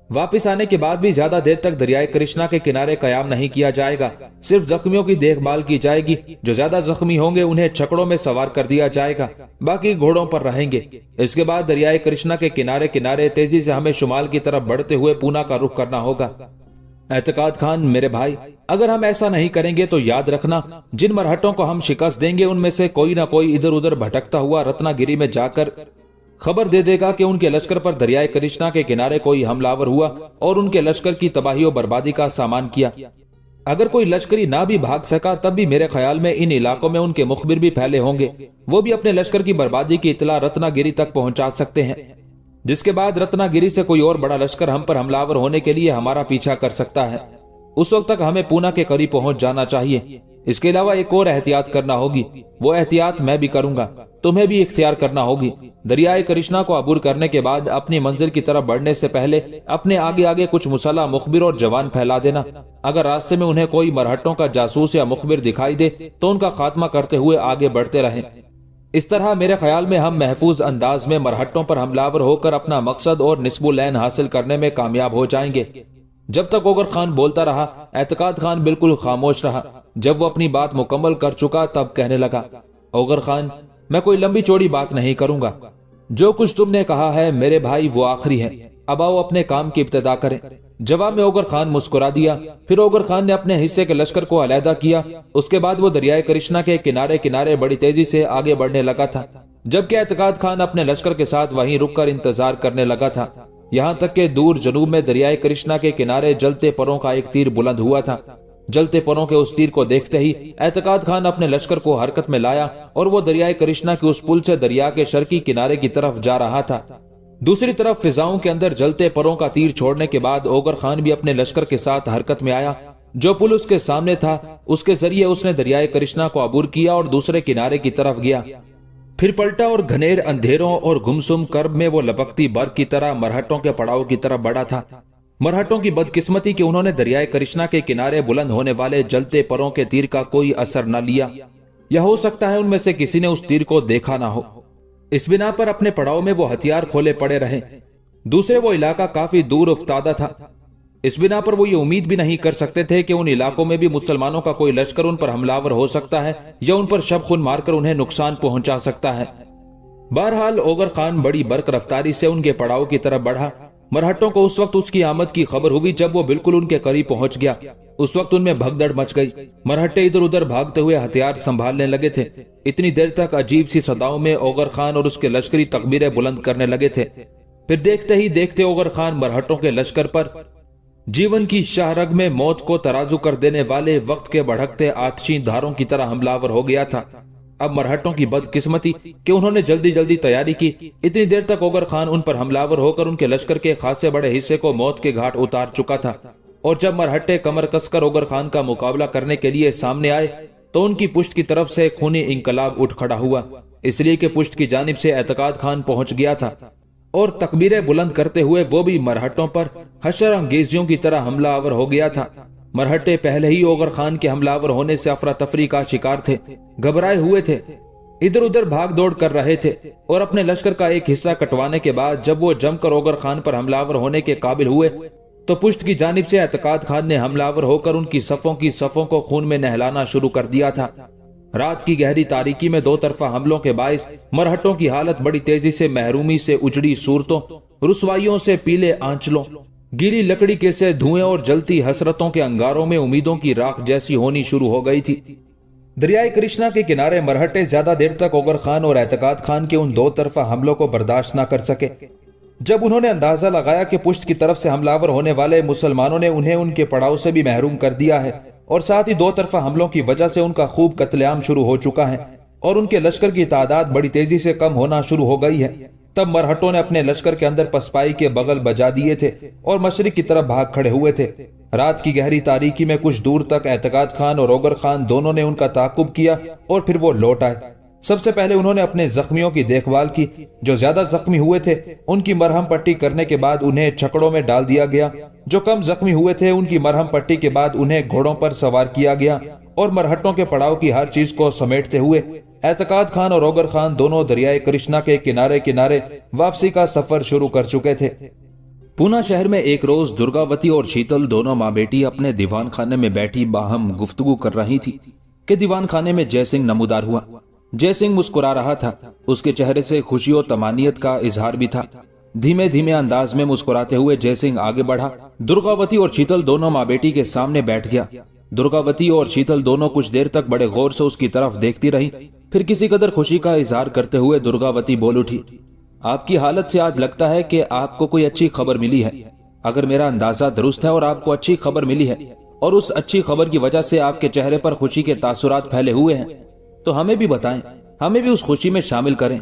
वापिस आने के बाद भी ज्यादा देर तक दरियाए कृष्णा के किनारे कयाम नहीं किया जाएगा। सिर्फ जख्मियों की देखभाल की जाएगी। जो ज्यादा जख्मी होंगे उन्हें छकड़ों में सवार कर दिया जाएगा, बाकी घोड़ों पर रहेंगे। इसके बाद दरियाए कृष्णा के किनारे किनारे तेजी से हमें शुमाल की तरफ बढ़ते हुए पूना का रुख करना होगा। एतकाद खान मेरे भाई, अगर हम ऐसा नहीं करेंगे तो याद रखना जिन मरहट्टों को हम शिकस्त देंगे उनमें से कोई ना कोई इधर उधर भटकता हुआ रत्नागिरी में जाकर खबर दे देगा कि उनके लश्कर पर दरियाए कृष्णा के किनारे कोई हमलावर हुआ और उनके लश्कर की तबाही और बर्बादी का सामान किया। अगर कोई लश्करी ना भी भाग सका तब भी मेरे ख्याल में इन इलाकों में उनके मुखबिर भी फैले होंगे। वो भी अपने लश्कर की बर्बादी की इतला रत्नागिरी तक पहुंचा सकते हैं, जिसके बाद रत्नागिरी से कोई और बड़ा लश्कर हम पर हमलावर होने के लिए हमारा पीछा कर सकता है। उस वक्त तक हमें पूना के करीब पहुंच जाना चाहिए। इसके अलावा एक और एहतियात करना होगी, वो एहतियात मैं भी करूंगा, तुम्हें भी इख्तियार करना होगी। दरियाए कृष्णा को अबूर करने के बाद अपनी मंजिल की तरफ बढ़ने से पहले अपने आगे आगे कुछ मुसल्लह मुखबिर और जवान फैला देना। अगर रास्ते में उन्हें कोई मरहट्टों का जासूस या मुखबिर दिखाई दे तो उनका खात्मा करते हुए आगे बढ़ते रहें। इस तरह मेरे ख्याल में हम महफूज अंदाज में मरहट्टों पर हमलावर होकर अपना मकसद और निस्बुल ऐन हासिल करने में कामयाब हो जाएंगे। जब तक ओगर खान बोलता रहा, एतकाद खान बिल्कुल खामोश रहा। जब वो अपनी बात मुकम्मल कर चुका तब कहने लगा, ओगर खान, मैं कोई लंबी चौड़ी बात नहीं करूंगा। जो कुछ तुमने कहा है मेरे भाई वो आखिरी है। अब आओ अपने काम की इब्तिदा करें। जवाब में ओगर खान मुस्कुरा दिया। फिर ओगर खान ने अपने हिस्से के लश्कर को अलहदा किया। उसके बाद वो दरियाए कृष्णा के किनारे किनारे बड़ी तेजी से आगे बढ़ने लगा था, जबकि एतकाद खान अपने लश्कर के साथ वहीं रुककर इंतजार करने लगा था। यहाँ तक के दूर जनूब में दरियाए कृष्णा के किनारे जलते परों का एक तीर बुलंद हुआ था। जलते परों के उस तीर को देखते ही एतकाद खान अपने लश्कर को हरकत में लाया और वो दरियाए कृष्णा के उस पुल से दरिया के शर्की किनारे की तरफ जा रहा था। दूसरी तरफ फिजाओं के अंदर जलते परों का तीर छोड़ने के बाद ओगर खान भी अपने लश्कर के साथ हरकत में आया। जो पुल उसके सामने था उसके जरिए उसने दरियाए कृष्णा को अबूर किया और दूसरे किनारे की तरफ गया। फिर पलटा और घनेर अंधेरों और गुमसुम कर्ब में वो लपकती बर्फ की तरह मरहटों के पड़ाव की तरफ बढ़ा था। मरहटों की बदकिस्मती कि उन्होंने दरियाए कृष्णा के किनारे बुलंद होने वाले जलते परों के तीर का कोई असर न लिया, या हो सकता है उनमें से किसी ने उस तीर को देखा ना हो। इस बिना पर अपने पड़ाव में वो हथियार खोले पड़े रहे। दूसरे वो इलाका काफी दूर उफ्तादा था। इस बिना पर वो ये उम्मीद भी नहीं कर सकते थे कि उन इलाकों में भी मुसलमानों का कोई लश्कर उन पर हमलावर हो सकता है या उन पर शब खून मारकर उन्हें नुकसान पहुंचा सकता है। बहरहाल ओगर खान बड़ी बर्क रफ्तारी से उनके पड़ाव की तरफ बढ़ा। मरहटों को उस वक्त उसकी आमद की खबर हुई जब वो बिल्कुल उनके करीब पहुंच गया। उस वक्त उनमें भगदड़ मच गई। मरहटे इधर उधर भागते हुए हथियार संभालने लगे थे। इतनी देर तक अजीब सी सदाओं में ओगर खान और उसके लश्करी तकबीरें बुलंद करने लगे थे। फिर देखते ही देखते ओगर खान मरहटों के लश्कर पर जीवन की शाहरग में मौत को तराजू कर देने वाले वक्त के भड़कते आतशी धारों की तरह हमलावर हो गया था। अब मरहटों की बदकिस्मती कि उन्होंने जल्दी जल्दी तैयारी की। इतनी देर तक ओगर खान उन पर हमलावर होकर उनके लश्कर के खासे बड़े हिस्से को मौत के घाट उतार चुका था। और जब मरहट्टे कमर कसकर ओगर खान का मुकाबला करने के लिए सामने आए तो उनकी पुश्त की तरफ से खूनी इंकलाब उठ खड़ा हुआ, इसलिए कि पुश्त की जानिब से एतकाद खान पहुंच गया था और तकबीरें बुलंद करते हुए वो भी मरहटों पर हशर अंगेजियों की तरह हमलावर हो गया था। मरहट्टे पहले ही ओगर खान के हमलावर होने से अफरा तफरी का शिकार थे, घबराए हुए थे, इधर उधर भाग दौड़ कर रहे थे और अपने लश्कर का एक हिस्सा कटवाने के बाद जब वो जमकर ओगर खान पर हमलावर होने के काबिल हुए तो पुश्त की जानिब से एतकाद खान ने हमलावर होकर उनकी सफों को खून में नहलाना शुरू कर दिया था। रात की गहरी तारीकी में दो तरफा हमलों के बाइस मरहटों की हालत बड़ी तेजी से महरूमी से उजड़ी सूरतों, रुसवाइयों से पीले आंचलों, गीली लकड़ी के से धुएं और जलती हसरतों के अंगारों में उम्मीदों की राख जैसी होनी शुरू हो गई थी। दरियाए कृष्णा के किनारे मरहटे ज्यादा देर तक ओगर खान और एतकाद खान के उन दो तरफा हमलों को बर्दाश्त न कर सके। जब उन्होंने अंदाजा लगाया कि पुश्त की तरफ से हमलावर होने वाले मुसलमानों ने उन्हें उनके पड़ाव से भी महरूम कर दिया है और साथ ही दो तरफा हमलों की वजह से उनका खूब कत्लेआम शुरू हो चुका है और उनके लश्कर की तादाद बड़ी तेजी से कम होना शुरू हो गई है, तब मरहटों ने अपने लश्कर के अंदर पसपाई के बगल बजा दिए थे और मशरिक की तरफ भाग खड़े हुए थे। रात की गहरी तारीकी में कुछ दूर तक एतकाद खान और ओगर खान दोनों ने उनका ताकुब किया और फिर वो लौट आए। सबसे पहले उन्होंने अपने जख्मियों की देखभाल की। जो ज्यादा जख्मी हुए थे उनकी मरहम पट्टी करने के बाद उन्हें छकड़ों में डाल दिया गया। जो कम जख्मी हुए थे उनकी मरहम पट्टी के बाद उन्हें घोड़ों पर सवार किया गया और मरहटों के पड़ाव की हर चीज को समेटते हुए एतकाद खान और ओगर खान दोनों दरियाए कृष्णा के किनारे किनारे वापसी का सफर शुरू कर चुके थे। पूना शहर में एक रोज दुर्गावती और शीतल दोनों माँ बेटी अपने दीवान खाने में बैठी बाहम गुफ्तगू कर रही थी कि दीवान खाने में जयसिंह नमूदार हुआ। जयसिंह मुस्कुरा रहा था, उसके चेहरे से खुशी और तमानियत का इजहार भी था। धीमे धीमे अंदाज में मुस्कुराते हुए जयसिंह आगे बढ़ा, दुर्गावती और शीतल दोनों माँ बेटी के सामने बैठ गया। दुर्गावती और शीतल दोनों कुछ देर तक बड़े गौर से उसकी तरफ देखती रही। फिर किसी कदर खुशी का इजहार करते हुए दुर्गावती बोल उठी, आपकी हालत से आज लगता है कि आपको कोई अच्छी खबर मिली है। अगर मेरा अंदाजा दुरुस्त है और आपको अच्छी खबर मिली है और उस अच्छी खबर की वजह से आपके चेहरे पर खुशी के तासुरात फैले हुए हैं तो हमें भी बताएं, हमें भी उस खुशी में शामिल करें।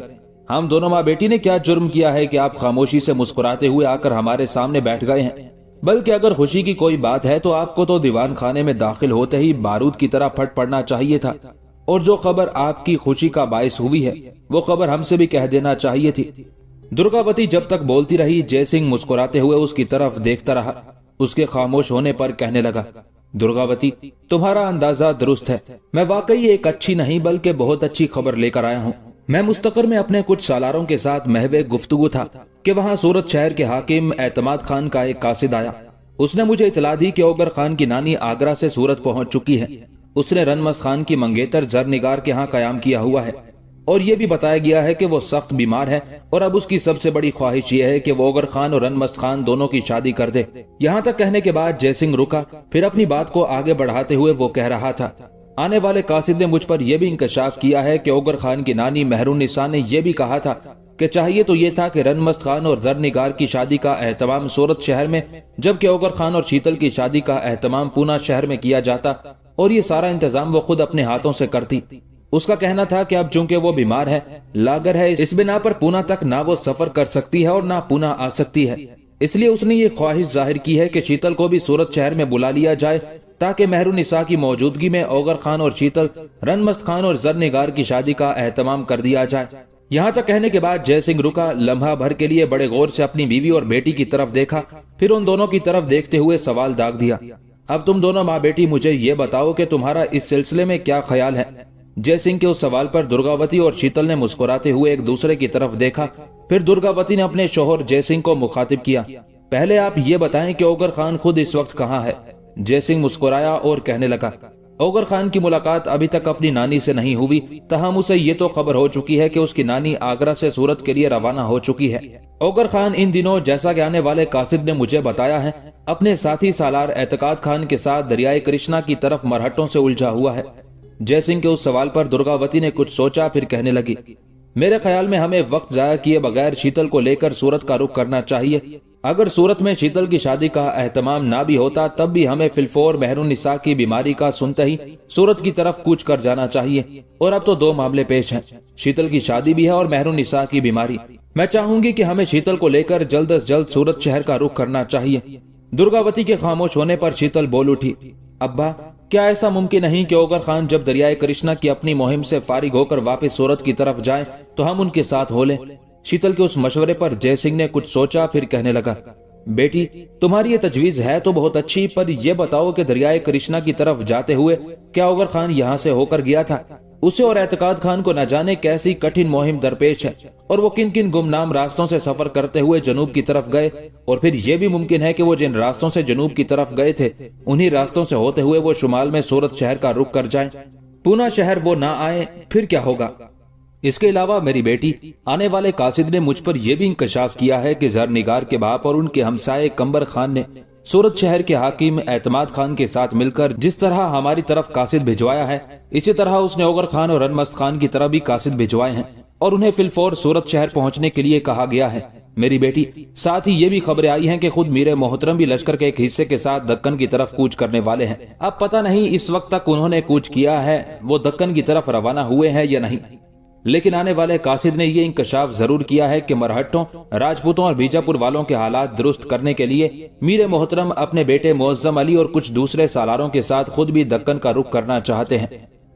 हम दोनों माँ बेटी ने क्या जुर्म किया है कि आप खामोशी से मुस्कुराते हुए आकर हमारे सामने बैठ गए हैं? बल्कि अगर खुशी की कोई बात है तो आपको तो दीवान खाने में दाखिल होते ही बारूद की तरह फट पड़ना चाहिए था और जो खबर आपकी खुशी का बायस हुई है वो खबर हमसे भी कह देना चाहिए थी। दुर्गावती जब तक बोलती रही, जयसिंह मुस्कुराते हुए उसकी तरफ देखता रहा। उसके खामोश होने पर कहने लगा, दुर्गावती, तुम्हारा अंदाजा दुरुस्त है। मैं वाकई एक अच्छी नहीं बल्कि बहुत अच्छी खबर लेकर आया हूँ। मैं मुस्तकर में अपने कुछ सालारों के साथ महवे गुफ्तगू था कि वहाँ सूरत शहर के हाकिम एतमाद खान का एक कासिद आया। उसने मुझे इतला दी कि ओगर खान की नानी आगरा से सूरत पहुंच चुकी है। उसने रनमस खान की मंगेतर जरनिगार के यहाँ कयाम किया हुआ है और ये भी बताया गया है कि वो सख्त बीमार है और अब उसकी सबसे बड़ी ख्वाहिश ये है कि वो ओगर खान और रनमस खान दोनों की शादी कर दे। यहाँ तक कहने के बाद जयसिंह रुका, फिर अपनी बात को आगे बढ़ाते हुए वो कह रहा था, आने वाले कासिद ने मुझ पर यह भी इंकशाफ किया है कि ओगर खान की नानी मेहरुन्निसा ने यह भी कहा था कि चाहिए तो ये था कि रनमस्त खान और जरनिगार की शादी का एहतमाम सूरत शहर में, जबकि ओगर खान और शीतल की शादी का एहतमाम पूना शहर में किया जाता और ये सारा इंतजाम वो खुद अपने हाथों से करती। उसका कहना था कि अब चूंकि वो बीमार है, लागर है, इस बिना पर पूना तक ना वो सफर कर सकती है और ना पूना आ सकती है, इसलिए उसने ये ख्वाहिश जाहिर की है कि शीतल को भी सूरत शहर में बुला लिया जाए تاکہ مہرالنساء کی موجودگی میں اوغر خان اور شیتل، رنمست خان اور زرنگار کی شادی کا اہتمام کر دیا جائے۔ یہاں تک کہنے کے بعد جے سنگھ رکا، لمحہ بھر کے لیے بڑے غور سے اپنی بیوی اور بیٹی کی طرف دیکھا، پھر ان دونوں کی طرف دیکھتے ہوئے سوال داغ دیا، اب تم دونوں ماں بیٹی مجھے یہ بتاؤ کہ تمہارا اس سلسلے میں کیا خیال ہے؟ جے سنگھ کے اس سوال پر درگاوتی اور شیتل نے مسکراتے ہوئے ایک دوسرے کی طرف دیکھا، پھر درگاوتی نے اپنے شوہر جے سنگھ کو مخاطب کیا، پہلے آپ یہ بتائیں کہ اوغر خان خود اس وقت کہاں ہے؟ جے سنگھ مسکرایا اور کہنے لگا، اوغر خان کی ملاقات ابھی تک اپنی نانی سے نہیں ہوئی، تاہم اسے یہ تو خبر ہو چکی ہے کہ اس کی نانی آگرہ سے سورت کے لیے روانہ ہو چکی ہے۔ اوغر خان ان دنوں، جیسا کہ آنے والے قاصد نے مجھے بتایا ہے، اپنے ساتھی سالار اعتقاد خان کے ساتھ دریائے کرشنا کی طرف مرہٹوں سے الجھا ہوا ہے۔ جے سنگھ کے اس سوال پر درگاوتی نے کچھ سوچا، پھر کہنے لگی، میرے خیال میں ہمیں وقت ضائع کیے بغیر شیتل کو لے کر سورت کا رخ کرنا چاہیے۔ اگر سورت میں شیتل کی شادی کا اہتمام نہ بھی ہوتا تب بھی ہمیں فلفور مہرالنساء کی بیماری کا سنتے ہی سورت کی طرف کوچ کر جانا چاہیے۔ اور اب تو دو معاملے پیش ہیں، شیتل کی شادی بھی ہے اور مہرالنساء کی بیماری۔ میں چاہوں گی کہ ہمیں شیتل کو لے کر جلد از جلد سورت شہر کا رخ کرنا چاہیے۔ درگاوتی کے خاموش ہونے پر شیتل بول اٹھی، ابا کیا ایسا ممکن نہیں کہ اوغر خان جب دریائے کرشنا کی اپنی مہم سے فارغ ہو کر واپس سورت کی طرف جائیں تو ہم ان کے ساتھ ہو لیں؟ شیتل کے اس مشورے پر جے سنگھ نے کچھ سوچا، پھر کہنے لگا، بیٹی تمہاری یہ تجویز ہے تو بہت اچھی، پر یہ بتاؤ کہ دریائے کرشنا کی طرف جاتے ہوئے کیا اوغر خان یہاں سے ہو کر گیا تھا؟ اسے اور اعتقاد خان کو نہ جانے کیسی کٹھن مہم درپیش ہے، اور وہ کن کن گمنام راستوں سے سفر کرتے ہوئے جنوب کی طرف گئے، اور پھر یہ بھی ممکن ہے کہ وہ جن راستوں سے جنوب کی طرف گئے تھے انہی راستوں سے ہوتے ہوئے وہ شمال میں سورت شہر کا رخ کر جائیں۔ پونا شہر وہ نہ آئے پھر کیا ہوگا؟ اس کے علاوہ میری بیٹی، آنے والے قاصد نے مجھ پر یہ بھی انکشاف کیا ہے کہ زرنگار کے باپ اور ان کے ہمسائے کمبر خان نے سورت شہر کے حاکم اعتماد خان کے ساتھ مل کر جس طرح ہماری طرف قاصد بھجوایا ہے، اسی طرح اس نے اوغر خان اور رنمست خان کی طرف بھی قاصد بھجوائے ہیں، اور انہیں فلفور سورت شہر پہنچنے کے لیے کہا گیا ہے۔ میری بیٹی، ساتھ ہی یہ بھی خبریں آئی ہیں کہ خود میر محترم بھی لشکر کے ایک حصے کے ساتھ دکن کی طرف کوچ کرنے والے ہیں۔ اب پتہ نہیں اس وقت تک انہوں نے کوچ کیا ہے، وہ دکن کی طرف روانہ ہوئے ہیں یا نہیں، لیکن آنے والے قاصد نے یہ انکشاف ضرور کیا ہے کہ مرہٹوں، راجپوتوں اور بیجاپور والوں کے حالات درست کرنے کے لیے میر محترم اپنے بیٹے معظم علی اور کچھ دوسرے سالاروں کے ساتھ خود بھی دکن کا رخ کرنا چاہتے ہیں۔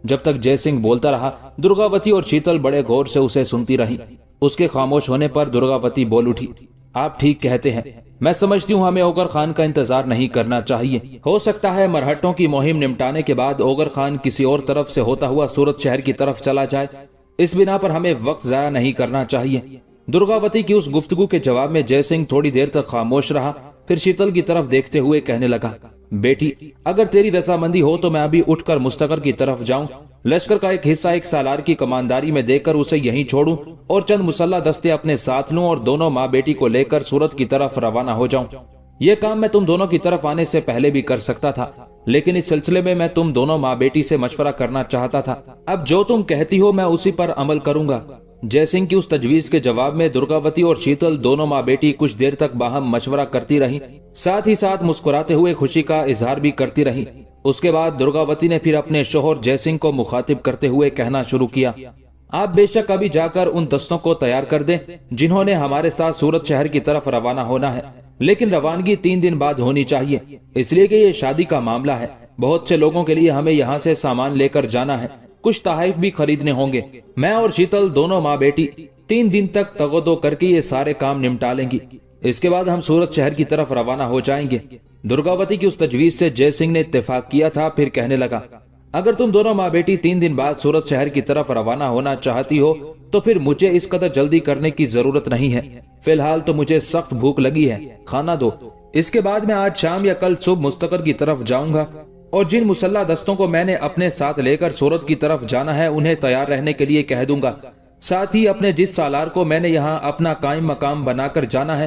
جب تک جے سنگھ بولتا رہا، درگاوتی اور شیتل بڑے غور سے اسے سنتی رہی۔ اس کے خاموش ہونے پر درگاوتی بول اٹھی، آپ ٹھیک کہتے ہیں، میں سمجھتی ہوں ہمیں اوغر خان کا انتظار نہیں کرنا چاہیے۔ ہو سکتا ہے مرہٹوں کی مہم نمٹانے کے بعد اوغر خان کسی اور طرف سے ہوتا ہوا سورت شہر کی طرف چلا جائے، اس بنا پر ہمیں وقت ضائع نہیں کرنا چاہیے۔ درگاوتی کی اس گفتگو کے جواب میں جے سنگھ تھوڑی دیر تک خاموش رہا، پھر شیتل کی طرف دیکھتے ہوئے کہنے لگا، بیٹی اگر تیری رضامندی ہو تو میں ابھی اٹھ کر مستقر کی طرف جاؤں، لشکر کا ایک حصہ ایک سالار کی کمانداری میں دے کر اسے یہیں چھوڑوں اور چند مسلح دستے اپنے ساتھ لوں اور دونوں ماں بیٹی کو لے کر سورت کی طرف روانہ ہو جاؤں۔ یہ کام میں تم دونوں کی طرف آنے سے پہلے بھی کر سکتا تھا، لیکن اس سلسلے میں تم دونوں ماں بیٹی سے مشورہ کرنا چاہتا تھا۔ اب جو تم کہتی ہو میں اسی پر عمل کروں گا۔ جے سنگھ کی اس تجویز کے جواب میں درگاوتی اور شیتل دونوں ماں بیٹی کچھ دیر تک باہم مشورہ کرتی رہی، ساتھ ہی ساتھ مسکراتے ہوئے خوشی کا اظہار بھی کرتی رہی۔ اس کے بعد درگاوتی نے پھر اپنے شوہر جے سنگھ کو مخاطب کرتے ہوئے کہنا شروع کیا، آپ بے شک ابھی جا کر ان دستوں کو تیار کر دیں جنہوں نے ہمارے ساتھ سورت شہر کی طرف روانہ ہونا ہے، لیکن روانگی 3 دن بعد ہونی چاہیے، اس لیے کہ یہ شادی کا معاملہ ہے۔ بہت سے لوگوں کے لیے ہمیں یہاں سے سامان لے کر جانا ہے، کچھ تحائف بھی خریدنے ہوں گے۔ میں اور شیتل دونوں ماں بیٹی 3 دن تک تغدو کر کے یہ سارے کام نمٹا لیں گی، اس کے بعد ہم سورت شہر کی طرف روانہ ہو جائیں گے۔ درگاوتی کی اس تجویز سے جے سنگھ نے اتفاق کیا تھا، پھر کہنے لگا، اگر تم دونوں ماں بیٹی 3 دن بعد سورت شہر کی طرف روانہ ہونا چاہتی ہو تو پھر مجھے اس قدر جلدی کرنے کی ضرورت نہیں ہے، فی الحال تو مجھے سخت بھوک لگی ہے، کھانا دو۔ اس کے بعد میں آج شام یا کل صبح مستقر کی طرف جاؤں گا اور جن مسلح دستوں کو میں نے اپنے ساتھ لے کر سورت کی طرف جانا ہے انہیں تیار رہنے کے لیے کہہ دوں گا، ساتھ ہی اپنے جس سالار کو میں نے یہاں اپنا قائم مقام بنا کر جانا ہے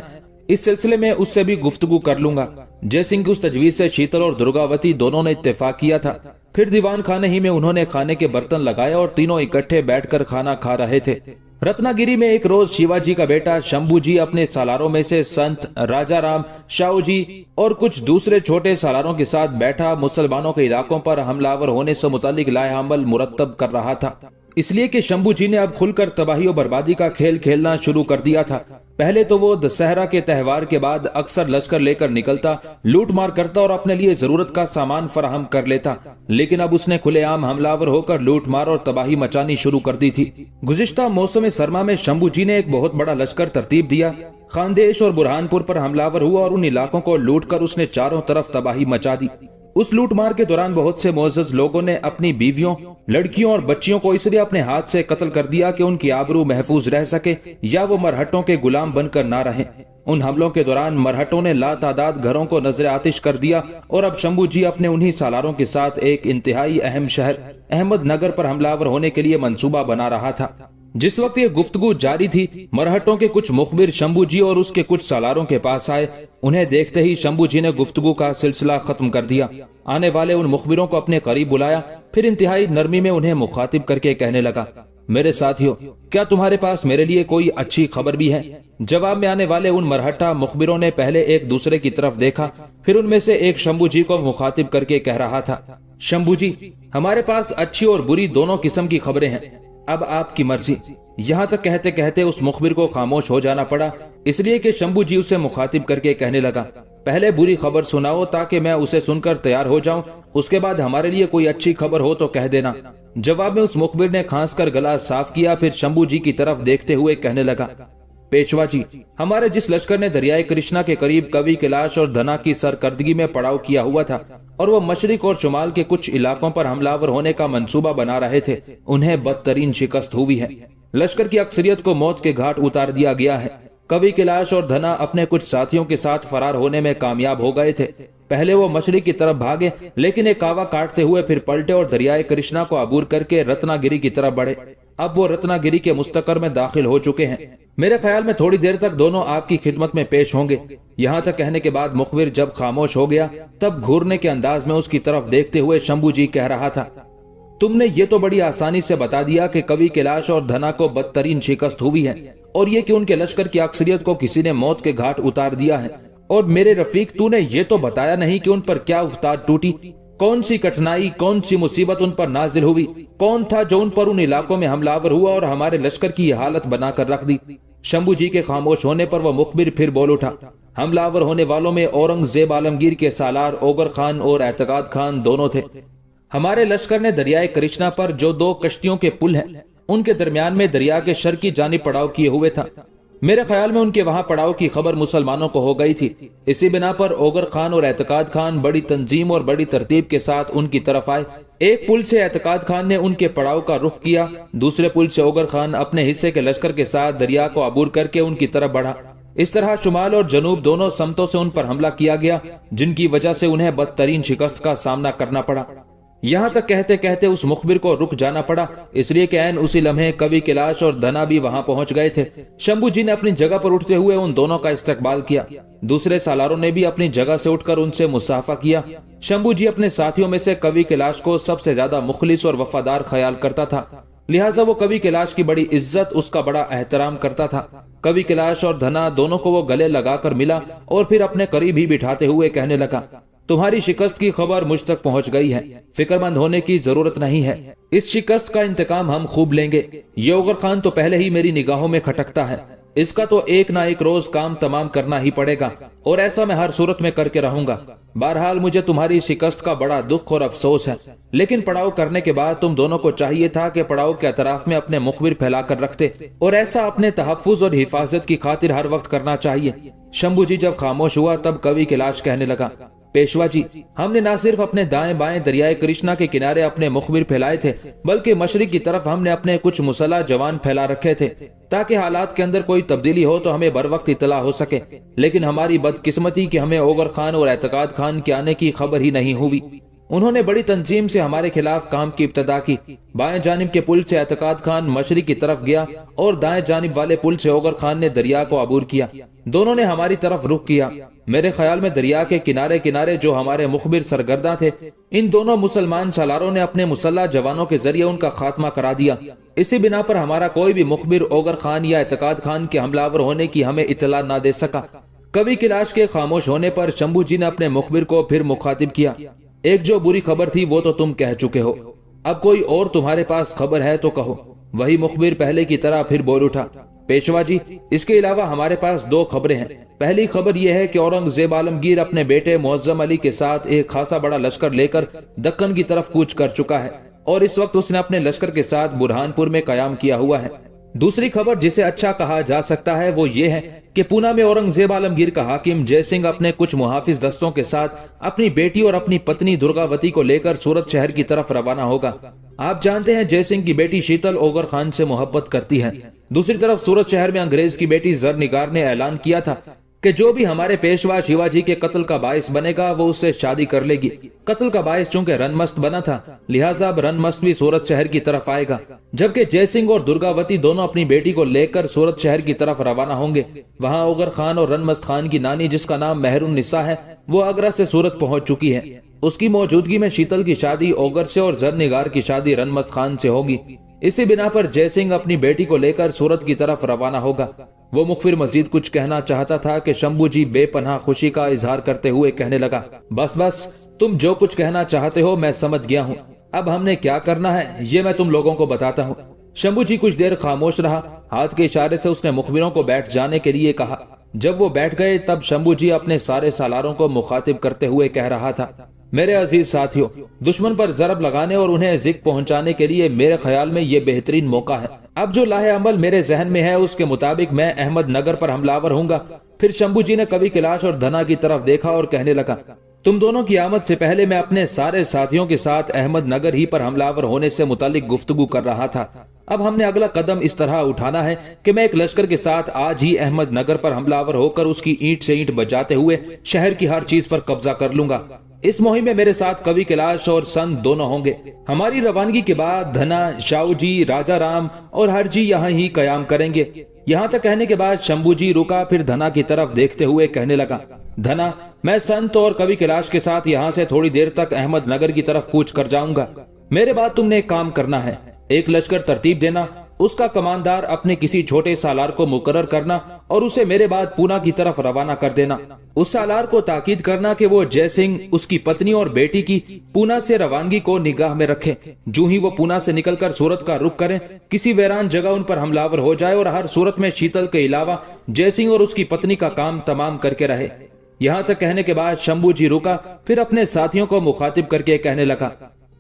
اس سلسلے میں اس سے بھی گفتگو کر لوں گا۔ جے سنگھ کی اس تجویز سے شیتل اور درگاوتی دونوں نے اتفاق کیا تھا۔ پھر دیوان خانے ہی میں انہوں نے کھانے کے برتن لگائے اور تینوں اکٹھے بیٹھ کر کھانا کھا رہے تھے۔ رتنا گیری میں ایک روز شیوا جی کا بیٹا شمبھو جی اپنے سالاروں میں سے سنت راجا رام شاہو جی اور کچھ دوسرے چھوٹے سالاروں کے ساتھ بیٹھا مسلمانوں کے علاقوں پر حملہ آور ہونے سے متعلق لائحہ عمل مرتب کر رہا تھا۔ اس لیے کہ شمبھو جی نے اب کھل کر تباہی و بربادی کا کھیل کھیلنا شروع کر دیا تھا۔ پہلے تو وہ دسہرہ کے تہوار کے بعد اکثر لشکر لے کر نکلتا، لوٹ مار کرتا اور اپنے لیے ضرورت کا سامان فراہم کر لیتا، لیکن اب اس نے کھلے عام حملہ آور ہو کر لوٹ مار اور تباہی مچانی شروع کر دی تھی۔ گزشتہ موسم سرما میں شمبھو جی نے ایک بہت بڑا لشکر ترتیب دیا، خاندیش اور برہان پور پر حملہ آور ہوا اور ان علاقوں کو لوٹ کر اس نے چاروں طرف تباہی مچا دی۔ اس لوٹ مار کے دوران بہت سے معزز لوگوں نے اپنی بیویوں، لڑکیوں اور بچیوں کو اس لیے اپنے ہاتھ سے قتل کر دیا کہ ان کی آبرو محفوظ رہ سکے یا وہ مرہٹوں کے غلام بن کر نہ رہیں۔ ان حملوں کے دوران مرہٹوں نے لا تعداد گھروں کو نظر آتش کر دیا اور اب شمبھو جی اپنے انہی سالاروں کے ساتھ ایک انتہائی اہم شہر احمد نگر پر حملہ آور ہونے کے لیے منصوبہ بنا رہا تھا۔ جس وقت یہ گفتگو جاری تھی، مرہٹوں کے کچھ مخبر شمبھو جی اور اس کے کچھ سالاروں کے پاس آئے۔ انہیں دیکھتے ہی شمبھو جی نے گفتگو کا سلسلہ ختم کر دیا۔ آنے والے ان مخبروں کو اپنے قریب بلایا، پھر انتہائی نرمی میں انہیں مخاطب کر کے کہنے لگا، میرے ساتھیو، کیا تمہارے پاس میرے لیے کوئی اچھی خبر بھی ہے؟ جواب میں آنے والے ان مرہٹا مخبروں نے پہلے ایک دوسرے کی طرف دیکھا، پھر ان میں سے ایک شمبھو جی کو مخاطب کر کے کہہ رہا تھا، شمبھو جی، ہمارے پاس اچھی اور بری دونوں قسم کی خبریں ہیں، اب آپ کی مرضی۔ یہاں تک کہتے کہتے اس مخبر کو خاموش ہو جانا پڑا، اس لیے کہ شمبھو جی اسے مخاطب کر کے کہنے لگا، پہلے بری خبر سناؤ تاکہ میں اسے سن کر تیار ہو جاؤں، اس کے بعد ہمارے لیے کوئی اچھی خبر ہو تو کہہ دینا۔ جواب میں اس مخبر نے کھانس کر گلا صاف کیا، پھر شمبھو جی کی طرف دیکھتے ہوئے کہنے لگا، پیشوا جی، ہمارے جس لشکر نے دریائے کرشنا کے قریب کوی کیلاش اور دھنا کی سرکردگی میں پڑاؤ کیا ہوا تھا اور وہ مشرق اور شمال کے کچھ علاقوں پر حملہ آور ہونے کا منصوبہ بنا رہے تھے، انہیں بدترین شکست ہوئی ہے۔ لشکر کی اکثریت کو موت کے گھاٹ اتار دیا گیا ہے۔ کوی کیلاش اور دھنا اپنے کچھ ساتھیوں کے ساتھ فرار ہونے میں کامیاب ہو گئے تھے۔ پہلے وہ مشرق کی طرف بھاگے، لیکن ایک کاوا کاٹتے ہوئے پھر پلٹے اور دریائے کرشنا کو عبور کر کے رتنا گری کی طرف بڑھے۔ اب وہ رتنا گری کے مستقر میں داخل ہو چکے ہیں۔ میرے خیال میں تھوڑی دیر تک دونوں آپ کی خدمت میں پیش ہوں گے۔ یہاں تک کہنے کے بعد مخبر جب خاموش ہو گیا، تب گھورنے کے انداز میں اس کی طرف دیکھتے ہوئے شمبھو جی کہہ رہا تھا، تم نے یہ تو بڑی آسانی سے بتا دیا کہ کوی کیلاش اور دھنا کو بدترین شکست ہوئی ہے، اور یہ کہ ان کے لشکر کی اکثریت کو کسی نے موت کے گھاٹ اتار دیا ہے، اور میرے رفیق تو نے یہ تو بتایا نہیں کہ ان پر کیا افتاد ٹوٹی، کون سی کٹھنائی، کون سی مصیبت ان پر نازل ہوئی، کون تھا جو ان پر ان علاقوں میں حملہ آور ہوا اور ہمارے لشکر کی یہ حالت بنا کر رکھ دی۔ شمبھو جی کے خاموش ہونے پر وہ مخبر پھر بول اٹھا، حملہ آور ہونے والوں میں اورنگزیب عالمگیر کے سالار اوگر خان اور اعتقاد خان دونوں تھے۔ ہمارے لشکر نے دریائے کرشنا پر جو دو کشتیوں کے پل ہیں، ان کے درمیان میں دریا کے شرقی جانب پڑاؤ کیے ہوئے تھا۔ میرے خیال میں ان کے وہاں پڑاؤ کی خبر مسلمانوں کو ہو گئی تھی، اسی بنا پر اوگر خان اور اعتقاد خان بڑی تنظیم اور بڑی ترتیب کے ساتھ ان کی طرف آئے۔ ایک پل سے اعتقاد خان نے ان کے پڑاؤ کا رخ کیا، دوسرے پل سے اوگر خان اپنے حصے کے لشکر کے ساتھ دریا کو عبور کر کے ان کی طرف بڑھا۔ اس طرح شمال اور جنوب دونوں سمتوں سے ان پر حملہ کیا گیا، جن کی وجہ سے انہیں بدترین شکست کا سامنا کرنا پڑا۔ یہاں تک کہتے کہتے اس مخبر کو رک جانا پڑا، اس لیے کہ عین اسی لمحے کوی کیلاش اور دھنا بھی وہاں پہنچ گئے تھے۔ شمبھو جی نے اپنی جگہ پر اٹھتے ہوئے ان دونوں کا استقبال کیا، دوسرے سالاروں نے بھی اپنی جگہ سے اٹھ کر ان سے مصافحہ کیا۔ شمبھو جی اپنے ساتھیوں میں سے کوی کیلاش کو سب سے زیادہ مخلص اور وفادار خیال کرتا تھا، لہٰذا وہ کوی کیلاش کی بڑی عزت، اس کا بڑا احترام کرتا تھا۔ کوی کیلاش اور دھنا دونوں کو وہ گلے لگا کر ملا اور پھر اپنے قریب ہی بٹھاتے ہوئے کہنے لگا، تمہاری شکست کی خبر مجھ تک پہنچ گئی ہے، فکر مند ہونے کی ضرورت نہیں ہے، اس شکست کا انتقام ہم خوب لیں گے۔ یہ اوگر خان تو پہلے ہی میری نگاہوں میں کھٹکتا ہے، اس کا تو ایک نہ ایک روز کام تمام کرنا ہی پڑے گا، اور ایسا میں ہر صورت میں کر کے رہوں گا۔ بہرحال مجھے تمہاری شکست کا بڑا دکھ اور افسوس ہے، لیکن پڑاؤ کرنے کے بعد تم دونوں کو چاہیے تھا کہ پڑاؤ کے اطراف میں اپنے مخبر پھیلا کر رکھتے، اور ایسا اپنے تحفظ اور حفاظت کی خاطر ہر وقت کرنا چاہیے۔ شمبھو جی جب خاموش ہوا تب کوی کیلاش کہنے لگا، پیشوا جی، ہم نے نہ صرف اپنے دائیں بائیں دریائے کرشنا کے کنارے اپنے مخبر پھیلائے تھے، بلکہ مشرق کی طرف ہم نے اپنے کچھ مسلح جوان پھیلا رکھے تھے، تاکہ حالات کے اندر کوئی تبدیلی ہو تو ہمیں بر وقت اطلاع ہو سکے۔ لیکن ہماری بدقسمتی کہ ہمیں اوگر خان اور اعتقاد خان کے آنے کی خبر ہی نہیں ہوئی۔ انہوں نے بڑی تنظیم سے ہمارے خلاف کام کی ابتدا کی۔ بائیں جانب کے پل سے اعتقاد خان مشرق کی طرف گیا اور دائیں جانب والے پل سے اوگر خان نے دریا کو عبور کیا۔ دونوں نے ہماری طرف رخ کیا۔ میرے خیال میں دریا کے کنارے کنارے جو ہمارے مخبر سرگرداں تھے، ان دونوں مسلمان سالاروں نے اپنے مسلح جوانوں کے ذریعے ان کا خاتمہ کرا دیا۔ اسی بنا پر ہمارا کوئی بھی مخبر اوگر خان یا اعتقاد خان کے حملہ آور ہونے کی ہمیں اطلاع نہ دے سکا۔ کوی کیلاش کے خاموش ہونے پر شمبھو جی نے اپنے مخبر کو پھر مخاطب کیا، ایک جو بری خبر تھی وہ تو تم کہہ چکے ہو، اب کوئی اور تمہارے پاس خبر ہے تو کہو۔ وہی مخبر پہلے کی طرح پھر بول اٹھا، پیشوا جی، اس کے علاوہ ہمارے پاس 2 خبریں ہیں۔ پہلی خبر یہ ہے کہ اورنگزیب عالمگیر اپنے بیٹے معظم علی کے ساتھ ایک خاصا بڑا لشکر لے کر دکن کی طرف کوچ کر چکا ہے اور اس وقت اس نے اپنے لشکر کے ساتھ برہان پور میں قیام کیا ہوا ہے۔ دوسری خبر جسے اچھا کہا جا سکتا ہے وہ یہ ہے کہ پونا میں اورنگزیب عالمگیر کا حاکم جے سنگھ اپنے کچھ محافظ دستوں کے ساتھ اپنی بیٹی اور اپنی پتنی درگاوتی کو لے کر سورت شہر کی طرف روانہ ہوگا۔ آپ جانتے ہیں جے سنگھ کی بیٹی شیتل اوگر خان سے محبت کرتی ہے۔ دوسری طرف سورت شہر میں انگریز کی بیٹی زرنگار نے اعلان کیا تھا کہ جو بھی ہمارے پیشوا شیواجی کے قتل کا باعث بنے گا وہ اس سے شادی کر لے گی۔ قتل کا باعث چونکہ رن مست بنا تھا لہٰذا اب رن مست بھی سورت شہر کی طرف آئے گا، جبکہ جے سنگھ اور درگاوتی دونوں اپنی بیٹی کو لے کر سورت شہر کی طرف روانہ ہوں گے۔ وہاں اوگر خان اور رن مست خان کی نانی جس کا نام مہر النساء ہے وہ آگرہ سے سورت پہنچ چکی ہے۔ اس کی موجودگی میں شیتل کی شادی اوگر سے اور زرنگار کی شادی رن مست خان سے ہوگی۔ اسی بنا پر جے سنگھ اپنی بیٹی کو لے کر سورت کی طرف روانہ ہوگا۔ وہ مخبر مزید کچھ کہنا چاہتا تھا کہ شمبھو جی بے پناہ خوشی کا اظہار کرتے ہوئے کہنے لگا، بس بس، تم جو کچھ کہنا چاہتے ہو میں سمجھ گیا ہوں۔ اب ہم نے کیا کرنا ہے یہ میں تم لوگوں کو بتاتا ہوں۔ شمبھو جی کچھ دیر خاموش رہا، ہاتھ کے اشارے سے اس نے مخبروں کو بیٹھ جانے کے لیے کہا۔ جب وہ بیٹھ گئے تب شمبھو جی اپنے سارے سالاروں کو مخاطب کرتے ہوئے کہہ رہا تھا، میرے عزیز ساتھیوں، دشمن پر ضرب لگانے اور انہیں ذک پہنچانے کے لیے میرے خیال میں یہ بہترین موقع ہے۔ اب جو لاہ عمل میرے ذہن میں ہے اس کے مطابق میں احمد نگر پر حملہ ہوں گا۔ پھر شمبھو جی نے کبھی کیلاش اور دھنا کی طرف دیکھا اور کہنے لگا، تم دونوں کی آمد سے پہلے میں اپنے سارے ساتھیوں کے ساتھ احمد نگر ہی پر حملہ ہونے سے متعلق گفتگو کر رہا تھا۔ اب ہم نے اگلا قدم اس طرح اٹھانا ہے کہ میں ایک لشکر کے ساتھ آج ہی احمد نگر پر حملہ ہو کر اس کی اینٹ سے اینٹ بجاتے ہوئے شہر کی ہر چیز پر قبضہ کر لوں گا۔ اس مہم میں میرے ساتھ کبھی کیلاش اور سنت دونوں ہوں گے۔ ہماری روانگی کے بعد دھنا، شاہو جی، راجہ رام اور ہر جی یہاں ہی قیام کریں گے۔ یہاں تک کہنے کے بعد شمبھو جی رکا، پھر دھنا کی طرف دیکھتے ہوئے کہنے لگا، دھنا، میں سنت اور کبھی کیلاش کے ساتھ یہاں سے تھوڑی دیر تک احمد نگر کی طرف کوچ کر جاؤں گا۔ میرے بعد تم نے ایک کام کرنا ہے، ایک لشکر ترتیب دینا، اس کا کماندار اپنے کسی چھوٹے سالار کو مقرر کرنا اور اسے میرے بعد پونا کی طرف روانہ کر دینا۔ اس سالار کو تاکید کرنا کہ وہ جے سنگھ، اس کی پتنی اور بیٹی کی پونا سے روانگی کو نگاہ میں رکھے۔ جو ہی وہ پونا سے نکل کر سورت کا رخ کریں، کسی ویران جگہ ان پر حملہ ہو جائے اور ہر صورت میں شیتل کے علاوہ جے سنگھ اور اس کی پتنی کا کام تمام کر کے رہے۔ یہاں تک کہنے کے بعد شمبھو جی رکا، پھر اپنے ساتھیوں کو مخاطب کر کے کہنے لگا،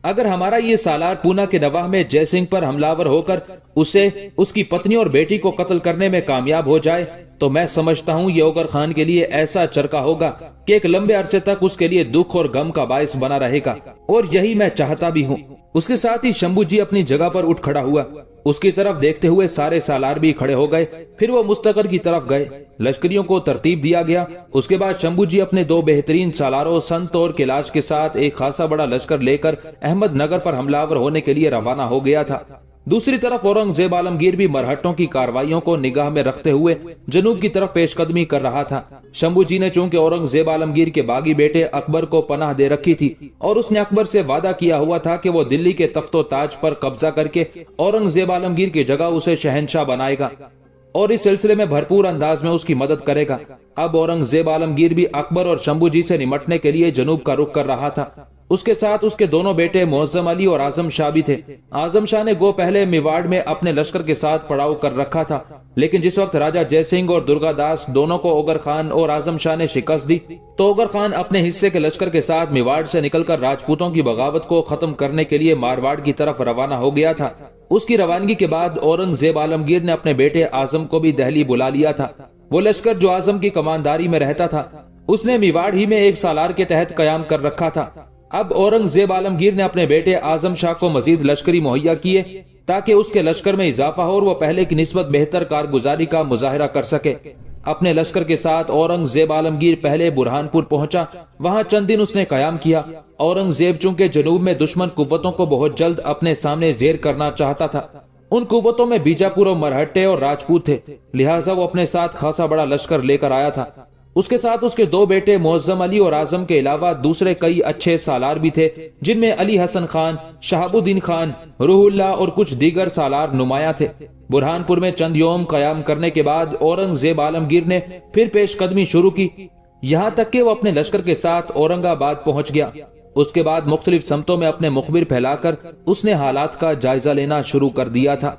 اگر ہمارا یہ سالار پونا کے نواح میں جے سنگھ پر حملہ ہو کر اسے، اس کی پتنی اور بیٹی کو قتل کرنے میں کامیاب ہو جائے تو میں سمجھتا ہوں یہ اوگر خان کے لیے ایسا چرکا ہوگا کہ ایک لمبے عرصے تک اس کے لیے دکھ اور غم کا باعث بنا رہے گا، اور یہی میں چاہتا بھی ہوں۔ اس کے ساتھ ہی شمبھو جی اپنی جگہ پر اٹھ کھڑا ہوا، اس کی طرف دیکھتے ہوئے سارے سالار بھی کھڑے ہو گئے۔ پھر وہ مستقر کی طرف گئے، لشکریوں کو ترتیب دیا گیا۔ اس کے بعد شمبھو جی اپنے 2 بہترین سالاروں سنت اور کیلاش کے ساتھ ایک خاصا بڑا لشکر لے کر احمد نگر پر حملہ ہونے کے لیے روانہ ہو گیا تھا۔ دوسری طرف اورنگزیب عالمگیر بھی مرہٹوں کی کارروائیوں کو نگاہ میں رکھتے ہوئے جنوب کی طرف پیش قدمی کر رہا تھا۔ شمبھو جی نے چونکہ اورنگزیب عالمگیر کے باغی بیٹے اکبر کو پناہ دے رکھی تھی اور اس نے اکبر سے وعدہ کیا ہوا تھا کہ وہ دلی کے تخت و تاج پر قبضہ کر کے اورنگزیب عالمگیر کی جگہ اسے شہنشاہ بنائے گا اور اس سلسلے میں بھرپور انداز میں اس کی مدد کرے گا۔ اب اورنگزیب عالمگیر بھی اکبر اور شمبھو جی سے نمٹنے کے لیے جنوب کا رخ کر رہا تھا۔ اس کے ساتھ اس کے دونوں بیٹے معظم علی اور اعظم شاہ بھی تھے۔ اعظم شاہ نے گو پہلے میواڑ میں اپنے لشکر کے ساتھ پڑاؤ کر رکھا تھا، لیکن جس وقت راجہ جے سنگھ اور درگا داس دونوں کو اوگر خان اور اعظم شاہ نے شکست دی تو اوگر خان اپنے حصے کے لشکر کے ساتھ میواڑ سے نکل کر راجپوتوں کی بغاوت کو ختم کرنے کے لیے مارواڑ کی طرف روانہ ہو گیا تھا۔ اس کی روانگی کے بعد اورنگزیب عالمگیر نے اپنے بیٹے اعظم کو بھی دہلی بلا لیا تھا۔ وہ لشکر جو اعظم کی کمانداری میں رہتا تھا اس نے میواڑ ہی میں ایک سالار کے تحت قیام کر رکھا تھا۔ اب اورنگزیب عالمگیر نے اپنے بیٹے اعظم شاہ کو مزید لشکری مہیا کیے تاکہ اس کے لشکر میں اضافہ ہو اور وہ پہلے کی نسبت بہتر کارگزاری کا مظاہرہ کر سکے۔ اپنے لشکر کے ساتھ اورنگزیب عالمگیر پہلے برہان پور پہنچا، وہاں چند دن اس نے قیام کیا۔ اورنگزیب چونکہ جنوب میں دشمن قوتوں کو بہت جلد اپنے سامنے زیر کرنا چاہتا تھا، ان قوتوں میں بیجاپور اور مرہٹے اور راجپوت تھے، لہٰذا وہ اپنے ساتھ خاصا بڑا لشکر لے کر آیا تھا۔ اس کے ساتھ اس کے 2 بیٹے معظم علی اور اعظم کے علاوہ دوسرے کئی اچھے سالار بھی تھے، جن میں علی حسن خان، شہاب الدین خان، روح اللہ اور کچھ دیگر سالار نمایاں تھے۔ برہان پور میں چند یوم قیام کرنے کے بعد اورنگزیب عالمگیر نے پھر پیش قدمی شروع کی، یہاں تک کہ وہ اپنے لشکر کے ساتھ اورنگ آباد پہنچ گیا۔ اس کے بعد مختلف سمتوں میں اپنے مخبر پھیلا کر اس نے حالات کا جائزہ لینا شروع کر دیا تھا۔